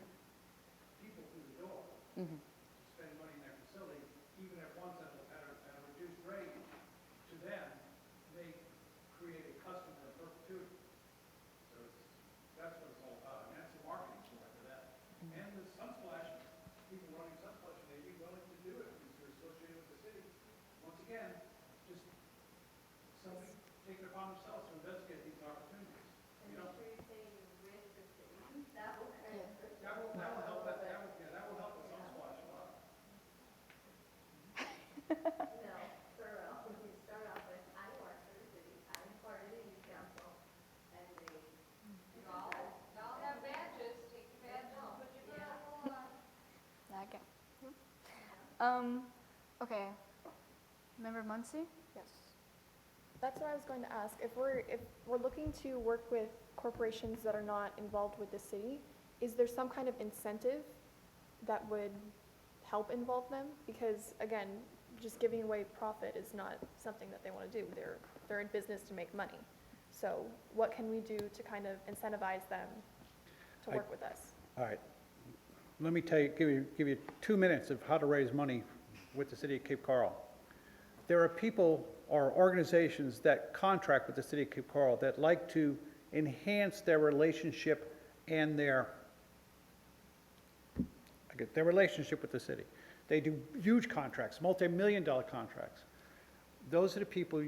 people through the door, Mm-hmm. spend money in their facility, even if once at a reduced rate, to them, they create a customer in perpetuity. So that's what it's all about, and that's the marketing for that. And the Sunsplash, people running Sunsplash may be willing to do it because they're associated with the city. Once again, just somebody take it upon themselves to investigate these opportunities. You know, that will help, that will help the Sunsplash a lot. Okay. Member Muncy? Yes. That's what I was going to ask. If we're looking to work with corporations that are not involved with the city, is there some kind of incentive that would help involve them? Because again, just giving away profit is not something that they want to do. They're in business to make money. So what can we do to kind of incentivize them to work with us? All right. Let me give you 2 minutes of how to raise money with the city of Cape Coral. There are people or organizations that contract with the city of Cape Coral that like to enhance their relationship and their relationship with the city. They do huge contracts, multi-million-dollar contracts. Those are the people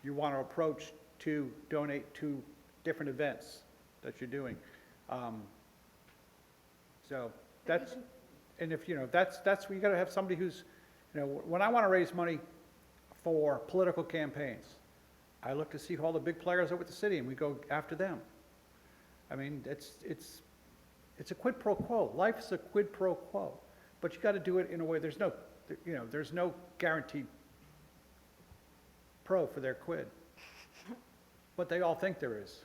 you want to approach to donate to different events that you're doing. So that's, and if, that's where you got to have somebody who's, when I want to raise money for political campaigns, I look to see who all the big players are with the city, and we go after them. I mean, it's a quid pro quo. Life is a quid pro quo, but you got to do it in a way. There's no guaranteed pro for their quid, but they all think there is.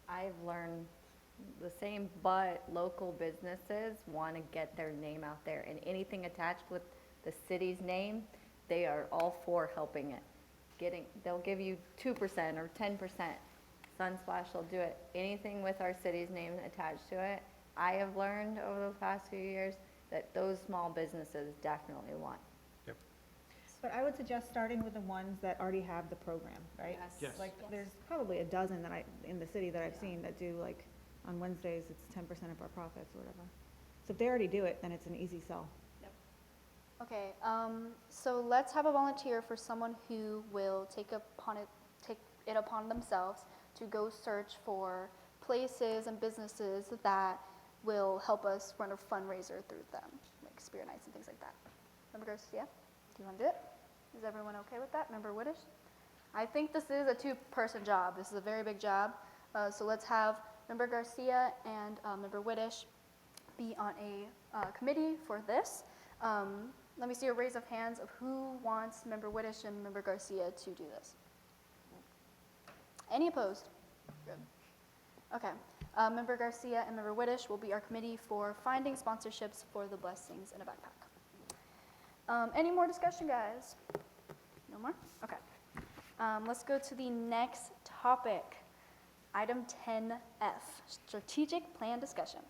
I've learned the same, but local businesses want to get their name out there, and anything attached with the city's name, they are all for helping it. They'll give you 2% or 10%. Sunsplash will do it. Anything with our city's name attached to it, I have learned over the past few years that those small businesses definitely want. But I would suggest starting with the ones that already have the program, right? Yes. Like, there's probably a dozen in the city that I've seen that do, like, on Wednesdays, it's 10% of our profits or whatever. So if they already do it, then it's an easy sell. Okay, so let's have a volunteer for someone who will take it upon themselves to go search for places and businesses that will help us run a fundraiser through them, like spirit nights and things like that. Member Garcia, do you want to do it? Is everyone okay with that? Member Woodish? I think this is a two-person job. This is a very big job. So let's have Member Garcia and Member Woodish be on a committee for this. Let me see a raise of hands of who wants Member Woodish and Member Garcia to do this. Any opposed? Good. Okay. Member Garcia and Member Woodish will be our committee for finding sponsorships for the Blessings in a Backpack. Any more discussion, guys? No more? Okay. Let's go to the next topic. Item 10F, strategic plan discussion.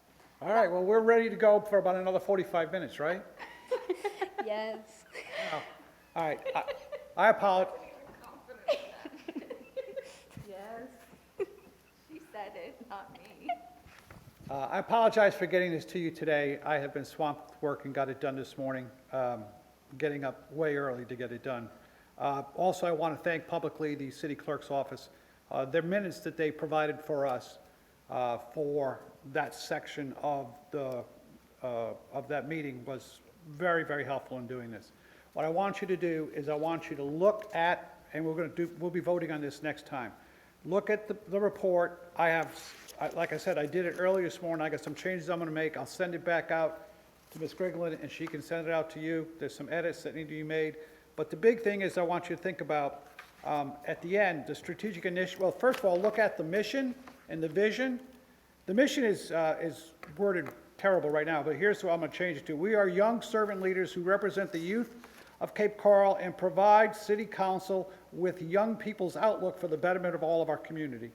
All right, well, we're ready to go for about another 45 minutes, right? Yes. All right, I apologize. Yes. She said it, not me. I apologize for getting this to you today. I have been swamped with work and got it done this morning, getting up way early to get it done. Also, I want to thank publicly the city clerk's office. Their minutes that they provided for us for that section of that meeting was very, very helpful in doing this. What I want you to do is I want you to look at, and we'll be voting on this next time. Look at the report. Like I said, I did it earlier this morning. I got some changes I'm going to make. I'll send it back out to Ms. Griglin, and she can send it out to you. There's some edits that need to be made. But the big thing is I want you to think about, at the end, the strategic initiative. Well, first of all, look at the mission and the vision. The mission is worded terrible right now, but here's what I'm going to change it to. We are young servant leaders who represent the youth of Cape Coral and provide City Council with young people's outlook for the betterment of all of our community.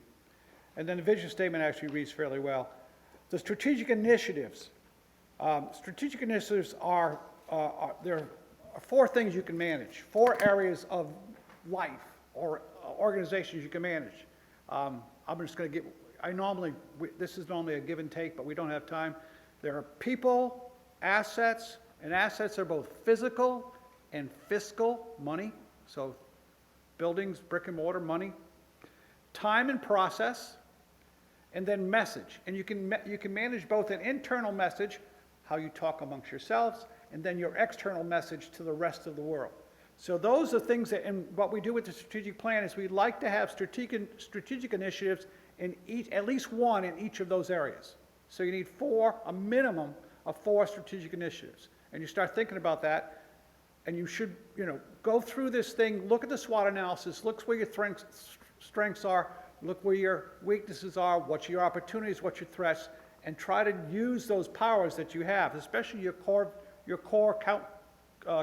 And then the vision statement actually reads fairly well. The strategic initiatives. Strategic initiatives are there are 4 things you can manage, 4 areas of life or organizations you can manage. I'm just going to this is normally a give and take, but we don't have time. There are people, assets, and assets are both physical and fiscal money, so buildings, brick and mortar money, time and process, and then message. And you can manage both an internal message, how you talk amongst yourselves, and then your external message to the rest of the world. So those are things that, and what we do with the strategic plan is we like to have strategic initiatives in at least one in each of those areas. So you need a minimum of 4 strategic initiatives. and you start thinking about that, and you should, go through this thing, look at the SWOT analysis, look where your strengths are, look where your weaknesses are, what's your opportunities, what's your threats, and try to use those powers that you have, especially your core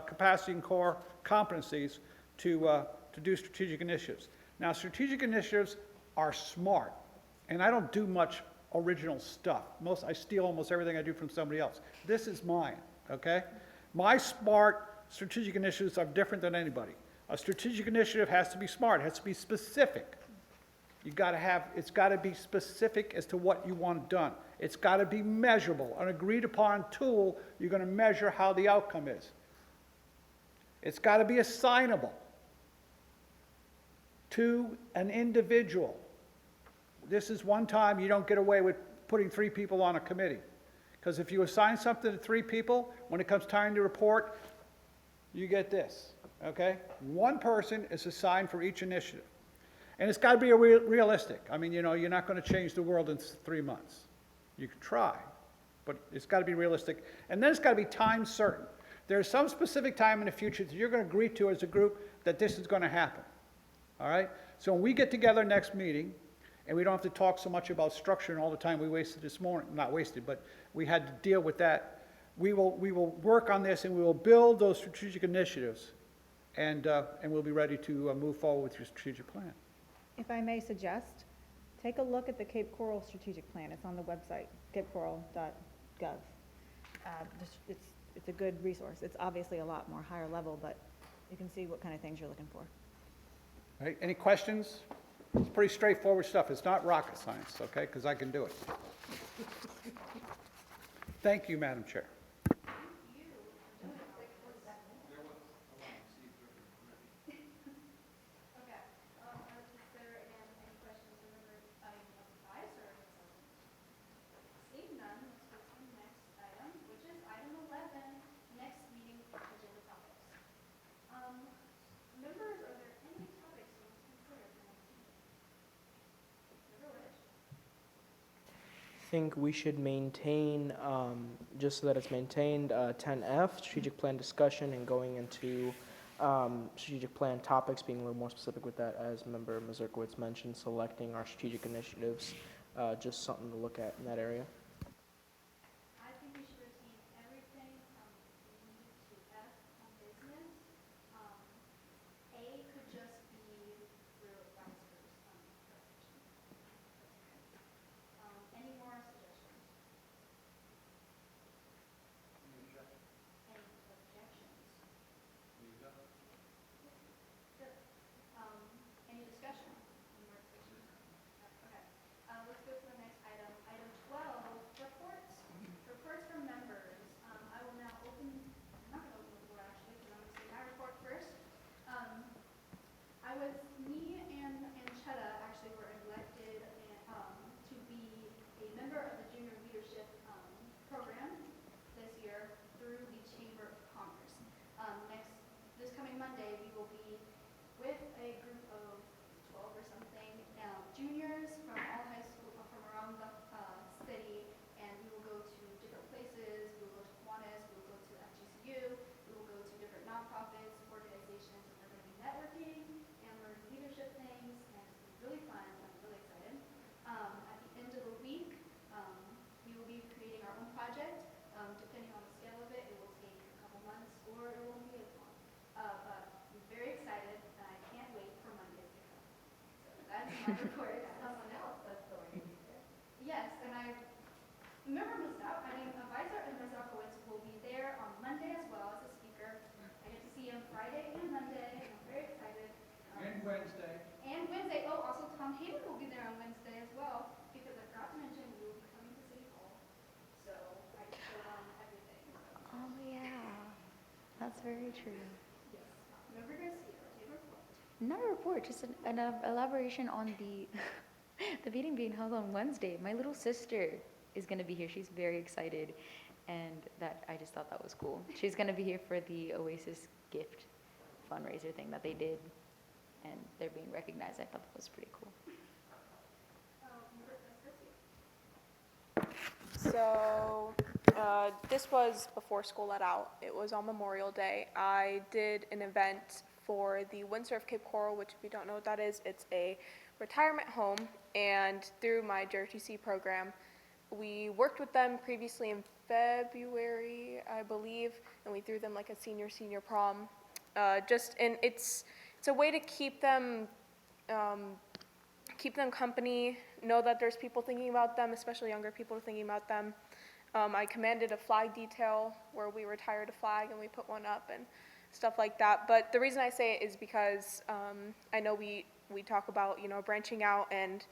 capacity and core competencies to do strategic initiatives. Now, strategic initiatives are smart, and I don't do much original stuff. I steal almost everything I do from somebody else. This is mine, okay? My smart strategic initiatives are different than anybody. A strategic initiative has to be smart, it has to be specific. It's got to be specific as to what you want done. It's got to be measurable, an agreed upon tool. You're going to measure how the outcome is. It's got to be assignable to an individual. This is one time you don't get away with putting 3 people on a committee. Because if you assign something to 3 people, when it comes time to report, you get this, okay? One person is assigned for each initiative. And it's got to be realistic. I mean, you're not going to change the world in 3 months. You can try, but it's got to be realistic. And then it's got to be time certain. There's some specific time in the future that you're going to agree to as a group that this is going to happen. All right? So when we get together next meeting, and we don't have to talk so much about structure and all the time we wasted this morning, not wasted, but we had to deal with that. We will work on this, and we will build those strategic initiatives, and we'll be ready to move forward with your strategic plan. If I may suggest, take a look at the Cape Coral Strategic Plan. It's on the website, capecoral.gov. It's a good resource. It's obviously a lot more higher level, but you can see what kind of things you're looking for. All right, any questions? It's pretty straightforward stuff. It's not rocket science, okay, because I can do it. Thank you, Madam Chair. I think we should maintain, just so that it's maintained, 10F, strategic plan discussion, and going into strategic plan topics, being a little more specific with that, as Member Mazurkiewicz mentioned, selecting our strategic initiatives, just something to look at in that area. I think we should retain everything from B to F on business. A could just be for advisors on preparation. Any more suggestions? Any objections? Good. Any discussion? Any more discussion? Okay. Let's go to the next item. Item 12, reports. Reports from members. I will now open, I'm not going to open the floor actually, because I'm going to say my report first. Me and Chetta actually were elected to be a member of the Junior Leadership Program this year through the Chamber of Commerce. This coming Monday, we will be with a group of 12 or something juniors from all high school, from around the city, and we will go to different places. We will go to Kiwanis, we will go to FGCU, we will go to different nonprofits, organizations, and we're going to be networking and learn leadership things, and it's really fun. I'm really excited. At the end of the week, we will be creating our own project. Depending on the scale of it, it will take a couple months or it won't be as long. But I'm very excited, and I can't wait for Monday to come. So that's my report. Someone else that's going to be there. Yes, and I remember Advisor and Mazurkiewicz will be there on Monday as well as a speaker. I get to see him Friday and Monday, and I'm very excited. And Wednesday. And Wednesday. Oh, also Tom Hayden will be there on Wednesday as well, because I forgot to mention we will be coming to City Hall. So I can show them everything. Oh, yeah. That's very true. Yes. Member Garcia, do you have a report? Not a report, just an elaboration on the the meeting being held on Wednesday. My little sister is going to be here. She's very excited, and I just thought that was cool. She's going to be here for the Oasis gift fundraiser thing that they did, and they're being recognized. I thought that was pretty cool. Member Garcia. So So this was before school let out. It was on Memorial Day. I did an event for the Windsurf Cape Coral, which if you don't know what that is, it's a retirement home. And through my JRTC program, we worked with them previously in February, I believe, and we threw them like a senior prom. And it's a way to keep them company, know that there's people thinking about them, especially younger people thinking about them. I commanded a flag detail where we retired a flag and we put one up and stuff like that. But the reason I say it is because I know we talk about, branching out, and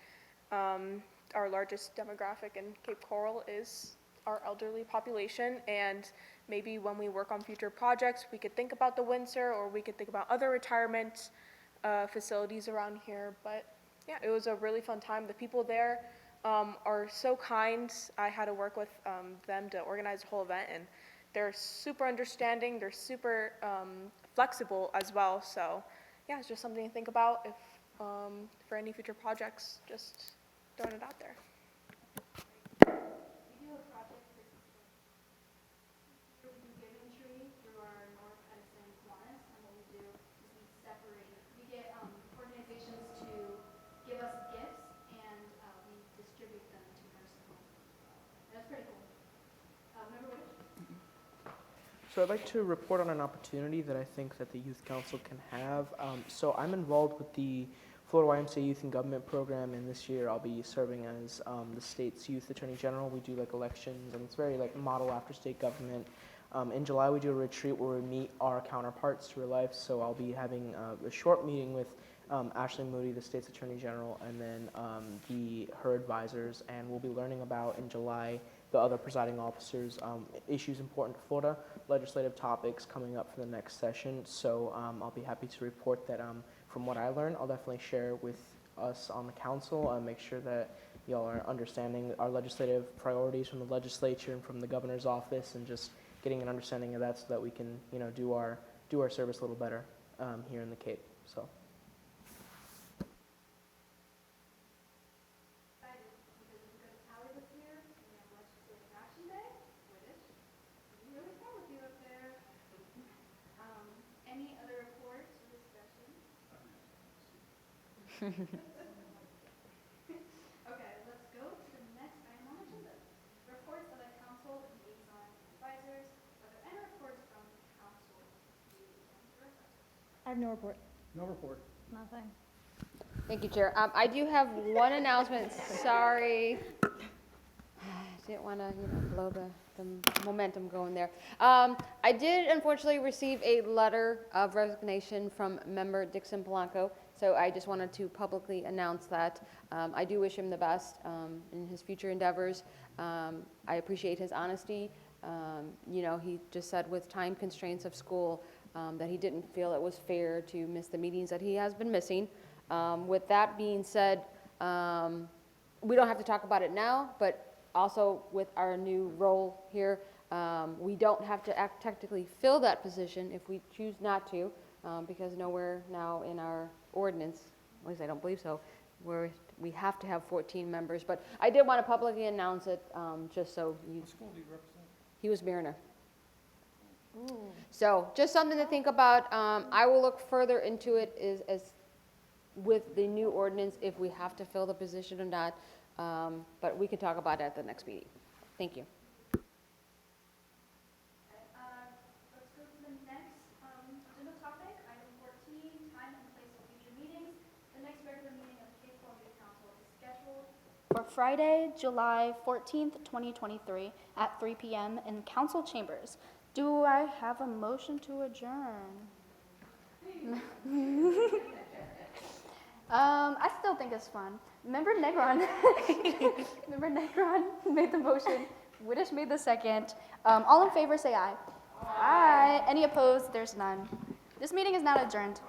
our largest demographic in Cape Coral is our elderly population, and maybe when we work on future projects, we could think about the Windsor, or we could think about other retirement facilities around here. But yeah, it was a really fun time. The people there are so kind. I had to work with them to organize the whole event, and they're super understanding. They're super flexible as well. So yeah, it's just something to think about if for any future projects, just throwing it out there. We do a project through Giving Tree through our North Edison Kiwanis, and what we do is we get organizations to give us gifts, and we distribute them to nursing homes. That's pretty cool. Member Wish? So I'd like to report on an opportunity that I think that the Youth Council can have. So I'm involved with the Florida YMCA Youth in Government program, and this year I'll be serving as the state's Youth Attorney General. We do like elections, and it's very like model after state government. In July we do a retreat where we meet our counterparts to real life, so I'll be having a short meeting with Ashley Moody, the state's Attorney General, and then her advisors, and we'll be learning about, in July, the other presiding officers, issues important to Florida, legislative topics coming up for the next session. So I'll be happy to report that from what I learned, I'll definitely share with us on the council, make sure that y'all are understanding our legislative priorities from the legislature and from the governor's office, and just getting an understanding of that so that we can, do our service a little better here in the Cape. So. Any other reports or discussion? Okay, let's go to the next item on the agenda. Reports of the council liaison advisors. Are there any reports from council liaison advisors? I have no report. No report. Nothing. Thank you, Chair. I do have one announcement. Sorry. Didn't want to, blow the momentum going there. I did unfortunately receive a letter of resignation from member Dixon Polanco, so I just wanted to publicly announce that. I do wish him the best in his future endeavors. I appreciate his honesty. He just said with time constraints of school that he didn't feel it was fair to miss the meetings that he has been missing. With that being said, we don't have to talk about it now, but also with our new role here, we don't have to technically fill that position if we choose not to, because nowhere now in our ordinance, at least I don't believe so, where we have to have 14 members. But I did want to publicly announce it, just so you. What school do you represent? He was Mariner. So just something to think about. I will look further into it as with the new ordinance if we have to fill the position or not. But we can talk about it at the next meeting. Thank you. Let's go to the next agenda topic, item 14, time and place of future meetings. The next regular meeting of the Cape Coral Youth Council is scheduled For Friday, July 14th, 2023 at 3 p.m. in council chambers. Do I have a motion to adjourn? I still think it's fun. Member Negron made the motion. Widish made the second. All in favor say aye. Aye. Any opposed? There's none. This meeting is now adjourned.